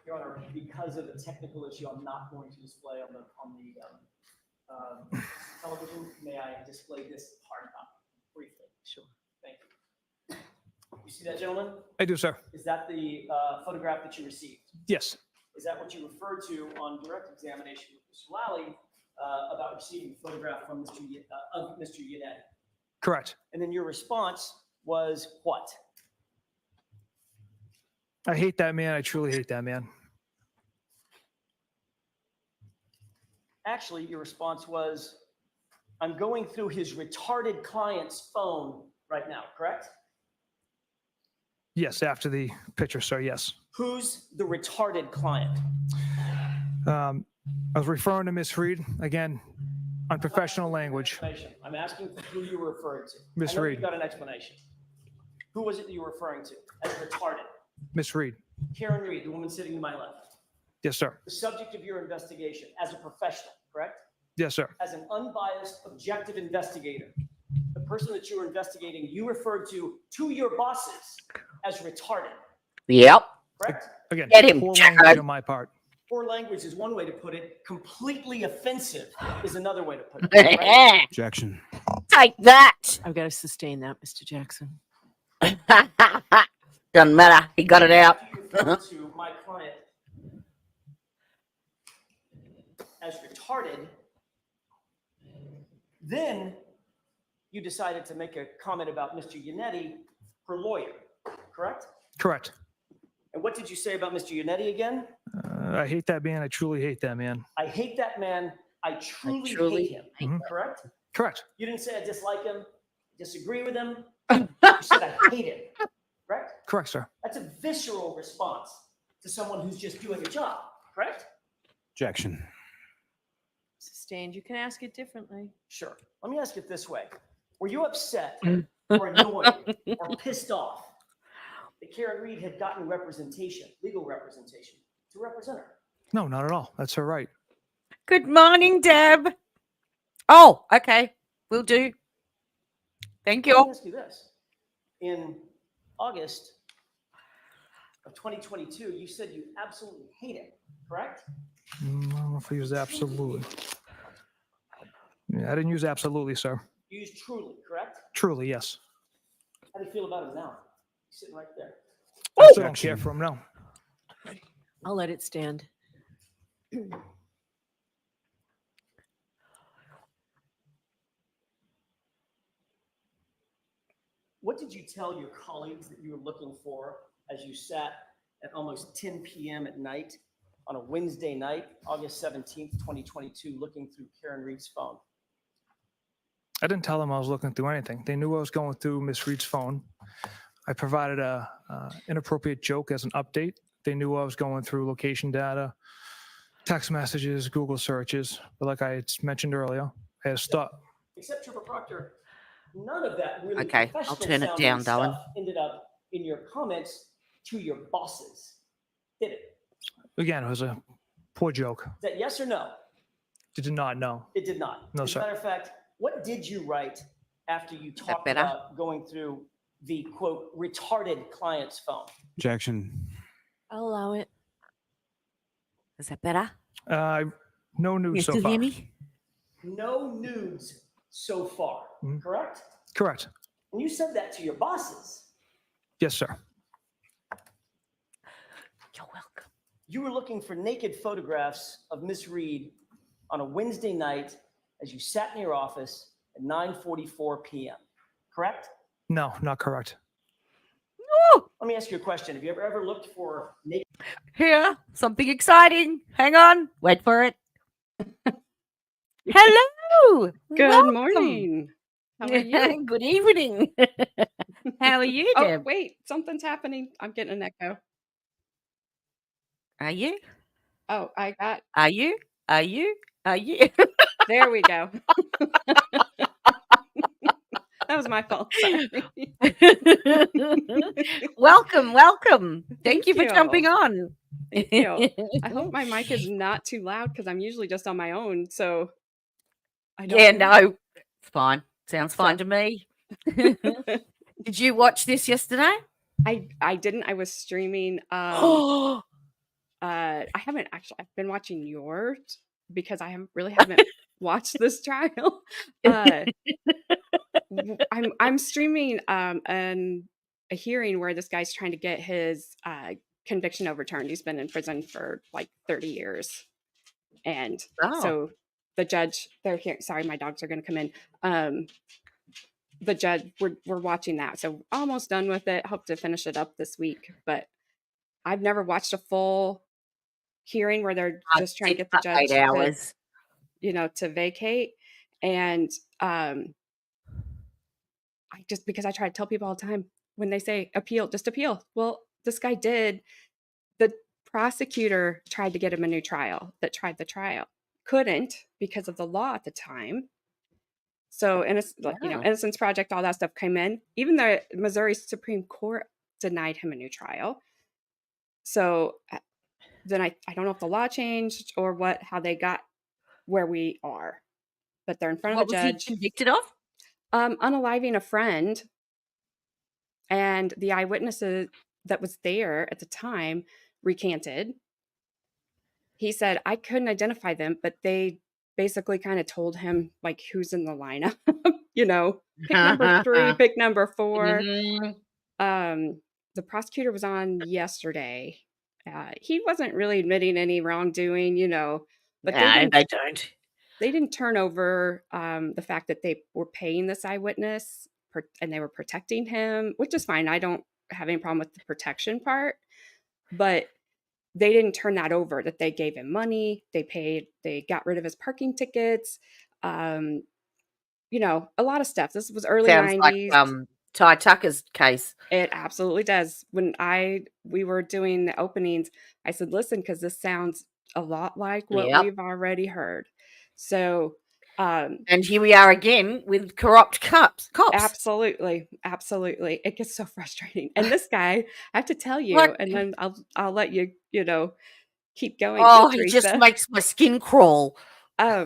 Your Honor, because of the technical issue, I'm not going to display on the television. May I display this hard copy briefly? Sure. Thank you. You see that, gentleman? I do, sir. Is that the photograph that you received? Yes. Is that what you referred to on direct examination with Mr. Lally about receiving a photograph from Mr. Yannetti? Correct. And then your response was what? I hate that man. I truly hate that man. Actually, your response was, I'm going through his retarded client's phone right now, correct? Yes, after the picture, sir, yes. Who's the retarded client? I was referring to Miss Reed, again, unprofessional language. I'm asking who you were referring to. Miss I know Reed. You got an explanation. Who was it that you were referring to as retarded? Miss Reed. Karen Reed, the woman sitting to my left. Yes, sir. The subject of your investigation as a professional, correct? Yes, sir. As an unbiased, objective investigator, the person that you were investigating, you referred to your bosses as retarded. Yep. Correct? Again, Get him, poor Jack. language on my part. Poor language is one way to put it. Completely offensive is another way to put it. Right? Objection. Take that. I've got to sustain that, Mr. Jackson. Doesn't matter. He got it out. You referred to my client as retarded. Then you decided to make a comment about Mr. Yannetti, her lawyer, correct? Correct. And what did you say about Mr. Yannetti again? I hate that man. I truly hate that man. I hate that man. I truly hate him. Correct? Correct. You didn't say I dislike him, disagree with him. You said I hate him. Correct? Correct, sir. That's a visceral response to someone who's just doing a job. Correct? Objection. Sustained. You can ask it differently. Sure. Let me ask it this way. Were you upset or annoyed or pissed off that Karen Reed had gotten representation, legal representation, to represent her? No, not at all. That's her right. Good morning, Deb. Oh, okay. Will do. Thank Let you. me ask you this. In August of 2022, you said you absolutely hate it, correct? I don't know if I use absolutely. Yeah, I didn't use absolutely, sir. You used truly, correct? Truly, yes. How do you feel about him now? He's sitting right there. I still don't care for him, no. I'll let it stand. What did you tell your colleagues that you were looking for as you sat at almost 10 p.m. at night on a Wednesday night, August 17th, 2022, looking through Karen Reed's phone? I didn't tell them I was looking through anything. They knew I was going through Miss Reed's phone. I provided a inappropriate joke as an update. They knew I was going through location data, text messages, Google searches. But like I had mentioned earlier, I had to stop. Except Trooper Proctor, none of that really Okay, I'll turn it down, darling. stuff ended up in your comments to your bosses, did it? Again, it was a poor joke. Is that yes or no? They did not know. It did not. No, As a sir. matter of fact, what did you write after you talked better? about going through the quote retarded client's phone? Objection. I'll allow it. Is that better? No You news so still far. hear me? No nudes so far, correct? Correct. And you said that to your bosses. Yes, sir. You're welcome. You were looking for naked photographs of Miss Reed on a Wednesday night as you sat in your office at 9:44 p.m., correct? No, not correct. Let me ask you a question. Have you ever looked for naked? Here, something exciting. Hang on. Wait for it. Hello. Good Welcome. morning. How are you? Good evening. How are you, Oh, Deb? wait, something's happening. I'm getting an echo. Are you? Oh, I got. Are you? Are you? Are you? There we go. That was my fault. Sorry. Welcome. Thank you for you. jumping on. Thank you. I hope my mic is not too loud because I'm usually just on my own. So I don't Yeah, know. no, it's fine. Sounds fine to me. Did you watch this yesterday? I didn't. I was streaming. I haven't actually. I've been watching yours because I haven't watched this trial. I'm streaming a hearing where this guy's trying to get his conviction overturned. He's been in prison for like 30 years, and so the judge. They're here. Sorry, my dogs are going to come in. The judge. We're watching that, so almost done with it. Hope to finish it up this week, but I've never watched a full hearing where they're just trying to get the judge 8 hours. to vacate. And because I try to tell people all the time when they say appeal, just appeal. Well, this guy did. The prosecutor tried to get him a new trial that tried the trial. Couldn't because of the law at the time. So, Innocence Project, all that stuff came in. Even the Missouri Supreme Court denied him a new trial. So then I don't know if the law changed or how they got where we are, but they're in front of the judge. What was he convicted of? Unaliving a friend, and the eyewitnesses that was there at the time recanted. He said, I couldn't identify them, but they basically kind of told him like who's in the lineup, pick number 3, pick number 4. The prosecutor was on yesterday. He wasn't really admitting any wrongdoing, but they didn't turn over the fact that they were paying this eyewitness and they were protecting him, which is fine. I don't have any problem with the protection part, but they didn't turn that over, that they gave him money. They got rid of his parking tickets. A lot of stuff. This was early 90s. Like Ty Tucker's case. It absolutely does. When we were doing the openings, I said, listen, because this sounds a lot like what we've already heard. So, and here we are again with corrupt cops. Absolutely. It gets so frustrating. And this guy, I have to tell you, and then I'll let you, keep going. Oh, he just makes my skin crawl. I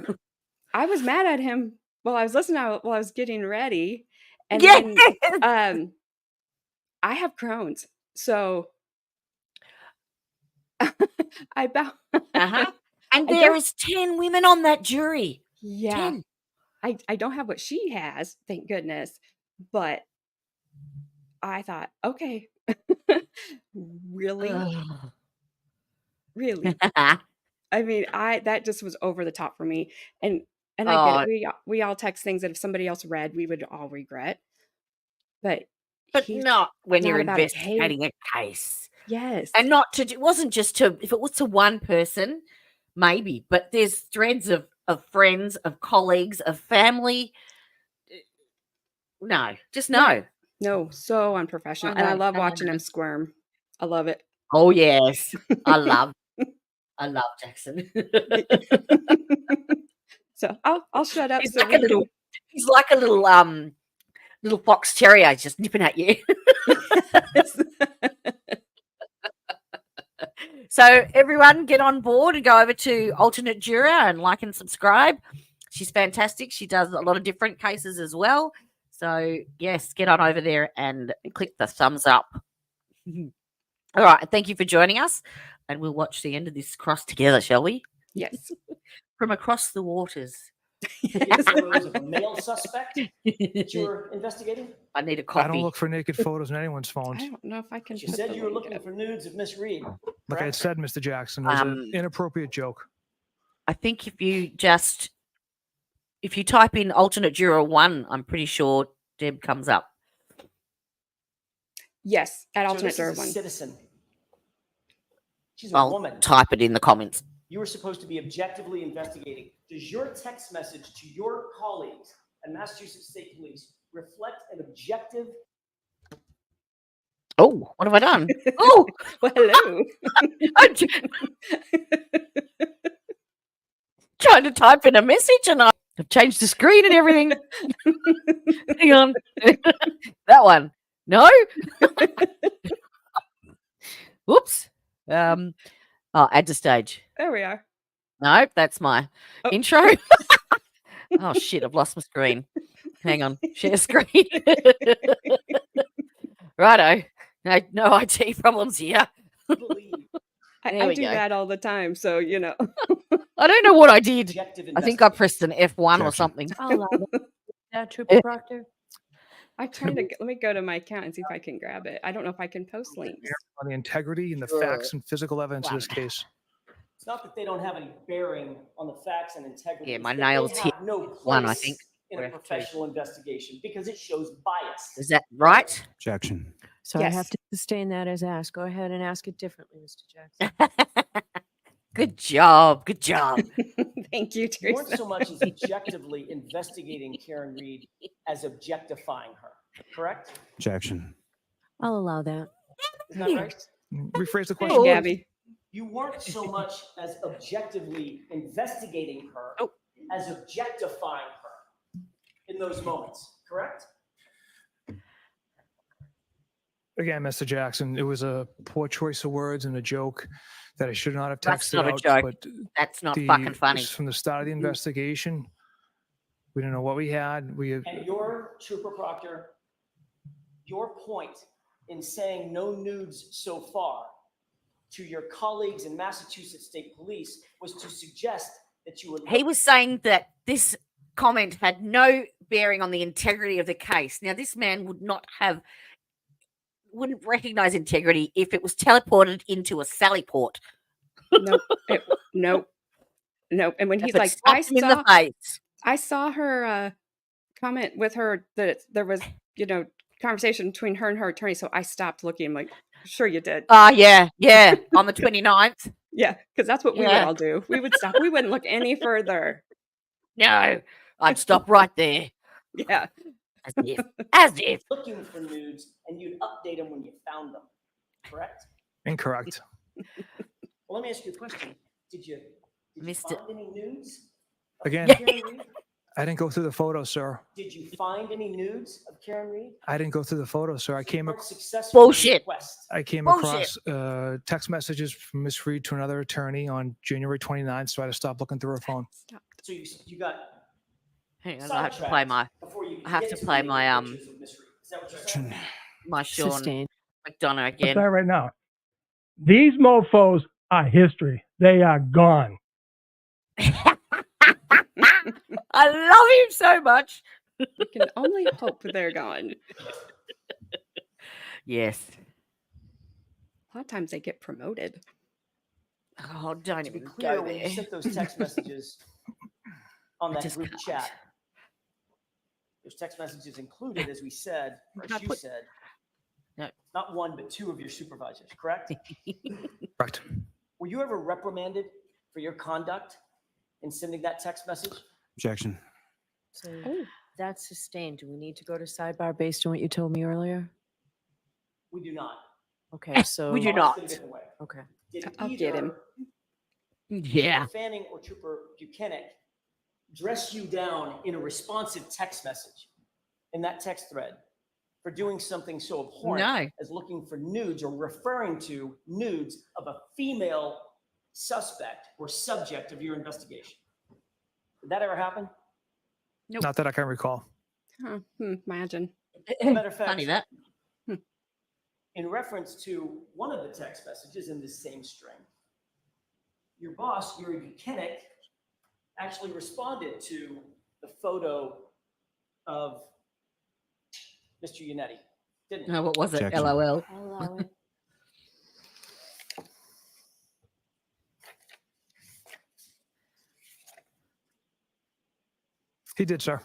was mad at him while I was listening, while I was getting ready. And then I have Crohn's, so I bow. And there is 10 women on that jury. Yeah. 10. I don't have what she has, thank goodness. But I thought, okay, really? Really? I mean, that just was over the top for me. And I get it. We all text things that if somebody else read, we would all regret. But not when you're investigating a case. Yes. And it wasn't just if it was to one person, maybe, but there's threads of friends, of colleagues, of family. No, just no. No, so unprofessional. And I love watching him squirm. I love it. Oh, yes. I love Jackson. So I'll shut up. He's like a little fox terrier just nipping at you. So everyone get on board and go over to Alternate Juror and like and subscribe. She's fantastic. She does a lot of different cases as well. So yes, get on over there and click the thumbs up. All right. Thank you for joining us. And we'll watch the end of this cross together, shall we? Yes. From across the waters. Yes, there was a male suspect that you were investigating? I need a copy. I don't look for naked photos on anyone's phones. I don't know if I can. You said you were looking for nudes of Miss Reed. Like I had said, Mr. Jackson, it was an inappropriate joke. I think if you type in Alternate Juror 1, I'm pretty sure Deb comes up. Yes, at Alternate Juror 1. Citizen. She's a woman. Type it in the comments. You were supposed to be objectively investigating. Does your text message to your colleagues at Massachusetts State Police reflect an objective? Oh, what have I done? Oh, well, hello. I'm trying to type in a message and I've changed the screen and everything. Hang on. That one. No? Whoops. Add to stage. There we are. No, that's my intro. Oh, shit. I've lost my screen. Hang on. Share screen. Righto. No IT problems here. I do that all the time, so you know. I don't know what I did. Objective I think I pressed an F1 or something. I'll allow that, Trooper Proctor. I try to let me go to my account and see if I can grab it. I don't know if I can post links. On the integrity and the facts and physical evidence of this case. It's not that they don't have any bearing on the facts and integrity. Yeah, it's my that they nails have hit no place one, I think. in a professional investigation because it shows bias. Is that right? Objection. So I have to sustain that as asked. Go ahead and ask it differently, Mr. Jackson. Good job. Good job. Thank you, You weren't Teresa. so much as objectively investigating Karen Reed as objectifying her, correct? Objection. I'll allow that. Is that right? Rephrase the Hey, question. Gabby. You weren't so much as objectively investigating her as objectifying her in those moments, correct? Again, Mr. Jackson, it was a poor choice of words and a joke that I should not have That's texted not a out. joke. But That's not fucking funny. From the start of the investigation, we didn't know what we had. And your, Trooper Proctor, your point in saying no nudes so far to your colleagues in Massachusetts State Police was to suggest that you would. He was saying that this comment had no bearing on the integrity of the case. Now, this man wouldn't recognize integrity if it was teleported into a Sally port. Nope. Nope. And when he's like, I saw her comment with her that there was, conversation between her and her attorney. So I stopped looking. I'm like, sure you did. Yeah. On the 29th. Yeah, because that's what we would all do. We would stop. We wouldn't look any further. No, I'd stop right there. Yeah. As if. Looking for nudes and you'd update them when you found them, correct? Incorrect. Well, let me ask you a question. Did you find any nudes? Again, Karen Reed? I didn't go through the photos, sir. Did you find any nudes of Karen Reed? I didn't go through the photos, sir. I came Bullshit. across text messages from Miss Reed to another attorney on January 29th, so I had to stop looking through her phone. So you got. Hang on, I have to play my. My Sean Sustained. McDonough I'll again. tell you right now. These mofos are history. They are gone. I love him so much. You can only hope they're gone. Yes. A lot of times they get promoted. Oh, don't To be even clear, go when you there. sent those text messages on that group chat, those text messages included, as we said, or as you said, not one, but two of your supervisors, correct? Correct. Were you ever reprimanded for your conduct in sending that text message? Objection. So that's sustained. Do we need to go to sidebar based on what you told me earlier? We do not. Okay, so We do not. Okay. Did I'll get him. Yeah. Fanning or Trooper Buchanan dress you down in a responsive text message in that text thread for doing something so abhorrent as looking for nudes or referring to nudes of a female suspect or subject of your investigation? Did that ever happen? Nope. Not that I can recall. Imagine. Matter of fact, Funny that. in reference to one of the text messages in this same string, your boss, Yuri Buchanan, actually responded to the photo of Mr. Yannetti, didn't he? No, what was it? Objection. LOL. Allow it. He did, sir.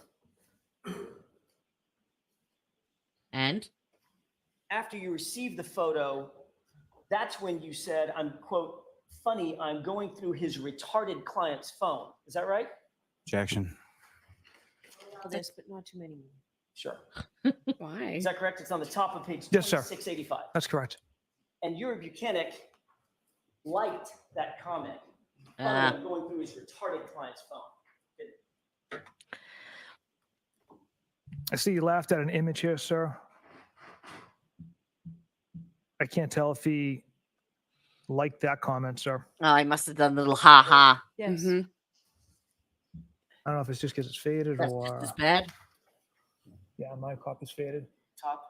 And? After you received the photo, that's when you said, I'm, quote, funny, I'm going through his retarded client's phone. Is that right? Objection. Allow this, but not too many more. Sure. Why? Is that correct? It's on the top of page Yes, sir. 2685. That's correct. And Yuri Buchanan liked that comment. Funny, I'm going through his retarded client's phone. I see you laughed at an image here, sir. I can't tell if he liked that comment, sir. Oh, he must have done a little ha ha. Yes. Mm-hmm. I don't know if it's just because it's faded That's or. just as bad. Yeah, my copy's faded. Top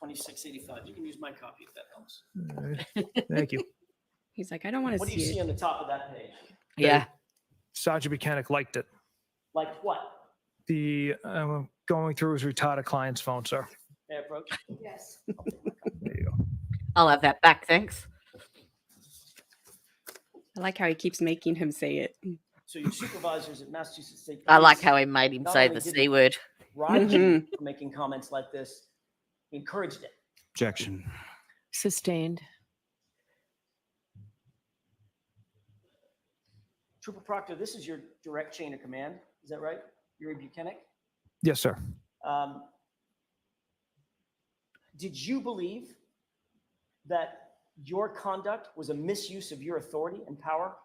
2685. You can use my copy if that helps. All right. Thank you. He's like, I don't want to What do you see see it. on the top of that page? Yeah. Sergeant Mechanic liked it. Like what? The going through his retarded client's phone, sir. May I approach? Yes. There you go. I'll have that back, thanks. I like how he keeps making him say it. So your supervisors at Massachusetts State I like Police how he made him not say only the didn't C word. ride you for making comments like this, he encouraged it. Objection. Sustained. Trooper Proctor, this is your direct chain of command. Is that right? You're a Buchanan? Yes, sir. Did you believe that your conduct was a misuse of your authority and power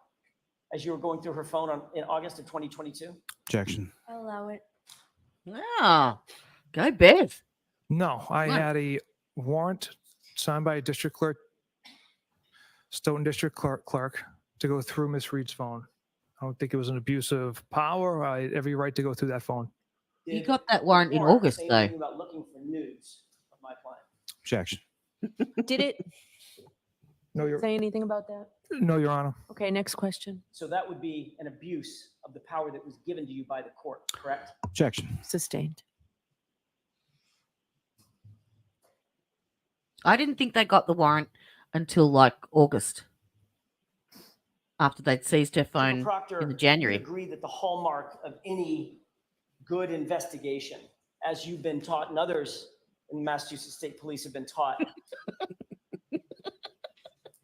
as you were going through her phone in August of 2022? Objection. I'll allow it. Oh, go Bev. No, I What? had a warrant signed by a district clerk, Stoughton district clerk, to go through Miss Reed's phone. I don't think it was an abuse of power. I had every right to go through that phone. You Did got that warrant the in August, say though. anything about looking for nudes of my client? Objection. Did it No, say anything about that? No, Your Honor. Okay, next question. So that would be an abuse of the power that was given to you by the court, correct? Objection. Sustained. I didn't think they got the warrant until like August, after they'd seized her phone Proctor, in the you January. agree that the hallmark of any good investigation, as you've been taught and others in Massachusetts State Police have been taught,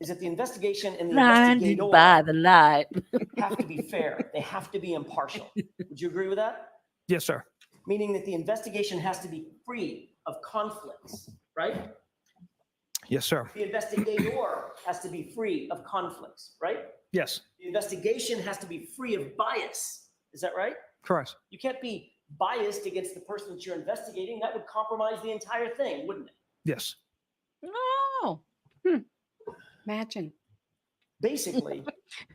is that the investigation and the Blinded investigator by the light. have to be fair. They have to be impartial. Would you agree with that? Yes, sir. Meaning that the investigation has to be free of conflicts, right? Yes, sir. The investigator has to be free of conflicts, right? Yes, The investigation has to be free of bias. Is that right? correct. You can't be biased against the person that you're investigating. That would compromise the entire thing, wouldn't it? Yes. Oh. Imagine. Basically,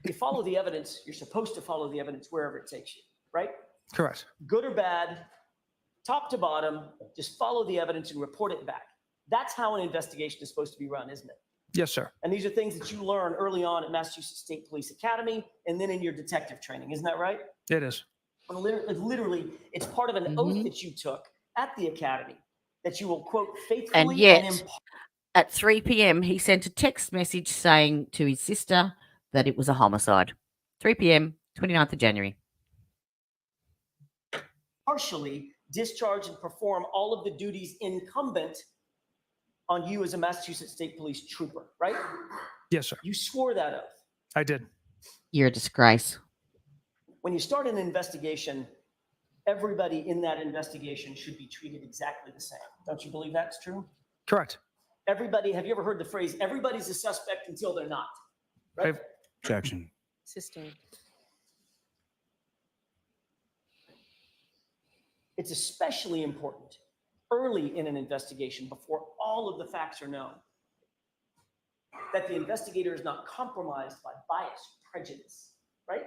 you follow the evidence. You're supposed to follow the evidence wherever it takes you, right? Correct. Good or bad, top to bottom, just follow the evidence and report it back. That's how an investigation is supposed to be run, isn't it? Yes, sir. And these are things that you learn early on at Massachusetts State Police Academy and then in your detective training. Isn't that right? It is. And literally, it's part of an oath that you took at the academy that you will quote faithfully And yet, and at 3 p.m., he sent a text message saying to his sister that it was a homicide. 3 p.m., 29th of January. partially discharge and perform all of the duties incumbent on you as a Massachusetts State Police trooper, right? Yes, sir. You swore that oath. I did. You're a disgrace. When you start an investigation, everybody in that investigation should be treated exactly the same. Don't you believe that's true? Correct. Everybody, have you ever heard the phrase, everybody's a suspect until they're not? Right? Objection. Sustained. It's especially important early in an investigation before all of the facts are known that the investigator is not compromised by bias, prejudice, right?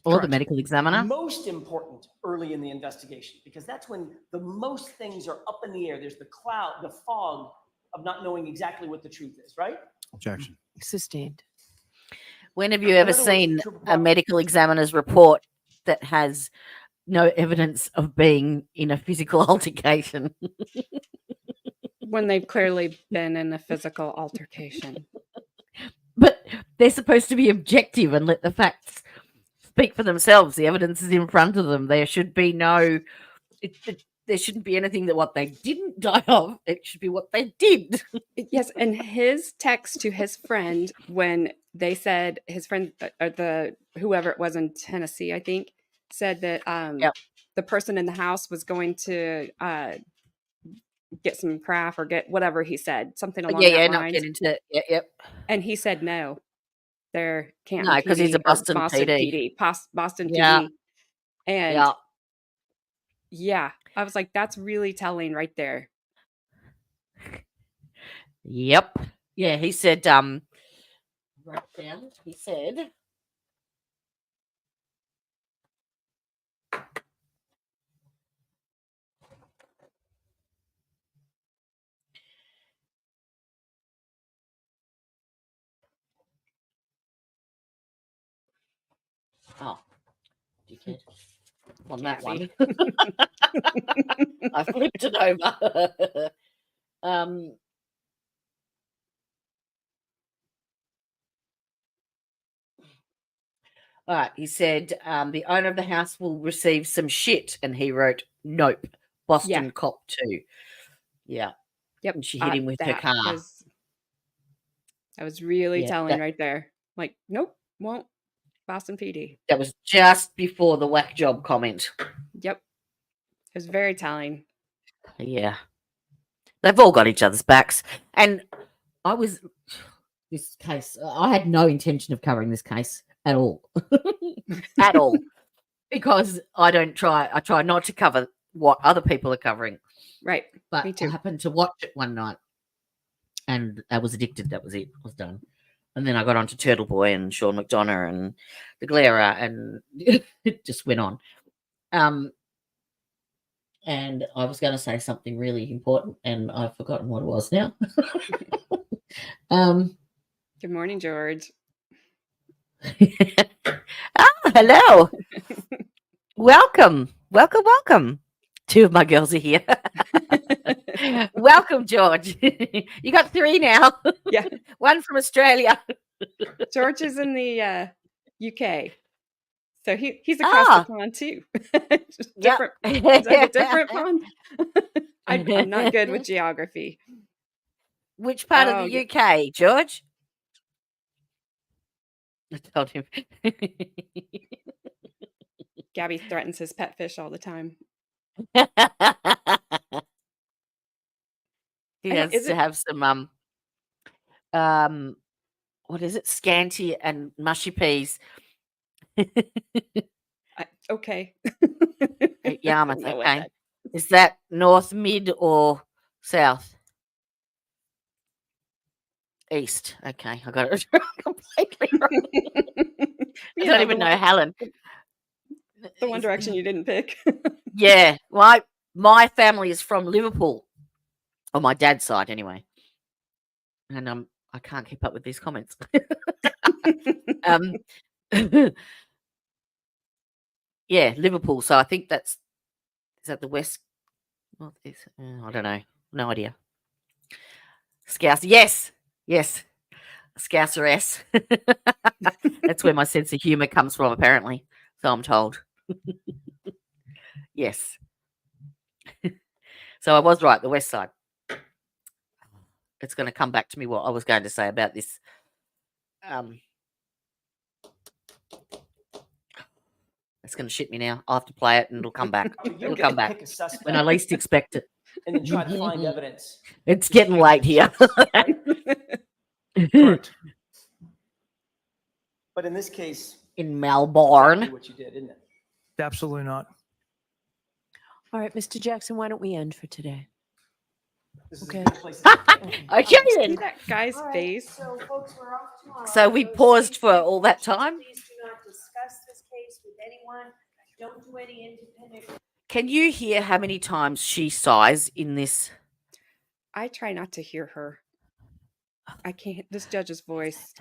Or the medical examiner. Most important early in the investigation, because that's when the most things are up in the air. There's the cloud, the fog of not knowing exactly what the truth is, right? Objection. Sustained. When have you ever seen a medical examiner's report that has no evidence of being in a physical altercation? When they've clearly been in a physical altercation. But they're supposed to be objective and let the facts speak for themselves. The evidence is in front of them. There should be no, there shouldn't be anything that what they didn't die of. It should be what they did. Yes, and his text to his friend when they said his friend, or whoever it was in Tennessee, I think, said that the person in the house was going to get some craft or get whatever he said, something along that not lines. get into it. Yep. And he said no, there can't. No, because he's a Boston PD. Boston Yeah. PD, and yeah, I was like, that's really telling right there. Yep. Yeah, he said, write it down. He said, oh, dickhead. On that one. I flipped it over. All right, he said the owner of the house will receive some shit, and he wrote, "Nope, Boston cop too." Yeah, Yep. and she hit him with her car. That was really Yeah, telling right there. Like, nope, won't. Boston PD. That was just before the whack job comment. Yep, it was very telling. Yeah, they've all got each other's backs, and this case. I had no intention of covering this case at all, at all, because I try not to cover what other people are covering. Right. But Me too. I happened to watch it one night, and I was addicted. That was it. I was done. And then I got onto Turtle Boy and Sean McDonough and the Glera, and it just went on. And I was going to say something really important, and I've forgotten what it was now. Good morning, George. Hello. Welcome. Two of my girls are here. Welcome, George. You got 3 now. Yeah. One from Australia. George is in the UK. So he's across the pond too. Just different. Is that a different pond? I'm not good with geography. Which part of the UK, George? I told him. Gabby threatens his pet fish all the time. He has to have some what is it? Scanty and mushy peas. Okay. At Yarmouth, okay. Is that north, mid, or south? East. Okay, I got it completely wrong. I don't even know Helen. The one direction you didn't pick. Yeah, my family is from Liverpool, on my dad's side, anyway. And I can't keep up with these comments. Yeah, Liverpool. So I think is that the west? What is? I don't know. No idea. Scouse. Yes. Scouser-S. That's where my sense of humour comes from, apparently. So I'm told. Yes. So I was right, the west side. It's going to come back to me what I was going to say about this. It's going to shit me now. I'll have to play it and it'll come back. It'll come back when I least expect it. And then try to find evidence. It's getting late here. Correct. But in this case, in Melbourne, exactly what you did, isn't it? Absolutely not. All right, Mr. Jackson, why don't we end for today? Okay. Okay, then. See that guy's face. So, folks, we're off tomorrow. So we paused for all that time. Please do not discuss this case with anyone. Don't do any independent. Can you hear how many times she sighs in this? I try not to hear her. I can't. This judge's voice.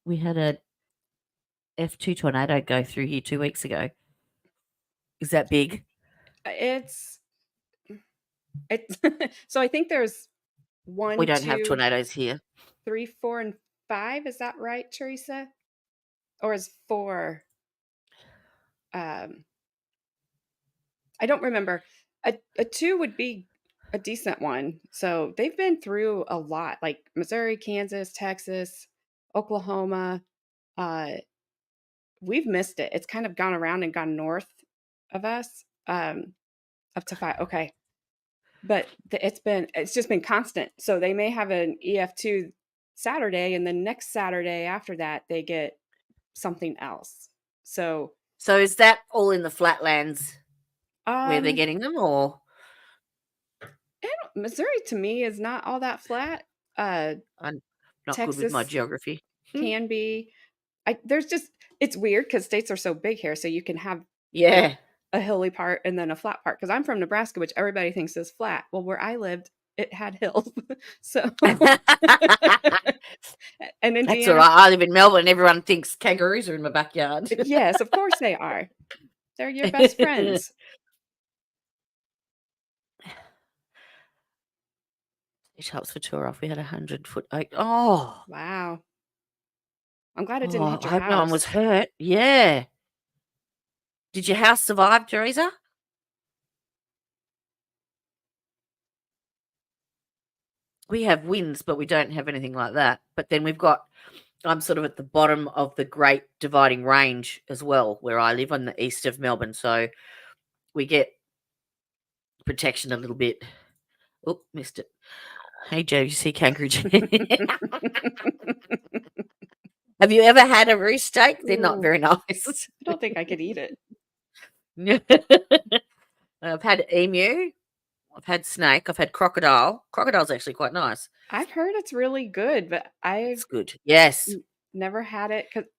We had a F2 tornado go through here 2 weeks ago. Is that big? It's so I think there's 1, We don't 2, have tornadoes here. 3, 4, and 5. Is that right, Teresa? Or is 4? I don't remember. A 2 would be a decent one. So they've been through a lot, like Missouri, Kansas, Texas, Oklahoma. We've missed it. It's kind of gone around and gone north of us, up to 5. Okay. But it's just been constant. So they may have an EF2 Saturday, and the next Saturday after that, they get something else. So So is that all in the flatlands where they're Um, getting them, or? Missouri to me is not all that flat. I'm not good with my Texas geography. can be. There's just it's weird because states are so big here, so you can have Yeah. a hilly part and then a flat part. Because I'm from Nebraska, which everybody thinks is flat. Well, where I lived, it had hills. So and That's all Indiana, right. I live in Melbourne and everyone thinks kangaroos are in my backyard. yes, of course they are. They're your best friends. It helps for tour off. We had 100-foot oak. Oh, Wow. I'm glad it didn't hit I your hope no one was house. hurt. Yeah. Did your house survive, Teresa? We have winds, but we don't have anything like that. But then I'm sort of at the bottom of the Great Dividing Range as well, where I live on the east of Melbourne. So we get protection a little bit. Oh, missed it. Hey, Joe, you see kangaroo? Have you ever had a roost steak? They're not Ooh, very nice. I don't think I could eat it. I've had emu. I've had snake. I've had crocodile. Crocodile's actually quite nice. I've heard it's really good, but I've It's good. Yes. never had it because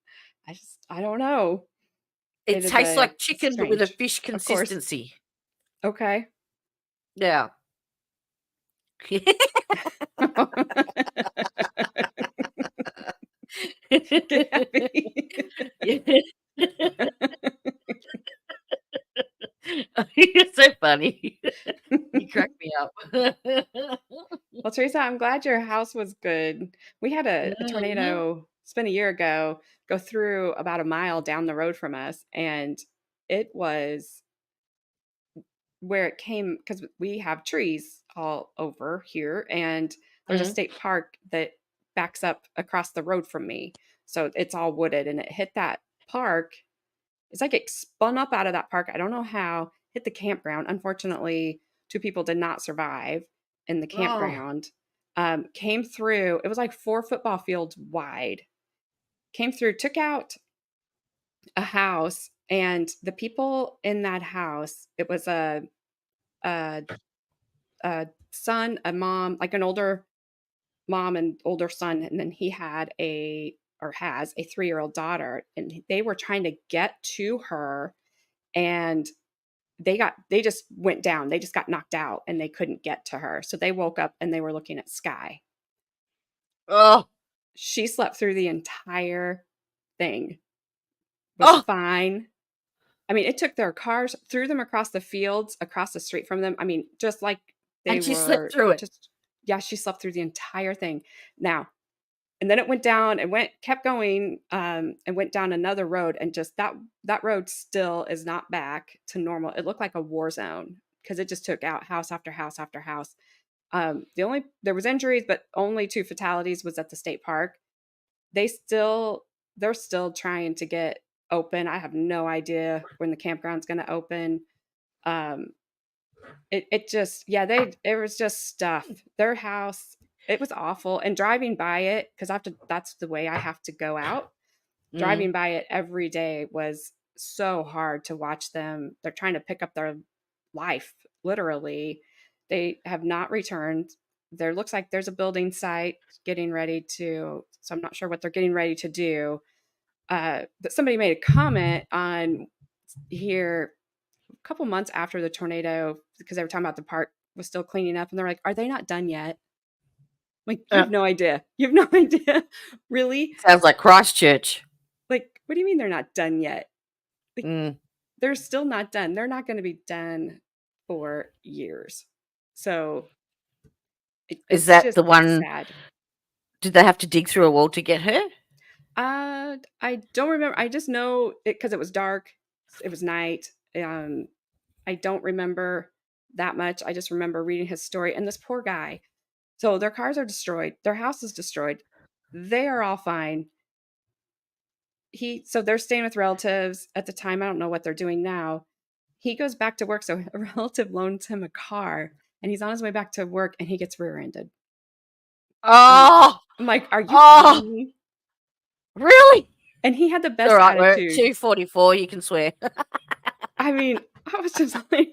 I don't know. It is tastes like it's chicken, but with a strange. fish Of course. consistency. Okay. Yeah. Get happy. You're so funny. You crack me up. Well, Teresa, I'm glad your house was good. We had a Yeah. tornado, it's been a year ago, go through about a mile down the road from us. And it was where it came because we have trees all over here. And there's a Mhm. state park that backs up across the road from me. So it's all wooded and it hit that park. It's like it spun up out of that park. I don't know how, hit the campground. Unfortunately, 2 people did not survive in the Oh. campground. Came through, it was like 4 football fields wide. Came through, took out a house, and the people in that house, it was a son, a mom, like an older mom and older son, and then he had has a 3-year-old daughter, and they were trying to get to her, and they just went down. They just got knocked out and they couldn't get to her. So they woke up and they were looking at sky. Oh. She slept through the entire thing. Was fine. I mean, it took their cars, threw them across the fields, across the street from them. I mean, just like they And she were slept through it. Yeah, she slept through the entire thing. Now, and then it went down and kept going, and went down another road, and just that road still is not back to normal. It looked like a war zone because it just took out house after house after house. There was injuries, but only 2 fatalities was at the state park. They're still trying to get open. I have no idea when the campground's going to open. It was just stuff. Their house, it was awful. And driving by it, because that's the way I have to go out. Driving by it every day was so hard to watch them. They're trying to pick up their life, literally. They have not returned. There looks like there's a building site getting ready to, so I'm not sure what they're getting ready to do. But somebody made a comment on here a couple months after the tornado, because they were talking about the park was still cleaning up, and they're like, "Are they not done yet?" Like, you have no idea. You have no idea. Really? Sounds like Christchurch. Like, what do you mean they're not done yet? Like, they're still not done. They're not going to be done for years. So, Is that just the one? sad. Did they have to dig through a wall to get her? I don't remember. I just know it because it was dark. It was night. I don't remember that much. I just remember reading his story. And this poor guy. So their cars are destroyed. Their house is destroyed. They are all fine. So they're staying with relatives at the time. I don't know what they're doing now. He goes back to work. So a relative loans him a car, and he's on his way back to work, and he gets rear-ended. Oh, I'm like, are you kidding me? Really? And he had the It's best all right, we're at attitude. 2:44. You can swear. I mean, I was just like,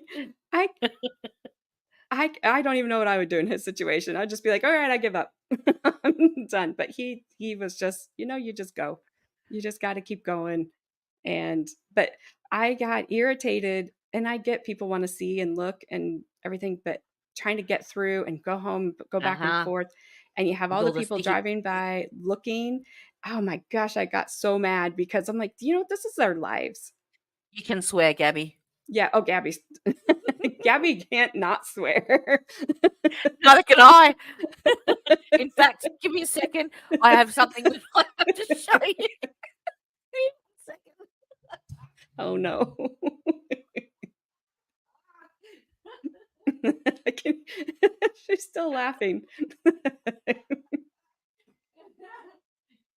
I don't even know what I would do in his situation. I'd just be like, all right, I give up. I'm done. But he was just, you just go. You just got to keep going. But I got irritated, and I get people want to see and look and everything, but trying to get through and go home, go back and Uh-huh. forth, and you have With all the all the people sticky. driving by looking. Oh my gosh, I got so mad because I'm like, this is their lives. You can swear, Gabby. Yeah. Oh, Gabby can't not swear. Neither can I. In fact, give me a second. I have something that I have to show you. Give me a second. Oh no. She's still laughing.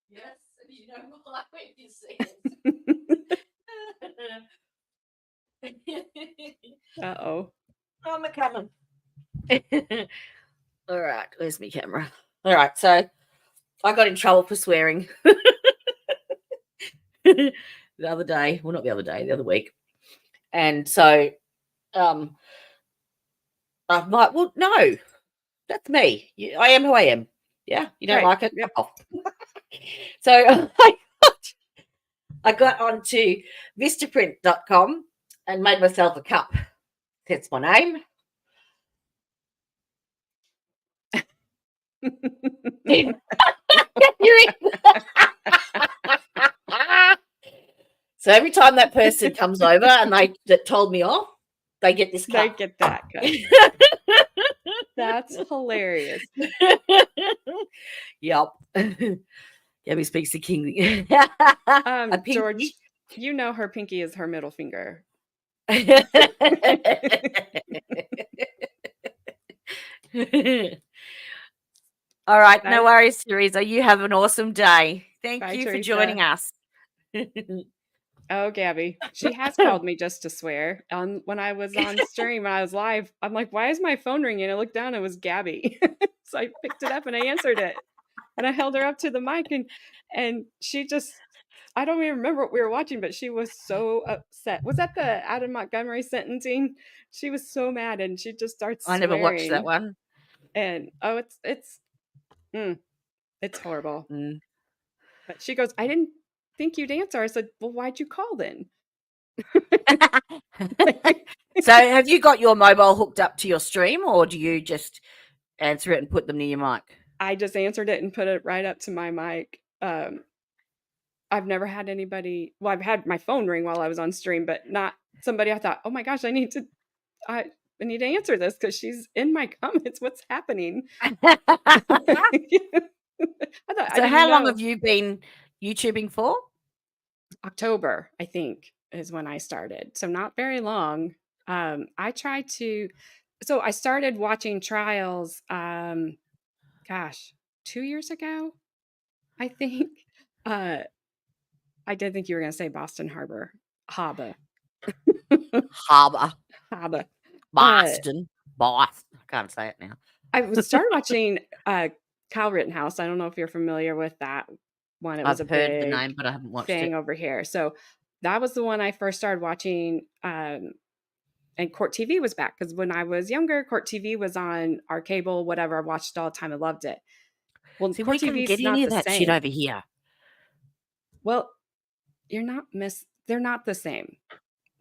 Yes, you know why when you see it. Uh-oh. I'm coming. All right, where's my camera? All right, so I got in trouble for swearing the other day. Well, not the other day, the other week. And so I'm like, well, no, that's me. I am who I am. Yeah, you don't Right. like it? Yep. Off. So I got onto vistaprint.com and made myself a cup. That's my name. So every time that person comes over and that told me off, they get this cup. They get that cup. That's hilarious. Yep. Gabby speaks the king. George, her pinky is her middle finger. All right, no worries, Teresa. You have an awesome day. Thank Bye, you for Teresa. joining us. Oh, Gabby. She has called me just to swear. When I was on stream, when I was live, I'm like, why is my phone ringing? I looked down, it was Gabby. So I picked it up and I answered it. And I held her up to the mic, and she just, I don't even remember what we were watching, but she was so upset. Was that the Adam Montgomery sentencing? She was so mad, and she just starts I swearing. never watched that one. And it's horrible. Mm. But she goes, I didn't think you'd answer. I said, well, why'd you call then? So have you got your mobile hooked up to your stream, or do you just answer it and put them near your mic? I just answered it and put it right up to my mic. I've never had anybody, well, I've had my phone ring while I was on stream, but not somebody I thought, oh my gosh, I need to answer this because she's in my comments. What's happening? So how long have you been YouTubing for? October, I think, is when I started. So not very long. I started watching trials, 2 years ago, I think. I did think you were going to say Boston Harbor. Harbor. Boston. I can't say it now. I started watching Kyle Rittenhouse. I don't know if you're familiar with that one. It was I've heard the name, but I haven't watched thing it. over here. So that was the one I first started watching. And Court TV was back because when I was younger, Court TV was on our cable, whatever. I watched it all the time. I loved it. Well, See, Court we couldn't TV get is not any of the that same. shit over here. Well, they're not the same.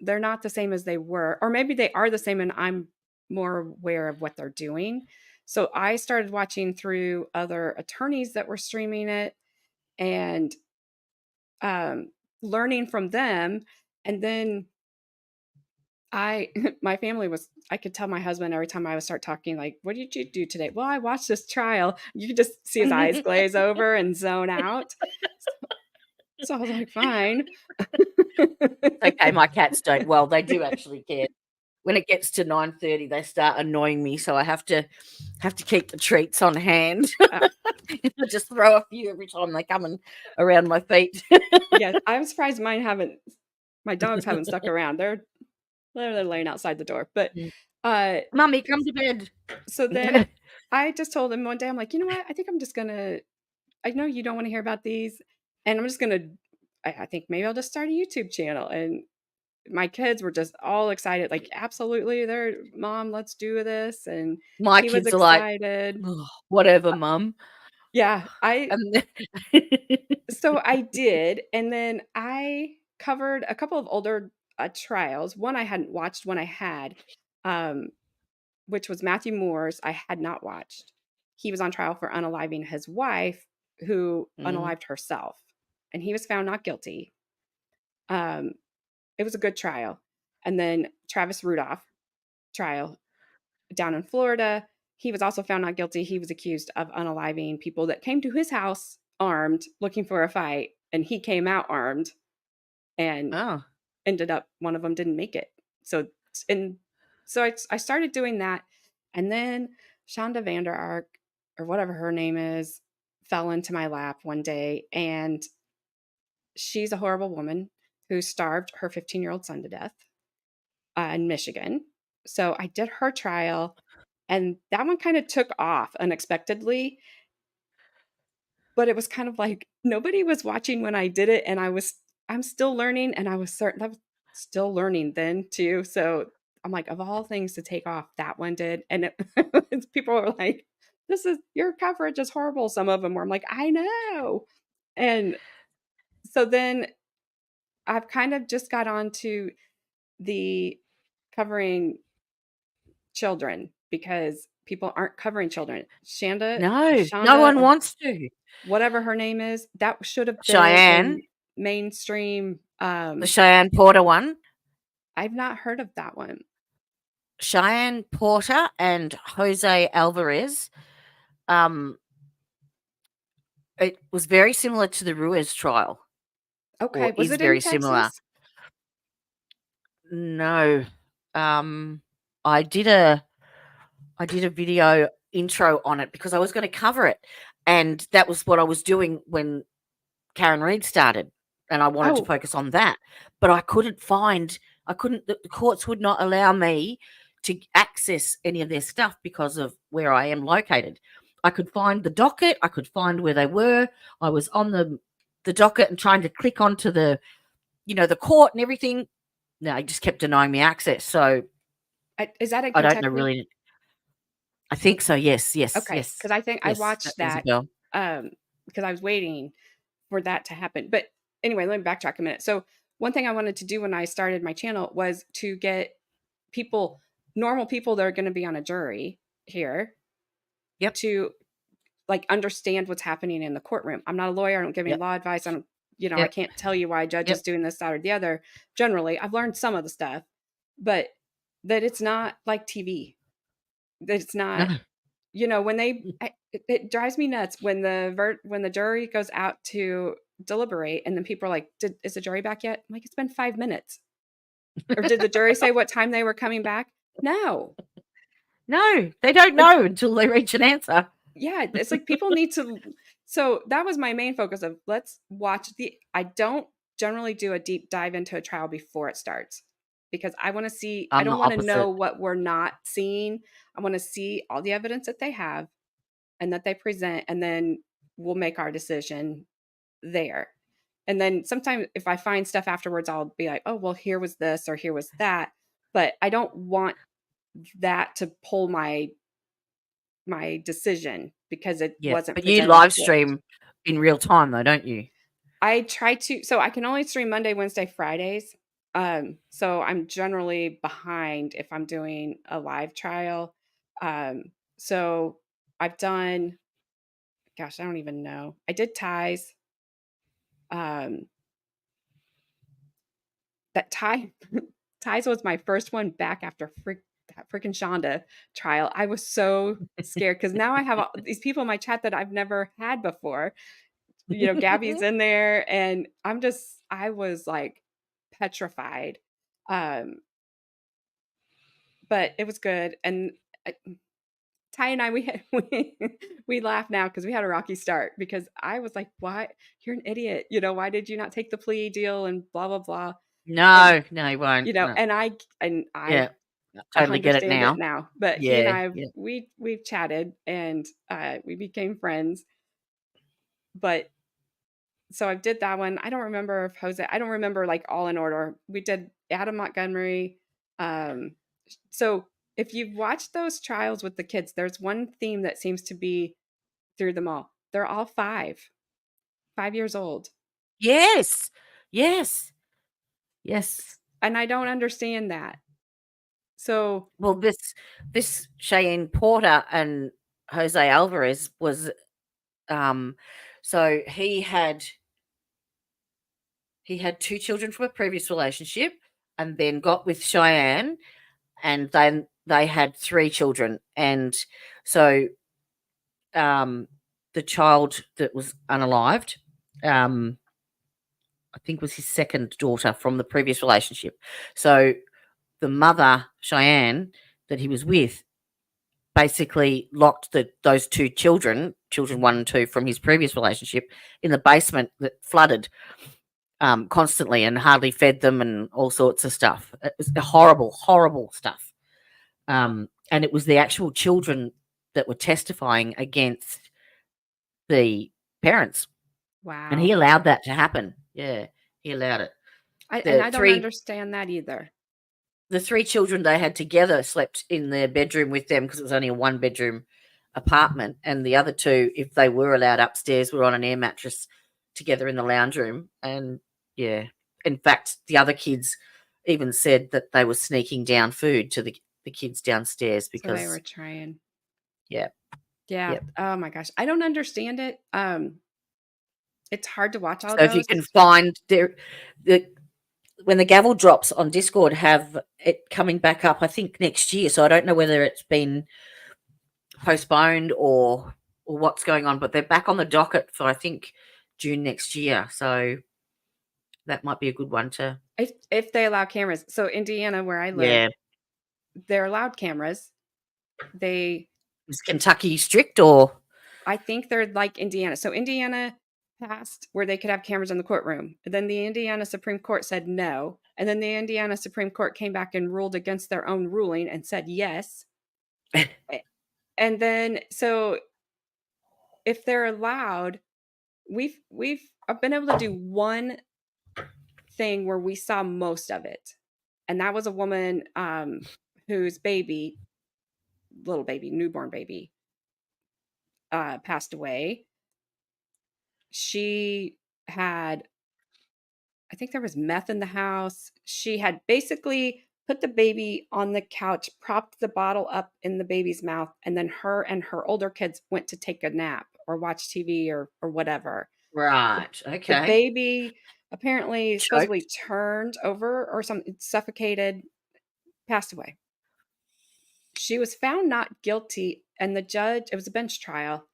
They're not the same as they were, or maybe they are the same and I'm more aware of what they're doing. So I started watching through other attorneys that were streaming it and learning from them. And then my family was, I could tell my husband every time I would start talking, like, what did you do today? Well, I watched this trial. You could just see his eyes glaze over and zone out. So I was like, fine. Okay, my cats don't. Well, they do actually care. When it gets to 9:30, they start annoying me, so I have to keep the treats on hand. I just throw a few every time they come around my feet. Yeah, I'm surprised my dogs haven't stuck around. They're laying outside the door. But Mommy, come to bed. So then I just told him one day, I'm like, you know what? I think I'm just gonna, I know you don't want to hear about these, and I'm just gonna I think maybe I'll just start a YouTube channel. And my kids were just all excited, like, absolutely, they're mom, let's do this. And My he was kids are like, excited. "Ugh, whatever, mum." Yeah, And so I did, and then I covered a couple of older trials. One I hadn't watched, one I had, um, which was Matthew Moore's. I had not watched. He was on trial for unaliving his wife, who unalived herself, and he was found not guilty. It was a good trial. And then Travis Rudolph trial down in Florida. He was also found not guilty. He was accused of unaliving people that came to his house armed, looking for a fight, and he came out armed, and ended up one of them didn't make it. So I started doing that, and then Shonda Vander Ark, or whatever her name is, fell into my lap one day, and she's a horrible woman who starved her 15-year-old son to death in Michigan. So I did her trial, and that one kind of took off unexpectedly. But it was kind of like nobody was watching when I did it, and I'm still learning, and I was still learning then too. So I'm like, of all things to take off, that one did, and people were like, your coverage is horrible. Some of them were. I'm like, I know, and so then I've kind of just got on to the covering children because people aren't covering children. No one wants to. Whatever her name is, that should have been Cheyenne. in mainstream. The Cheyenne Porter one. I've not heard of that one. Cheyenne Porter and Jose Alvarez. It was very similar to the Ruiz trial. Okay, was it very in Texas? similar? No. I did a video intro on it because I was going to cover it, and that was what I was doing when Karen Reid started, and I wanted to focus on that. But I couldn't. The courts would not allow me to access any of their stuff because of where I am located. I could find the docket. I could find where they were. I was on the docket and trying to click onto the court and everything. No, they just kept denying me access. So is that in I Kentucky? don't know really. I think so. Yes. Okay, Yes. because I think Yes, I watched that that rings a bell. because I was waiting for that to happen. But anyway, let me backtrack a minute. So one thing I wanted to do when I started my channel was to get normal people that are going to be on a jury here, to like understand what's happening in the courtroom. I'm not a lawyer. I don't give any law advice. I don't, I can't tell you why a judge is doing this, that, or the other. Generally, I've learned some of the stuff, but that it's not like TV. That it's not, when it drives me nuts when the jury goes out to deliberate, and then people are like, is the jury back yet? I'm like, it's been 5 minutes. Or did the jury say what time they were coming back? No, they don't know until they reach an answer. Yeah, it's like people need to. So that was my main focus of let's watch I don't generally do a deep dive into a trial before it starts because I want to see, I don't want to know what we're not seeing. I want to see all the evidence that they have and that they present, and then we'll make our decision there. And then sometimes if I find stuff afterwards, I'll be like, oh, well, here was this or here was that. But I don't want that to pull my decision because it wasn't. But you live stream in real time though, don't you? I try to. So I can only stream Monday, Wednesday, Fridays. So I'm generally behind if I'm doing a live trial. So I've done, gosh, I don't even know. I did ties. That ties was my first one back after that freaking Shonda trial. I was so scared because now I have all these people in my chat that I've never had before. Gabby's in there, and I was like petrified. But it was good. And Ty and I, we laugh now because we had a rocky start because I was like, why? You're an idiot. Why did you not take the plea deal and blah, blah, blah. No, he won't. And I totally get it now. But he and I, we've chatted and we became friends. But So I did that one. I don't remember if Jose, I don't remember like all in order. We did Adam Montgomery. So if you've watched those trials with the kids, there's one theme that seems to be through them all. They're all 5 years old. Yes. Yes. Yes. And I don't understand that. So, well, this Cheyenne Porter and Jose Alvarez was, so he had 2 children from a previous relationship, and then got with Cheyenne, and then they had 3 children, and so, the child that was unalived, I think was his second daughter from the previous relationship. So the mother, Cheyenne, that he was with, basically locked those 2 children 1 and 2 from his previous relationship, in the basement that flooded constantly and hardly fed them and all sorts of stuff. It was horrible, horrible stuff. And it was the actual children that were testifying against the parents. wow. And he allowed that to happen. Yeah, he allowed it. And I don't understand that either. The 3 children they had together slept in their bedroom with them, because it was only a 1-bedroom apartment, and the other 2, if they were allowed upstairs, were on an air mattress together in the lounge room. And yeah, in fact, the other kids even said that they were sneaking down food to the kids downstairs because they were trying. Yeah. Yeah. Yep. Oh my gosh, I don't understand it. It's hard to watch all So those. if you can find when the gavel drops on Discord, have it coming back up, I think next year. So I don't know whether it's been postponed or what's going on, but they're back on the docket for, I think, June next year. So that might be a good one to. If they allow cameras. So Indiana, where I live, they're allowed cameras. Is Kentucky strict, or? I think they're like Indiana. So Indiana passed where they could have cameras in the courtroom. And then the Indiana Supreme Court said no. And then the Indiana Supreme Court came back and ruled against their own ruling and said yes. And then, so if they're allowed, we've been able to do one thing where we saw most of it. And that was a woman whose newborn baby, passed away. She had, I think there was meth in the house. She had basically put the baby on the couch, propped the bottle up in the baby's mouth, and then her and her older kids went to take a nap or watch TV or whatever. Right. Okay. The baby apparently supposedly turned over or something, suffocated, passed away. She was found not guilty, and the judge, it was a bench trial,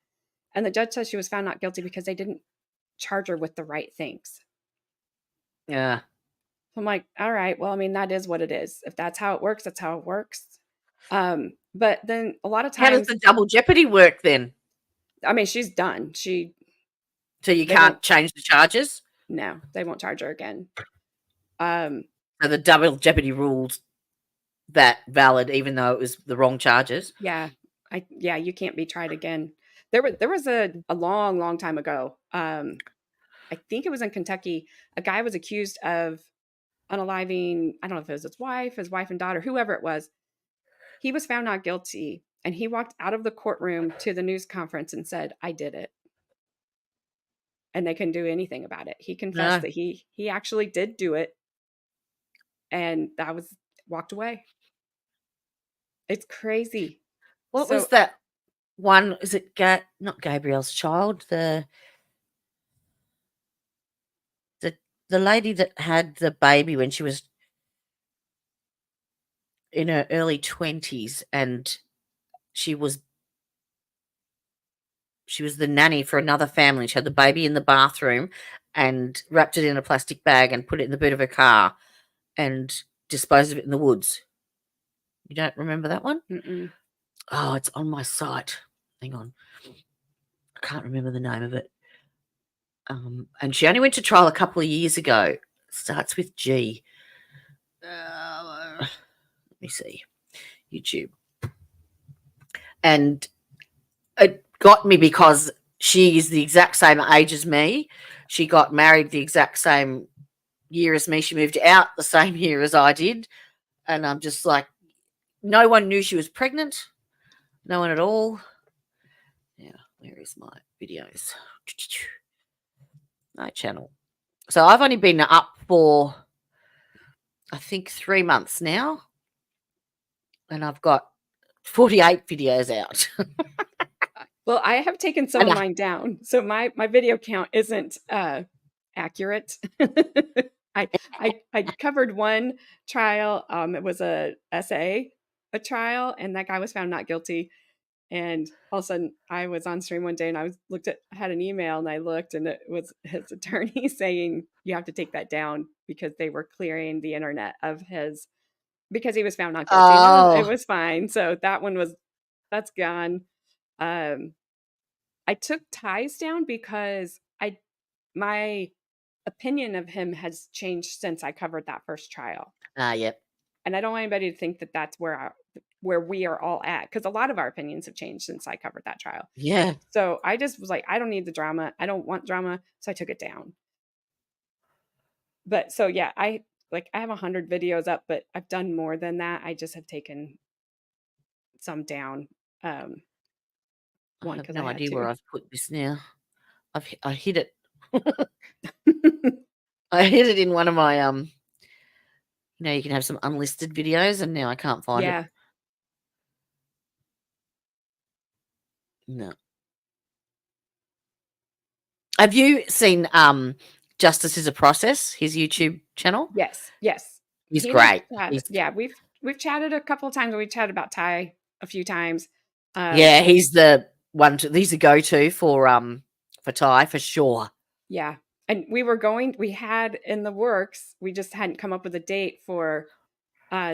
and the judge says she was found not guilty because they didn't charge her with the right things. Yeah. I'm like, all right, well, I mean, that is what it is. If that's how it works, that's how it works. But then a lot of times, how does the double jeopardy work then? I mean, she's done. So you can't change the charges? No, they won't charge her again. So the double jeopardy rules that valid, even though it was the wrong charges? Yeah. You can't be tried again. There was a long time ago. I think it was in Kentucky. A guy was accused of unaliving, I don't know if it was his wife and daughter, whoever it was. He was found not guilty, and he walked out of the courtroom to the news conference and said, I did it. And they couldn't do anything about it. He confessed that he actually did do it, and that was walked away. It's crazy. What was that one? Is it not Gabriel's child? The lady that had the baby when she was in her early 20s, and she was the nanny for another family. She had the baby in the bathroom and wrapped it in a plastic bag and put it in the boot of her car and disposed of it in the woods. You don't remember that one? Mm-mm. Oh, it's on my site. Hang on. I can't remember the name of it. And she only went to trial a couple of years ago. Starts with G. Let me see. YouTube. And it got me because she is the exact same age as me. she got married the exact same year as me. She moved out the same year as I did. And I'm just like, no one knew she was pregnant. No one at all. Yeah, where is my videos? My channel. So I've only been up for, I think, 3 months now. And I've got 48 videos out. Well, I have taken some of mine down. So my video count isn't accurate. I covered one trial. It was a trial, and that guy was found not guilty. And all of a sudden, I was on stream one day, and I had an email, and I looked, and it was his attorney saying you have to take that down because they were clearing the internet of his, because he was found not guilty. Oh. It was fine. So that's gone. I took Ty's down because my opinion of him has changed since I covered that first trial. Yep. And I don't want anybody to think that that's where we are all at, because a lot of our opinions have changed since I covered that trial. Yeah. So I just was like, I don't need the drama. I don't want drama. So I took it down. But so, yeah, I have 100 videos up, but I've done more than that. I just have taken some down. I have no idea where I've put this now. I hid it. I hid it in one of my you can have some unlisted videos, and now I can't find it. No. Have you seen Justice is a Process, his YouTube channel? Yes. He's great. Yeah, we've chatted a couple of times. We chatted about Ty a few times. Yeah, he's the one. He's a go-to for Ty for sure. Yeah, and we had in the works. We just hadn't come up with a date for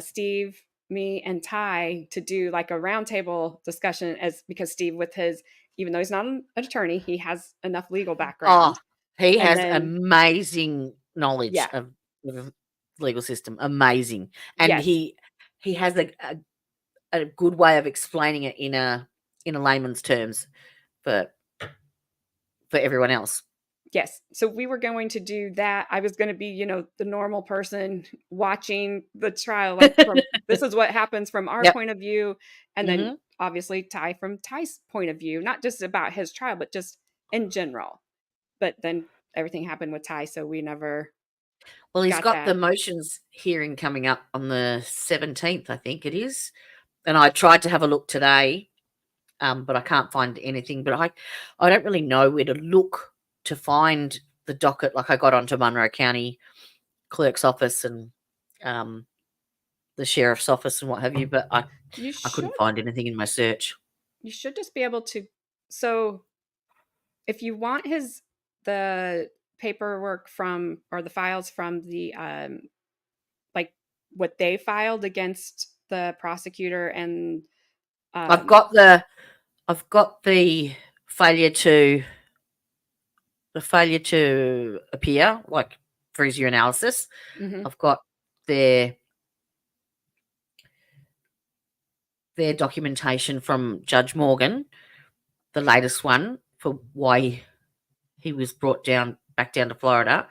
Steve, me, and Ty to do like a roundtable discussion, because Steve, even though he's not an attorney, he has enough legal background. He has amazing knowledge of the legal system. Amazing. And he has a good way of explaining it in a layman's terms for everyone else. Yes. So we were going to do that. I was going to be, the normal person watching the trial. Like this is what happens from our point of view. And then obviously Ty from Ty's point of view, not just about his trial, but just in general. But then everything happened with Ty. So we never. Well, he's got the motions hearing coming up on the 17th, I think it is. And I tried to have a look today, but I can't find anything. But I don't really know where to look to find the docket. Like, I got onto Monroe County Clerk's office and the Sheriff's office and what have you, but I couldn't find anything in my search. You should just be able to. So if you want the paperwork or the files from the like what they filed against the prosecutor, and I've got the failure to appear, like freeze your analysis. I've got their documentation from Judge Morgan, the latest one, for why he was brought back down to Florida.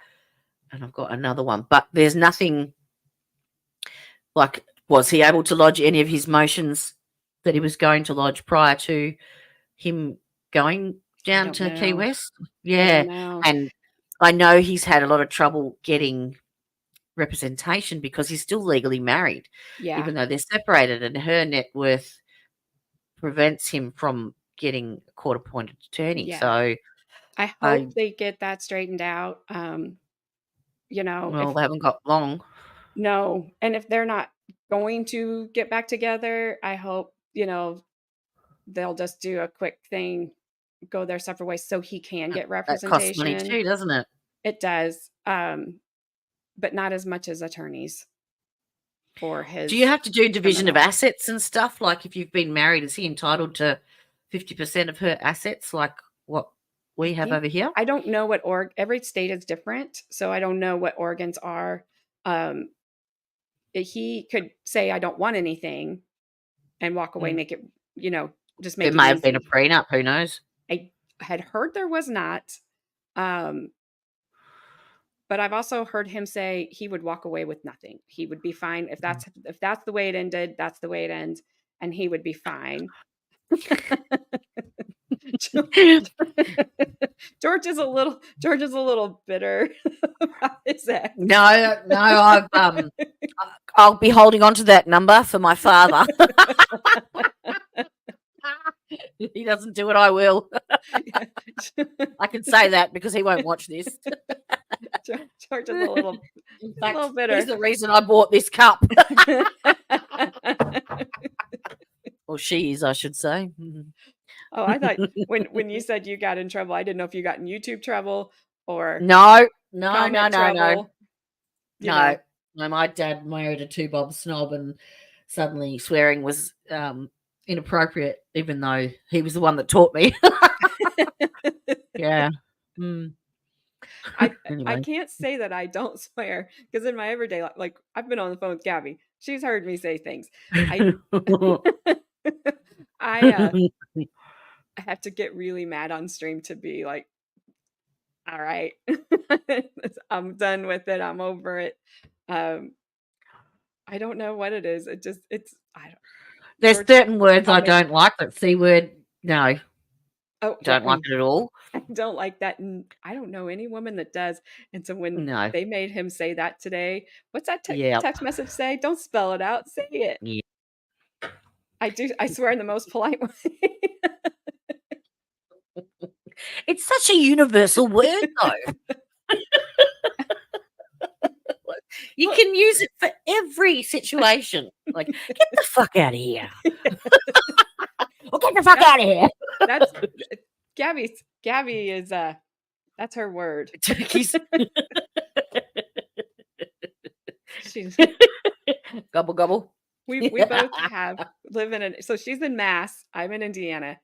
And I've got another one, but there's nothing like, was he able to lodge any of his motions that he was going to lodge prior to him going down to Key West? Yeah. And I know he's had a lot of trouble getting representation because he's still legally married, even though they're separated, and her net worth prevents him from getting a court-appointed attorney. So I hope they get that straightened out. Well, they haven't got long. No. And if they're not going to get back together, I hope, they'll just do a quick thing, go their separate ways so he can get representation. That costs money too, doesn't it? It does. But not as much as attorneys for his. Do you have to do division of assets and stuff? Like, if you've been married, is he entitled to 50% of her assets, like what we have over here? I don't know what every state is different, so I don't know what Oregon's are. He could say, I don't want anything, and walk away, make it, just make it. There may have been a prenup, who knows? I had heard there was not. But I've also heard him say he would walk away with nothing. He would be fine if that's the way it ended. That's the way it ends, and he would be fine. George is a little bitter about his ex. No, I'll be holding on to that number for my father. If he doesn't do it, I will. I can say that because he won't watch this. George is a little bitter. He's the reason I bought this cup. Or she is, I should say. Oh, I thought when you said you got in trouble, I didn't know if you got in YouTube trouble or No. trouble. No, my dad married a 2-bob snob, and suddenly swearing was inappropriate, even though he was the one that taught me. Yeah. Anyway. I can't say that I don't swear, because in my everyday life, like I've been on the phone with Gabby. She's heard me say things. I have to get really mad on stream to be like, all right, I'm done with it. I'm over it. I don't know what it is. There's certain words I don't like, but C word, no. Oh, don't like it at all. I don't like that. I don't know any woman that does. And so when No. they made him say that today, what's that Yep. text message say? Don't spell it out. Say it. Yeah. I do. I swear in the most polite way. It's such a universal word, though. You can use it for every situation. Like, get the fuck out of here. Well, get the fuck out of here. That's Gabby is that's her word. She's gobble gobble. We both live in so she's in Mass, I'm in Indiana,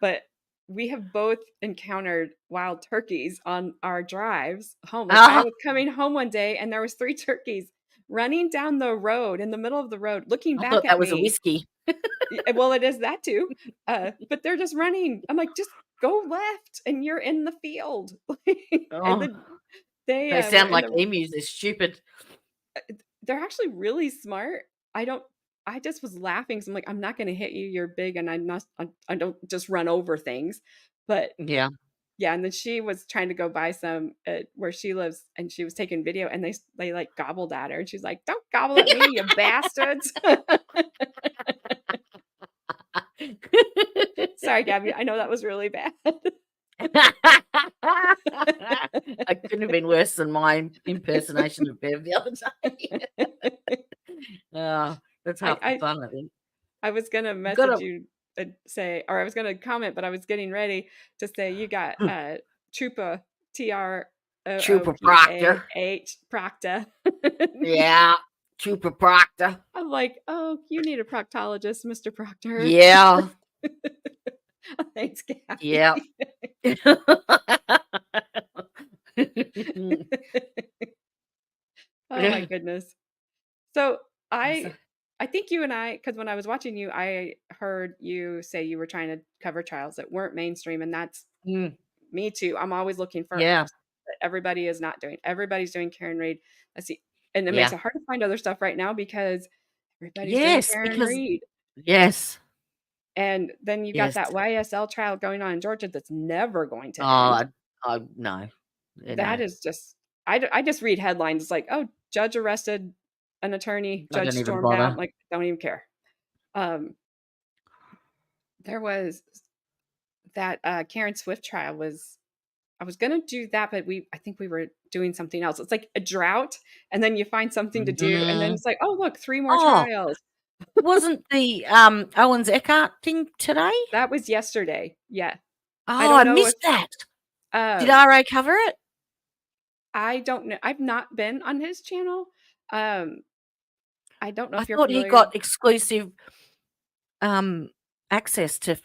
but we have both encountered wild turkeys on our drives home. Like, I was coming home one day and there was 3 turkeys running down the road in the middle of the road, looking back at me. That was a whiskey. Well, it is that too. But they're just running. I'm like, just go left and you're in the field. And they sound like emus. They're stupid. They're actually really smart. I just was laughing. So I'm like, I'm not going to hit you. You're big, and I don't just run over things. But yeah. And then she was trying to go buy some where she lives, and she was taking video, and they like gobbled at her, and she's like, "Don't gobble at me, you bastards!" Sorry, Gabby. I know that was really bad. I couldn't have been worse than my impersonation of Bev the other day. That's half the fun, I think. I was gonna message you say, or I was gonna comment, but I was getting ready to say you got Trooper Trooper Proctor. Proctor. Yeah, Trooper Proctor. I'm like, oh, you need a proctologist, Mr. Proctor. Yeah. Thanks, Gabby. Yeah. Oh my goodness. So I think you and I, because when I was watching you, I heard you say you were trying to cover trials that weren't mainstream, and that's me too. I'm always looking for that everybody is not doing. Everybody's doing Karen Reid. And it makes it hard to find other stuff right now because everybody's doing Karen Reid. Yes. And then you got that YSL trial going on in Georgia that's never going to end. No. That is just, I just read headlines. It's like, oh, judge arrested an attorney, judge stormed out. Like, don't even care. There was that Karen Swift trial I was going to do that, but I think we were doing something else. It's like a drought, and then you find something to do, and then it's like, oh, look, 3 more trials. Wasn't the Owens Eckhart thing today? That was yesterday. Yeah. Oh, I missed that. Did RA cover it? I don't know. I've not been on his channel. I don't know if you're thought familiar. He got exclusive access to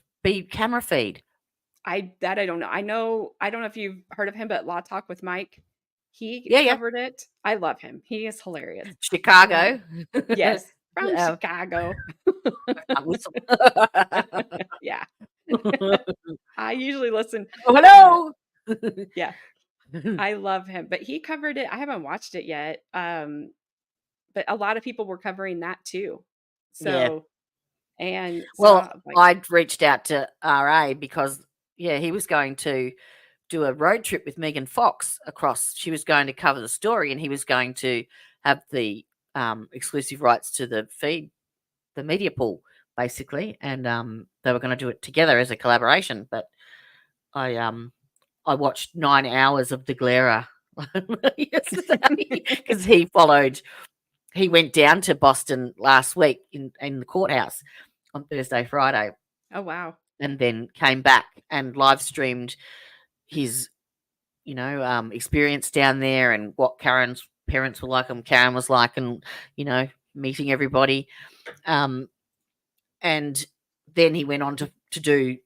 camera feed. I don't know. I don't know if you've heard of him, but Law Talk with Mike, he covered it. I love him. He is hilarious. Chicago. Yes. From Chicago. Yeah. I usually listen. Oh, hello. Yeah. I love him, but he covered it. I haven't watched it yet. But a lot of people were covering that too. Yeah. So, and Well, saw like, I'd reached out to RA because, yeah, he was going to do a road trip with Megan Fox across. She was going to cover the story, and he was going to have the exclusive rights to the feed, the media pool, basically, and they were going to do it together as a collaboration. But I watched 9 hours of the Glera yesterday because he went down to Boston last week in the courthouse on Thursday, Friday, oh wow. and then came back and live streamed his, experience down there and what Karen's parents were like and Karen was like, and, meeting everybody. And then he went on to do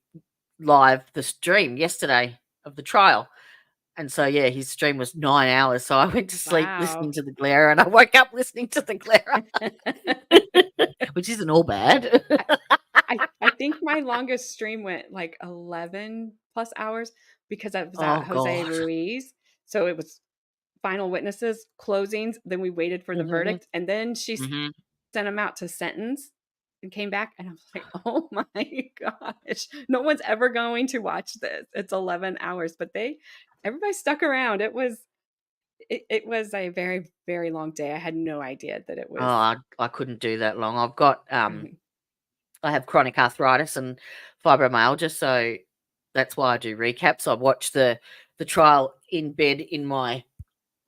live the stream yesterday of the trial. And so, yeah, his stream was 9 hours. So I went to sleep listening to the Glera, and I woke up listening to the Glera, which isn't all bad. I think my longest stream went like 11 plus hours because I was at Jose God. Ruiz. So it was final witnesses, closings. Then we waited for the Mhm. verdict. And then she Mhm. sent him out to sentence and came back. And I was like, oh my gosh, no one's ever going to watch this. It's 11 hours, but everybody stuck around. It was a very, very long day. I had no idea that it was. Oh, I couldn't do that long. I've got I have chronic arthritis and fibromyalgia, so that's why I do recaps. I watch the trial in bed in my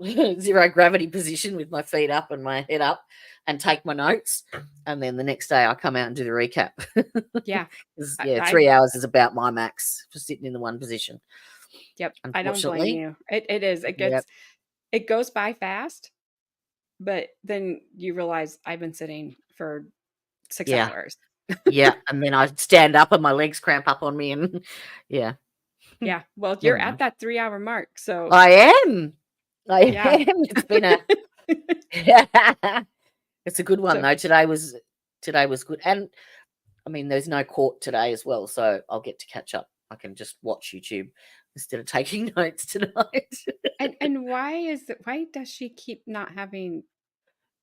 zero gravity position with my feet up and my head up, and take my notes, and then the next day I come out and do the recap. Yeah. 'Cause, 3 hours is about my max for sitting in the one position. Yep. I don't blame Unfortunately. you. It is. It goes by fast, but then you realize I've been sitting for 6 Yeah. hours. Yeah, and then I stand up and my legs cramp up on me, and yeah. Yeah. Well, Never you're at mind. that 3-hour mark. So I am. Yeah. It's been it's a good one So- though. Today was good, and I mean, there's no court today as well, so I'll get to catch up. I can just watch YouTube instead of taking notes tonight. and why does she keep not having?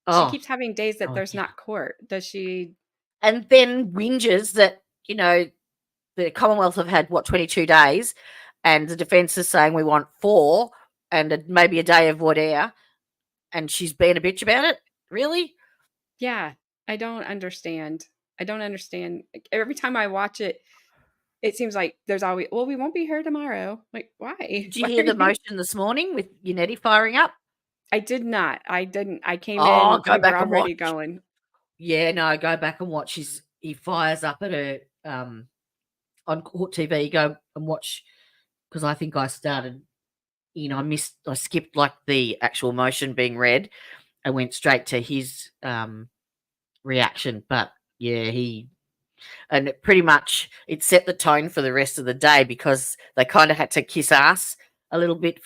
Oh, She keeps having days that oh, there's yeah. not court. Does she? And then whinges that, the Commonwealth have had 22 days, and the defence is saying we want 4 and maybe a day of voir dire, and she's being a bitch about it. Really? Yeah, I don't understand. Like, every time I watch it, it seems like there's always, well, we won't be here tomorrow. Like, why? Did you Why hear are the motion this morning with Unetti firing up? I did not. I didn't. I came Oh, in. go We back were and already watch. going. Yeah, no, go back and watch. He fires up at her on court TV. Go and watch, because I think I started, I skipped like the actual motion being read. I went straight to his reaction. But yeah, and pretty much it set the tone for the rest of the day, because they kind of had to kiss ass a little bit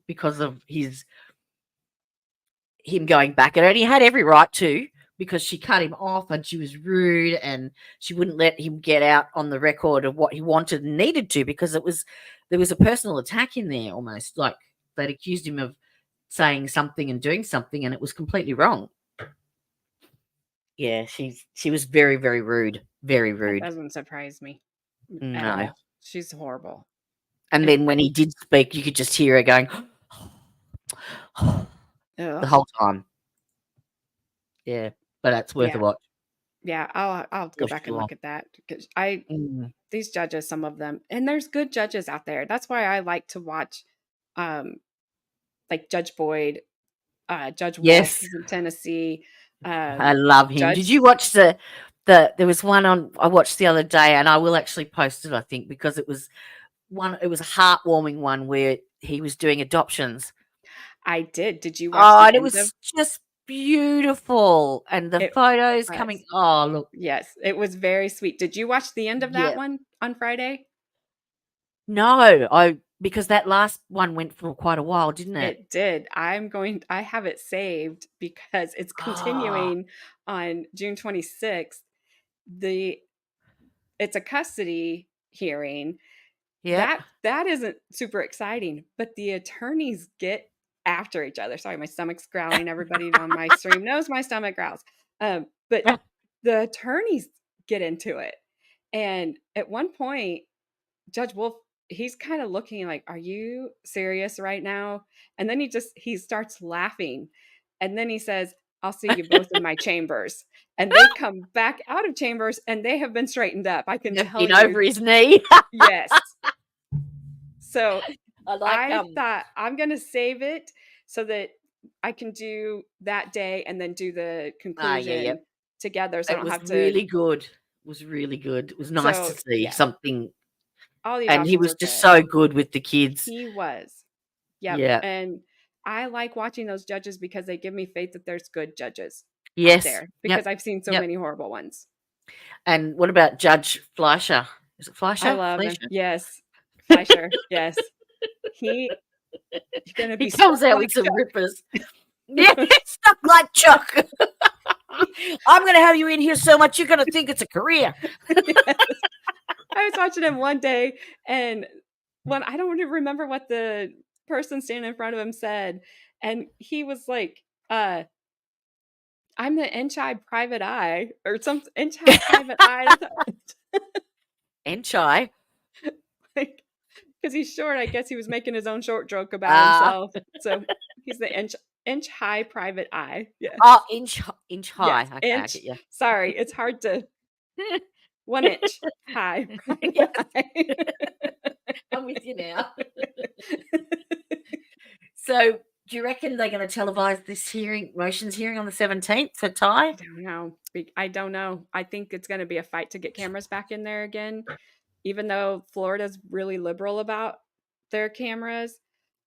because of him going back at her. And he had every right to, because she cut him off and she was rude, and she wouldn't let him get out on the record of what he wanted and needed to, because there was a personal attack in there, almost like they'd accused him of saying something and doing something, and it was completely wrong. Yeah, she was very, very rude. Very rude. That doesn't surprise me. At No. all. She's horrible. And then when he did speak, you could just hear her going the whole time. Yeah, but that's worth a watch. Yeah, I'll go For back and sure. look at that, because these judges, some of them, and there's good judges out there. That's why I like to watch, like Judge Boyd, Judge Wolf Yes. in Tennessee. I love him. Judge- Did you watch there was one I watched the other day, and I will actually post it, I think, because it was a heartwarming one where he was doing adoptions. I did. Did you watch? Oh, the and it end was of- just beautiful, and the photos was. coming. Oh, look. Yes, it was very sweet. Did you watch the end of that Yeah. one on Friday? No, because that last one went for quite a while, didn't it? It did. I have it saved because it's continuing on June 26th. It's a custody hearing, Yeah. That isn't super exciting, but the attorneys get after each other. Sorry, my stomach's growling. Everybody on my stream knows my stomach growls. But the attorneys get into it. And at one point, Judge Wolf, he's kind of looking like, are you serious right now? And then he starts laughing. And then he says, I'll see you both in my chambers. And they come back out of chambers and they have been straightened up. I can tell you. Over his knee. Yes. So I thought I'm going to save it so that I can do that day and then do the conclusion together. So I don't have to. Really good. It was really good. It was nice to see something. All the and he options was were just good. so good with the kids. He was. Yep. Yeah. And I like watching those judges because they give me faith that there's good judges Yes. out there because I've seen so many horrible ones. And what about Judge Fleischer? Is it Fleischer? I love him. Fleischer? Yes. Fleischer. Yes. He's going to be He comes out with some rippers. Yeah, stuck like Chuck. I'm going to have you in here so much you're going to think it's a career. Yes. I was watching him one day, and I don't even remember what the person standing in front of him said, and he was like, "I'm the Enchai private eye, or some Enchai private eye." Enchai, like, because he's short. I guess he was making his own short joke about himself. So he's the inch high private eye. Yes. Oh, inch high. Yes, Okay, I inch. get you. Sorry, it's hard to. 1 inch high. Yes. I'm with you now. So, do you reckon they're going to televise this motions hearing on the 17th for Ty? I don't know. I think it's going to be a fight to get cameras back in there again. Even though Florida's really liberal about their cameras,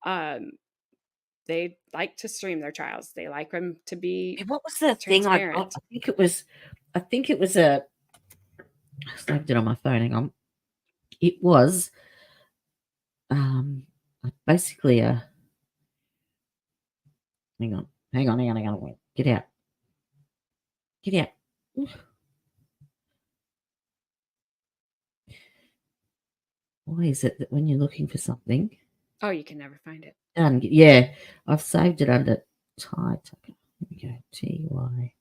they like to stream their trials. They like them to be. What was the thing I got? I think it was a. I saved it on my phone. Hang on. It was basically a. Hang on. Wait. Get out. Oof. Why is it that when you're looking for something? Oh, you can never find it. Yeah, I've saved it under Ty. Here we go. TY.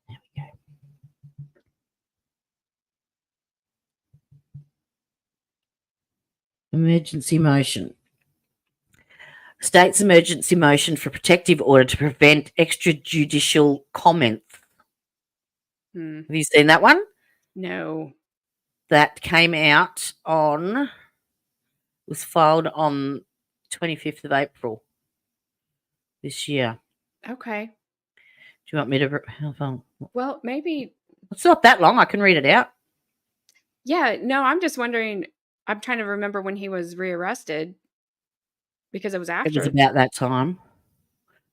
There we go. Emergency motion. State's emergency motion for protective order to prevent extrajudicial comments. Have you seen that one? No. That came out was filed on 25th of April this year. Okay. Do you want me to have on? Well, maybe. It's not that long. I can read it out. Yeah, no, I'm just wondering. I'm trying to remember when he was rearrested because it was after. It was about that time.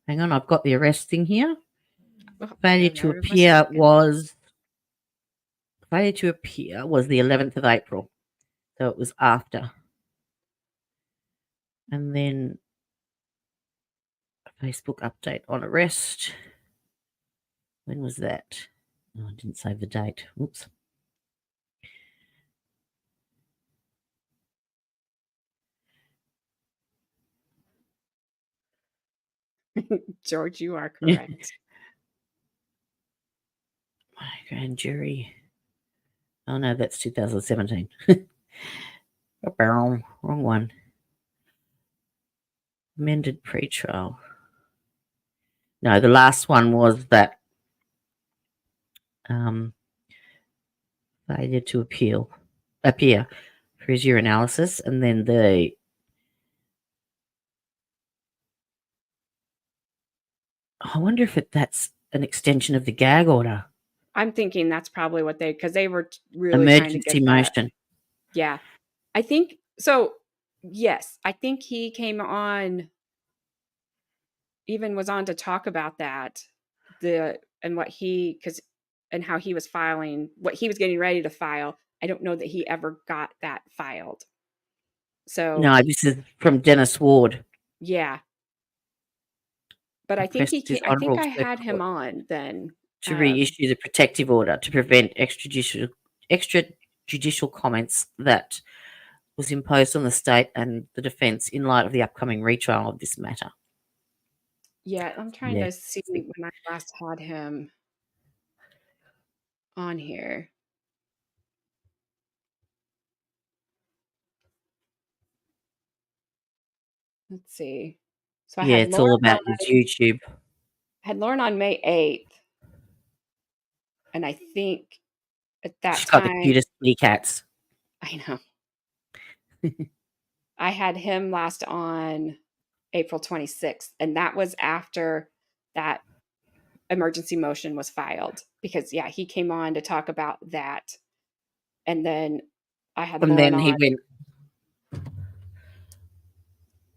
Hang on, I've got the arrest thing here. Failure to appear was the 11th of April. So it was after. And then a Facebook update on arrest. When was that? Oh, I didn't save the date. Whoops. George, you are correct. My grand jury. Oh, no, that's 2017. Wrong one. Amended pretrial. No, the last one was that failure to appear for his urinalysis, and then I wonder if that's an extension of the gag order. I'm thinking that's probably what because they were really emergency trying to get motion. That. Yeah, I think so. Yes, I think he came on, even was on to talk about that, and how he was filing, what he was getting ready to file. I don't know that he ever got that filed. So no, this is from Dennis Ward. Yeah, but I think I had him on then to reissue the protective order to prevent extrajudicial extrajudicial comments that was imposed on the state and the defence in light of the upcoming retrial of this matter. Yeah, I'm trying Yeah. to see when I last had him on here. Let's see. So I Yeah, had it's all Lauren about on, his YouTube. had Lauren on May 8th. And I think at that She's got the time, cutest kitty cats. I know. I had him last on April 26th, and that was after that emergency motion was filed because yeah, he came on to talk about that. And then I had And Lauren then he on. went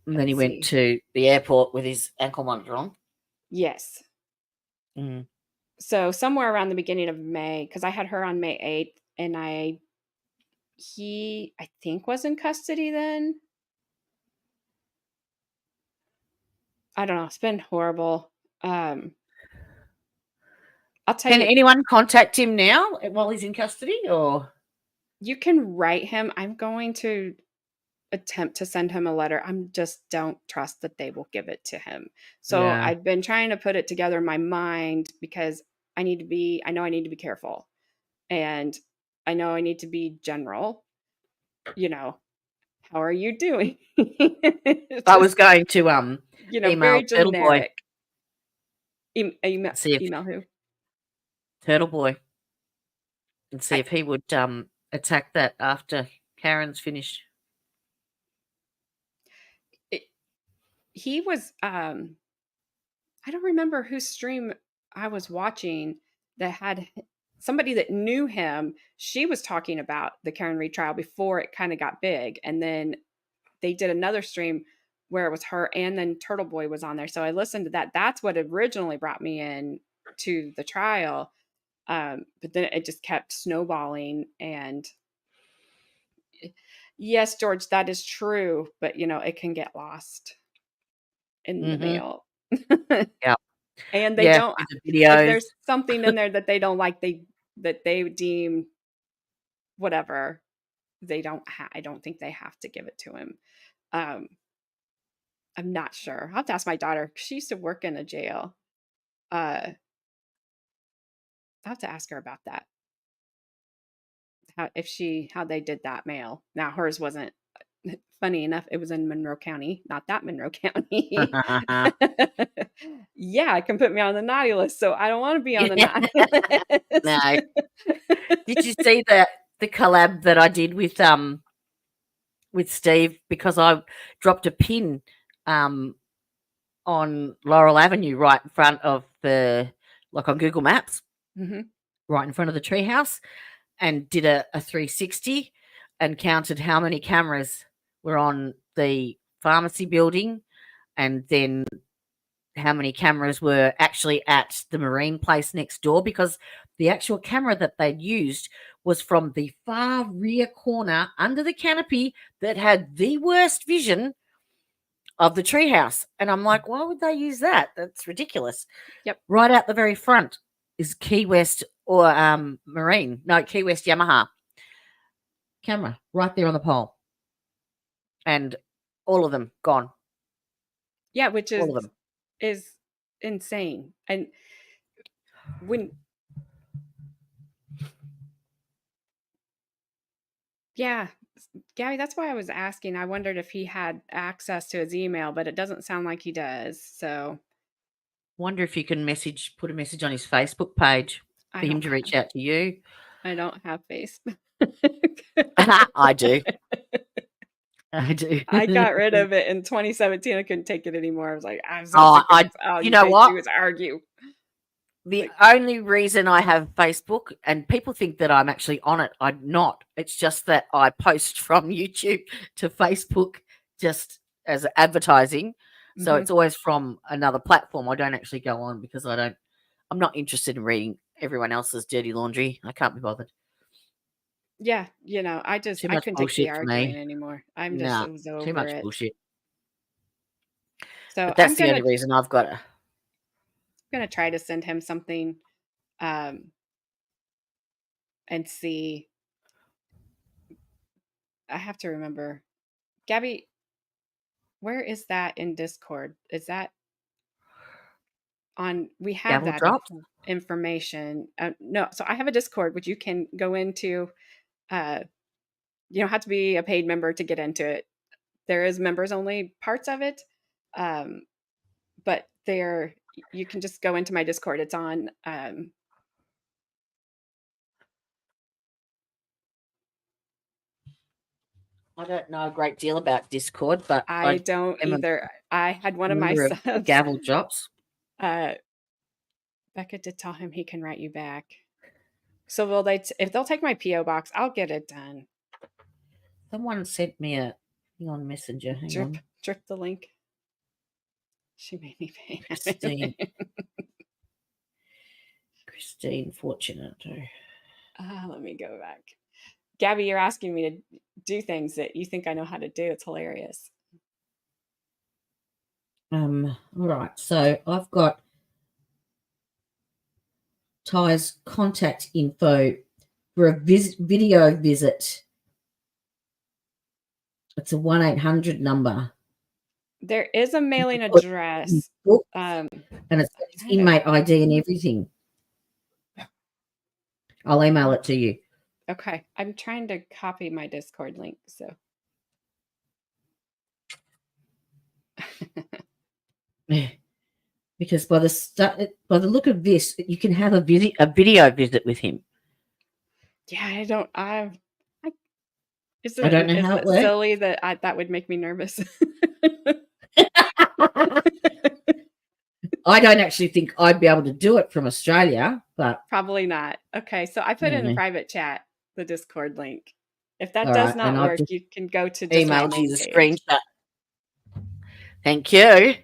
and then he went to the airport with his ankle monitor on. Yes. Mm. So somewhere around the beginning of May, because I had her on May 8th, and he I think was in custody then. I don't know. It's been horrible. I'll tell Can you, anyone contact him now while he's in custody, or you can write him. I'm going to attempt to send him a letter. I'm just don't trust that they will give it to him. So Yeah. I've been trying to put it together in my mind because I know I need to be careful. And I know I need to be general. You know, how are you doing? I was going to very email Turtle Boy. Email, See if email who? Turtle Boy and see if he would attack that after Karen's finished. He was I don't remember whose stream I was watching that had somebody that knew him. She was talking about the Karen retrial before it kind of got big, and then they did another stream where it was her, and then Turtle Boy was on there. So I listened to that. That's what originally brought me in to the trial. But then it just kept snowballing. And yes, George, that is true. But it can get lost in the mail. Yeah. And they don't. with the If videos. there's something in there that they don't like, that they deem whatever, they don't. I don't think they have to give it to him. I'm not sure. I'll have to ask my daughter. She used to work in a jail. I'll have to ask her about that. How they did that mail. Now hers wasn't, funny enough, it was in Monroe County, not that Monroe County. Yeah, it can put me on the naughty list, so I don't want to be on the naughty list. No. Did you see the collab that I did with Steve, because I dropped a pin on Laurel Avenue right in front of on Google Maps, right in front of the treehouse, and did a 360 and counted how many cameras were on the pharmacy building, and then how many cameras were actually at the marine place next door, because the actual camera that they'd used was from the far rear corner under the canopy that had the worst vision of the treehouse. And I'm like, why would they use that? That's ridiculous. Yep. Right out the very front is Key West or Marine. No, Key West Yamaha camera right there on the pole. And all of them gone. Yeah, which All of them. is insane. And when yeah, Gabby, that's why I was asking. I wondered if he had access to his email, but it doesn't sound like he does. So Wonder if you can put a message on his Facebook page for him to reach out to you. I don't have Facebook. I do. I do. I got rid of it in 2017. I couldn't take it anymore. I was like, I'm so Oh, sick of this. All you know guys what? do is argue. The only reason I have Facebook, and people think that I'm actually on it, I'm not. It's just that I post from YouTube to Facebook just as advertising. So it's always from another platform. I don't actually go on because I'm not interested in reading everyone else's dirty laundry. I can't be bothered. Yeah, I Too couldn't much take the bullshit for arguing me. anymore. I Nah, was over too much it. bullshit. So But that's I'm the only reason I've got it. gonna try to send him something, and see I have to remember. Gabby, where is that in Discord? Is that on? We have Gavel that dropped? information. No, so I have a Discord which you can go into. You don't have to be a paid member to get into it. There is members only parts of it, but you can just go into my Discord. It's on. I don't know a great deal about Discord, but I don't am a either. I had one of my member of subs. Gavel drops. Becca did tell him he can write you back. So will they? If they'll take my PO box, I'll get it done. Someone sent me a thing on Messenger. Hang on. Drip the link. She made me pay. Christine Fortunato. Let me go back. Gabby, you're asking me to do things that you think I know how to do. It's hilarious. All right. So I've got Ty's contact info for a video visit. It's a 1-800 number. There is a mailing address. And it's inmate ID and everything. I'll email it to you. Okay. I'm trying to copy my Discord link. So. Because by the look of this, you can have a video visit with him. Yeah, I don't know how it works. Silly that that would make me nervous. I don't actually think I'd be able to do it from Australia, but probably not. Okay, so I put in a private chat the Discord link. If that All does right, not work, you can go to just email you the screenshot. Thank you.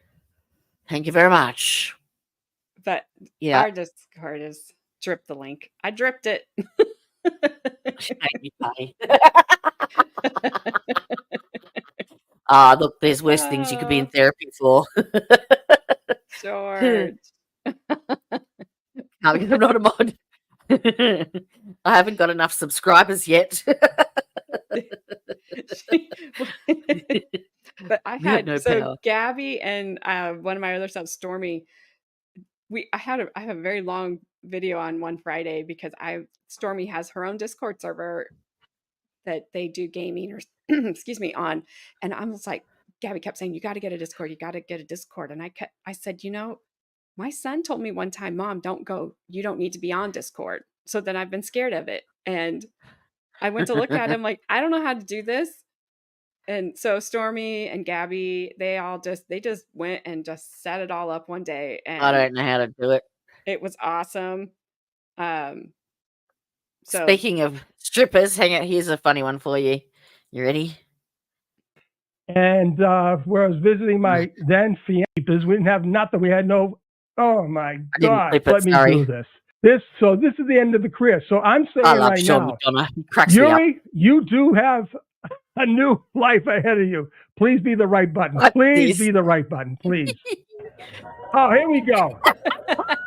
Thank you very much. But yeah, our Discord is drip the link. I dripped it. She made me pay. Look, there's worse things you could be in therapy for. George. No, I'm not a mod. I haven't got enough subscribers yet. But I had power. Gabby and one of my other subs, Stormy. I have a very long video on one Friday because Stormy has her own Discord server that they do gaming or excuse me on, and I'm just like, Gabby kept saying, you got to get a Discord, you got to get a Discord, and I said, my son told me one time, Mom, don't go, you don't need to be on Discord. So then I've been scared of it, and I went to look at him like, I don't know how to do this. And so Stormy and Gabby, they just went and just set it all up one day. And I don't know how to do it. It was awesome. So speaking of strippers, hang out. Here's a funny one for you. You ready? And where I was visiting my then fiancé, we didn't have nothing. We had no. Oh my God! Let me do this. This is the end of the career. So I'm saying right now, Yuri, you do have a new life ahead of you. Please be the right button. Please be the right button. Please. Oh, here we go.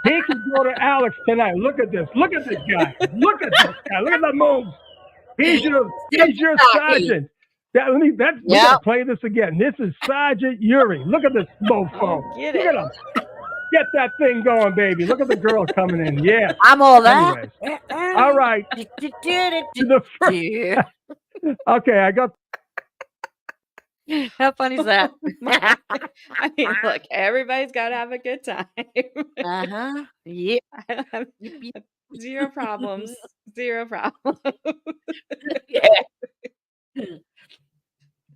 He can go to Alex tonight. Look at this. Look at this guy. Look at this guy. Look at the moves. He's your sergeant. We gotta play this again. This is Sergeant Yuri. Look at this mofo. Look at him. Get that thing going, baby. Look at the girl coming in. Yeah. I'm all that. Anyways. All right. Okay, I got. How funny is that? I mean, look, everybody's got to have a good time. Yeah. Zero problems. Zero problems. Yeah.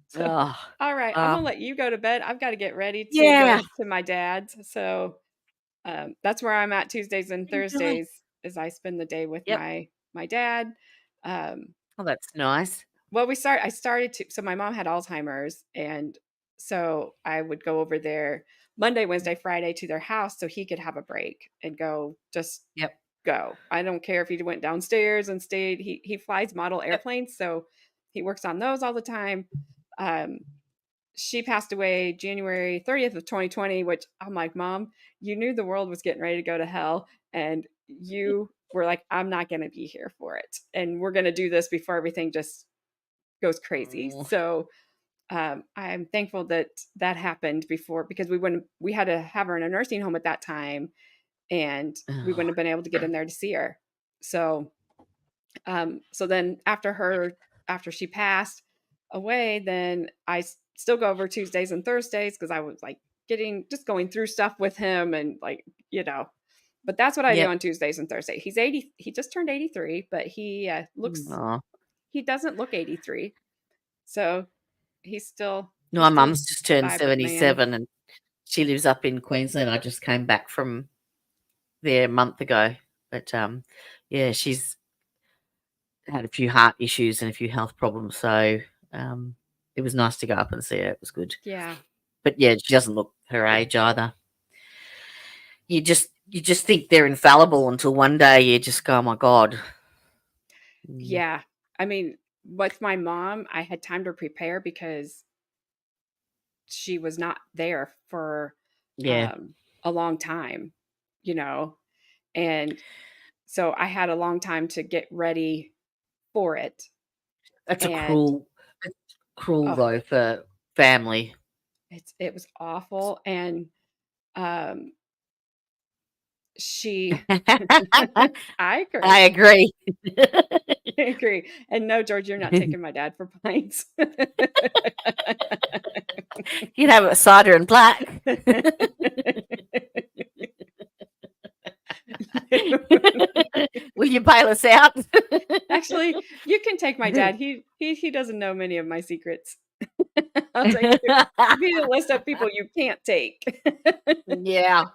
So, all right, I'm gonna let you go to bed. I've got to get ready to go to my dad's. So that's where I'm at Tuesdays and Thursdays. Is I spend the day with my dad. Oh, that's nice. Well, I started to. So my mom had Alzheimer's, and so I would go over there Monday, Wednesday, Friday to their house so he could have a break and go. Just go. I don't care if he went downstairs and stayed. He flies model airplanes, so he works on those all the time. She passed away January 30th of 2020, which I'm like, Mom, you knew the world was getting ready to go to hell, and you were like, I'm not going to be here for it, and we're going to do this before everything just goes crazy. So I'm thankful that that happened before, because we had to have her in a nursing home at that time, and we wouldn't have been able to get in there to see her. So so then after she passed away, then I still go over Tuesdays and Thursdays, because I was like just going through stuff with him, and like, but that's what I do on Tuesdays and Thursdays. He's 80. He just turned 83, but he he doesn't look 83. So he's still. No, my he's mum's just turned vibrant man. 77 and she lives up in Queensland. I just came back from there a month ago. But yeah, she's had a few heart issues and a few health problems. So it was nice to go up and see her. It was good. Yeah. But yeah, she doesn't look her age either. You just think they're infallible until one day you just go, oh my God. Yeah. I mean, with my mom, I had time to prepare because she was not there for a long time, and so I had a long time to get ready for it. That's cruel though for family. It was awful. And she I agree. I agree. I agree. And no, George, you're not taking my dad for pints. You'd have a cider and black. Will you bail us out? Actually, you can take my dad. He doesn't know many of my secrets. I'll take you. Give me the list of people you can't take. Yeah.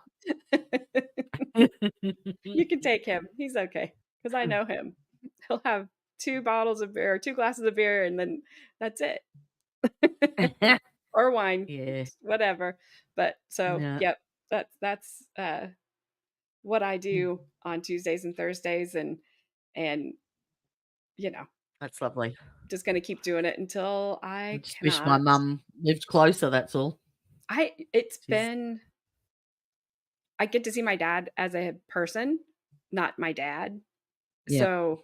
You can take him. He's okay, because I know him. He'll have 2 bottles of beer, 2 glasses of beer, and then that's it. Or wine, whatever. But so, yep, that's what I do on Tuesdays and Thursdays, and that's lovely. Just going to keep doing it until I just wish my mum lived closer. That's all. I get to see my dad as a person, not my dad. Yeah. So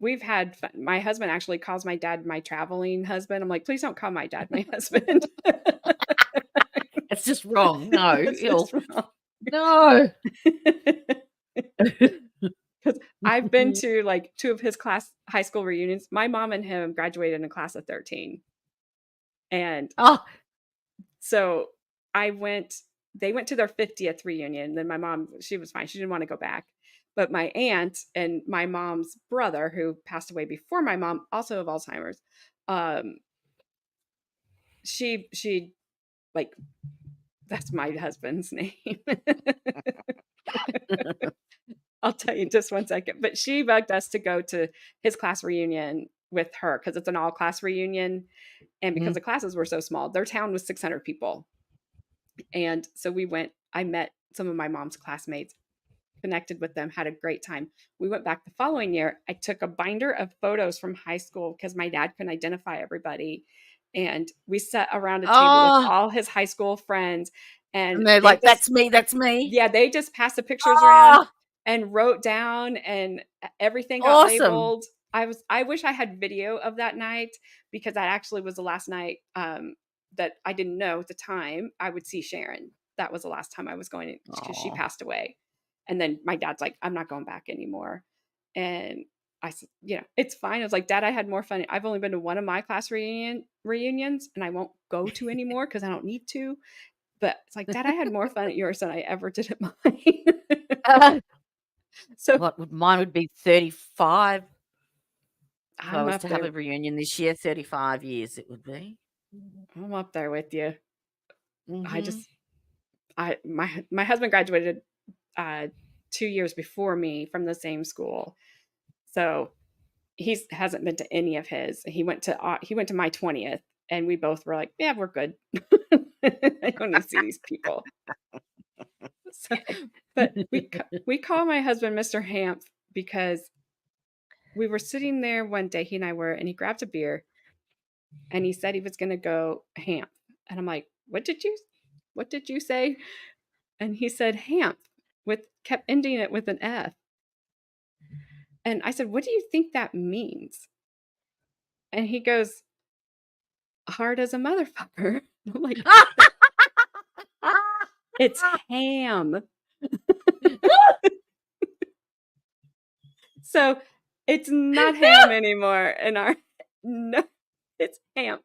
we've had fun. My husband actually calls my dad my traveling husband. I'm like, please don't call my dad my husband. It's just wrong. No. It's just wrong. No. Because I've been to like 2 of his high school reunions. My mom and him graduated in a class of 13. And so they went to their 50th reunion. Then my mom, she was fine. She didn't want to go back. But my aunt and my mom's brother, who passed away before my mom, also of Alzheimer's, she like, that's my husband's name. I'll tell you in just one second. But she bugged us to go to his class reunion with her, because it's an all-class reunion. And because the classes were so small, their town was 600 people. And so we went. I met some of my mom's classmates, connected with them, had a great time. We went back the following year. I took a binder of photos from high school because my dad couldn't identify everybody. And we sat around a table with all his high school friends. And they're like, that's me, that's me. Yeah, they just passed the pictures around and wrote down, and everything got labeled. I wish I had video of that night, because that actually was the last night that I didn't know at the time I would see Sharon. That was the last time I was going, because she passed away. And then my dad's like, I'm not going back anymore. And I said, it's fine. I was like, Dad, I had more fun. I've only been to one of my class reunions, and I won't go to anymore because I don't need to. But it's like, Dad, I had more fun at yours than I ever did at mine. So mine would be 35. If I was to have there. a reunion this year, 35 years it would be. I'm up there with you. My husband graduated 2 years before me from the same school, so he hasn't been to any of his. He went to my 20th, and we both were like, yeah, we're good. I don't need to see these people. So, but we call my husband Mr. Hamp because we were sitting there one day, he and I were, and he grabbed a beer, and he said he was going to go Hamp. And I'm like, what did you say? And he said Hamp, kept ending it with an F. And I said, what do you think that means? And he goes, hard as a motherfucker. I'm like, it's ham. So it's not ham anymore in our no, it's ham.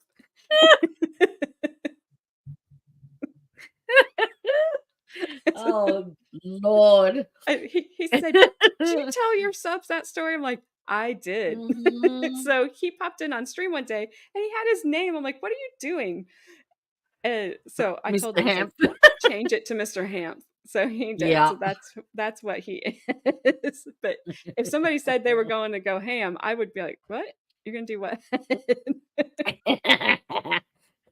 Oh Lord. He said, did you tell your subs that story? I'm like, I did. So he popped in on stream one day and he had his name. I'm like, what are you doing? So I told Mr. him Hamp. to change it to Mr. Hamp. So he did. Yeah. So that's what he is. But if somebody said they were going to go ham, I would be like, what? You're gonna do what?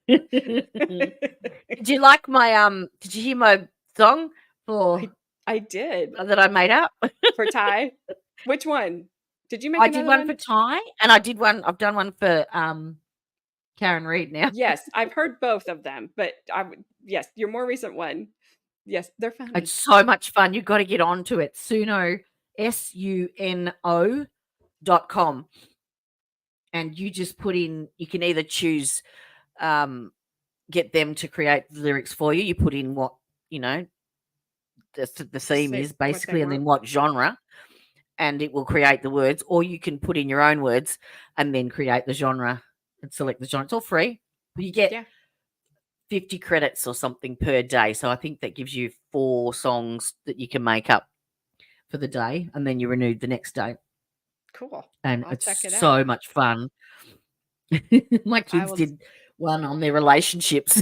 Did you like my did you hear my song for I did. that I made up? For Ty? Which one? Did you make I did another one for Ty and I've done one for Karen Reed now. Yes, I've heard both of them, but yes, your more recent one. Yes, they're funny. It's so much fun. You've got to get onto it. Suno, SUNO.com. And you just put in, you can either choose, get them to create the lyrics for you. You put in what, the theme is basically, and then what genre, and it will create the words, or you can put in your own words and then create the genre and select the genre. It's all free. You get 50 credits or something per day. So I think that gives you 4 songs that you can make up for the day, and then you renew the next day. Cool. And I'll it's check it so out. much fun. My kids did one on their relationships.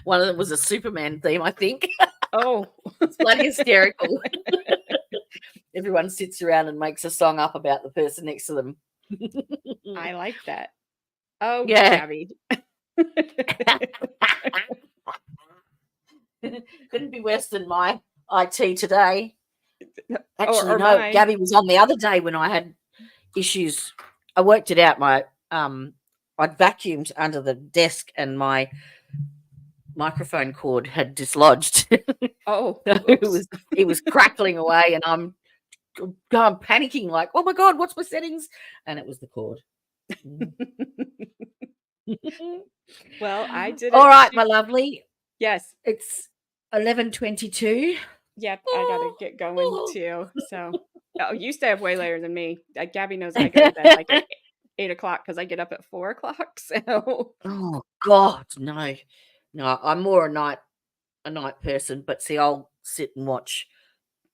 One of them was a Superman theme, I think. Oh. It's bloody hysterical. Everyone sits around and makes a song up about the person next to them. I like that. Oh, yeah. Gabby. Couldn't be worse than my IT today. Actually, or no, mine. Gabby was on the other day when I had issues. I worked it out. I'd vacuumed under the desk and my microphone cord had dislodged. Oh, so it was crackling away, and I'm panicking like, oh my God, what's my settings? And it was the cord. Well, I did it. All right, my lovely. Yes. It's 11:22. Yep, I gotta get going too. So, you stay up way later than me. Gabby knows I go to bed like at 8 o'clock because I get up at 4 o'clock. So, oh God, no, I'm more a night person. But see, I'll sit and watch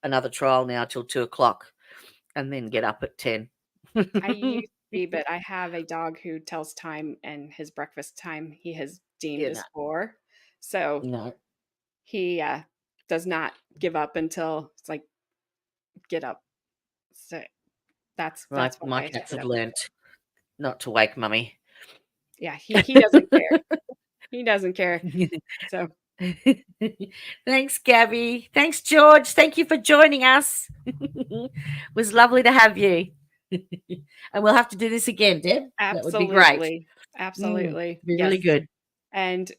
another trial now till 2 o'clock, and then get up at 10. I used to be, but I have a dog who tells time, and his breakfast time he has deemed as 4. So he does not give up until it's like get up. So that's My why cats have learnt not to wake mummy. Yeah, he doesn't care. He doesn't care. So thanks, Gabby. Thanks, George. Thank you for joining us. It was lovely to have you. And we'll have to do this again, Deb. Absolutely. That would be great. Absolutely. Be really good. And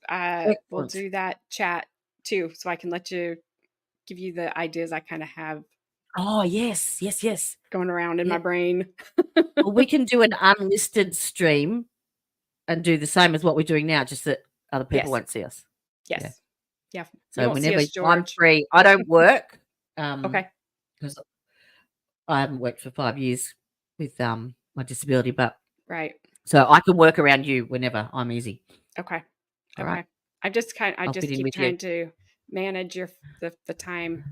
we'll do that chat too, so I can let you give you the ideas I kind of have. Oh, yes. Going around in my brain. Well, we can do an unlisted stream and do the same as what we're doing now, just that other people won't see us. Yes. Yeah. So whenever I'm free, I don't work. Okay. Because I haven't worked for 5 years with my disability, but right. So I can work around you whenever I'm easy. Okay. All right. I just keep trying you. to manage the time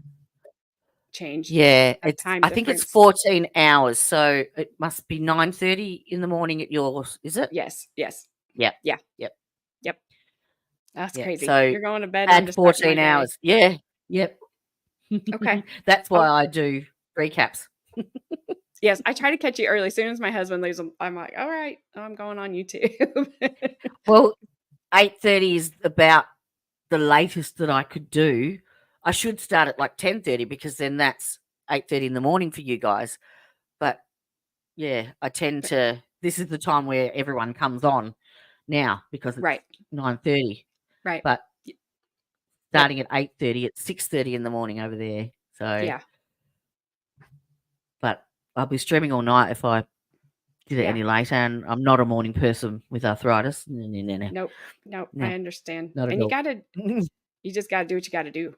change. Yeah, I think it's 14 hours, so it must be 9:30 in the morning at yours, is it? Yes. Yep. That's Yeah, crazy. so You're going to bed. I'm add just starting my 14 day. hours. Yeah. Yep. Okay. That's why I do recaps. Yes, I try to catch you early. As soon as my husband leaves, I'm like, all right, I'm going on YouTube. Well, 8:30 is about the latest that I could do. I should start at like 10:30 because then that's 8:30 in the morning for you guys. But yeah, I tend to. This is the time where everyone comes on now because it's 9:30. Right. But starting at 8:30, it's 6:30 in the morning over there. So yeah. But I'll be streaming all night if I did it Yeah. any later, and I'm not a morning person with arthritis. Nope. No, I understand. not at And all. you just gotta do what you gotta do.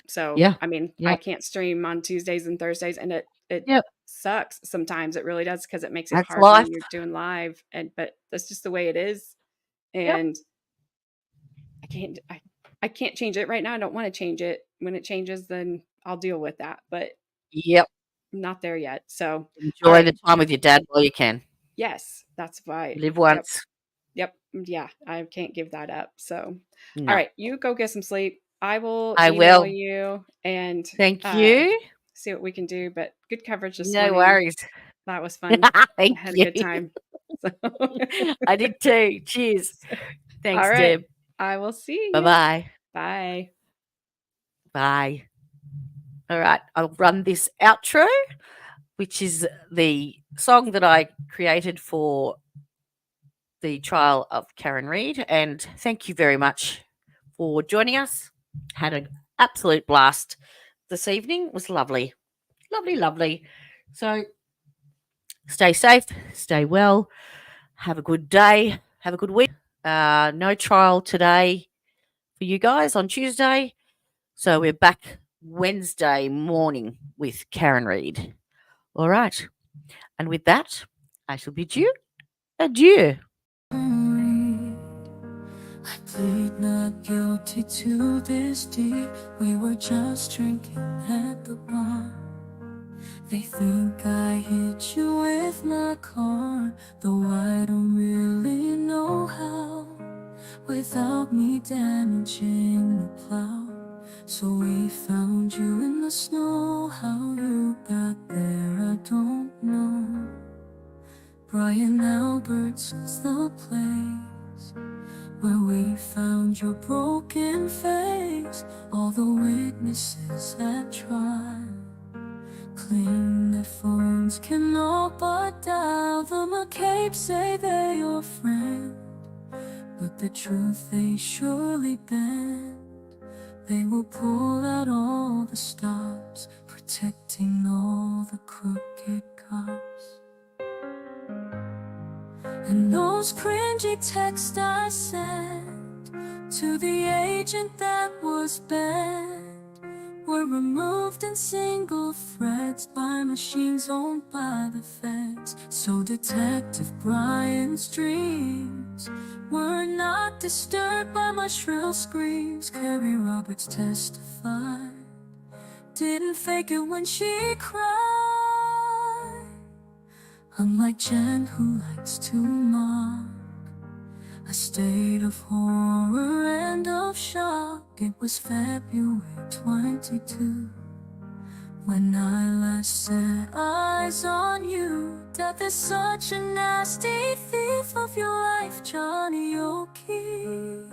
So Yeah. I mean, I Yep. can't stream on Tuesdays and Thursdays, and it Yep. sucks sometimes. It really does because it makes it That's hard life. when you're doing live. But that's just the way it is. Yep. And I can't change it right now. I don't want to change it. When it changes, then I'll deal with that. But Yep. I'm not there yet. So Enjoy the time with your dad while you can. yes, that's why. Live once. Yep. Yeah, I can't give that up. So, No. all right, you go get some sleep. I will I email will. you and Thank you. see what we can do. But good coverage this No morning. worries. That was fun. Thank I had you. a good time. So. I did too. Cheers. Thanks, All right. Deb. I will see you. Bye-bye. Bye. Bye. All right, I'll run this outro, which is the song that I created for the trial of Karen Reid. And thank you very much for joining us. Had an absolute blast this evening. It was lovely. Lovely, lovely. So stay safe, stay well, have a good day, have a good week. No trial today for you guys on Tuesday. So we're back Wednesday morning with Karen Reid. All right. And with that, I shall bid you adieu. I plead not guilty to this deed. We were just drinking at the bar. They think I hit you with my car, though I don't really know how, without me damaging the plow. So we found you in the snow. How you got there, I don't know. Brian Albertson's the place where we found your broken face. All the witnesses at trial claim their phones can all but dial. The McCabe say they're your friend, but the truth they surely bend. They will pull out all the stops, protecting all the crooked cops. And those cringy texts I sent to the agent that was banned were removed in single threads by machines owned by the feds. So Detective Brian's dreams were not disturbed by my shrill screams. Carrie Roberts testified, didn't fake it when she cried. Unlike Jen, who likes to mock a state of horror and of shock. It was February 22 when I last set eyes on you. Death is such a nasty thief of your life, Johnny O'Keefe.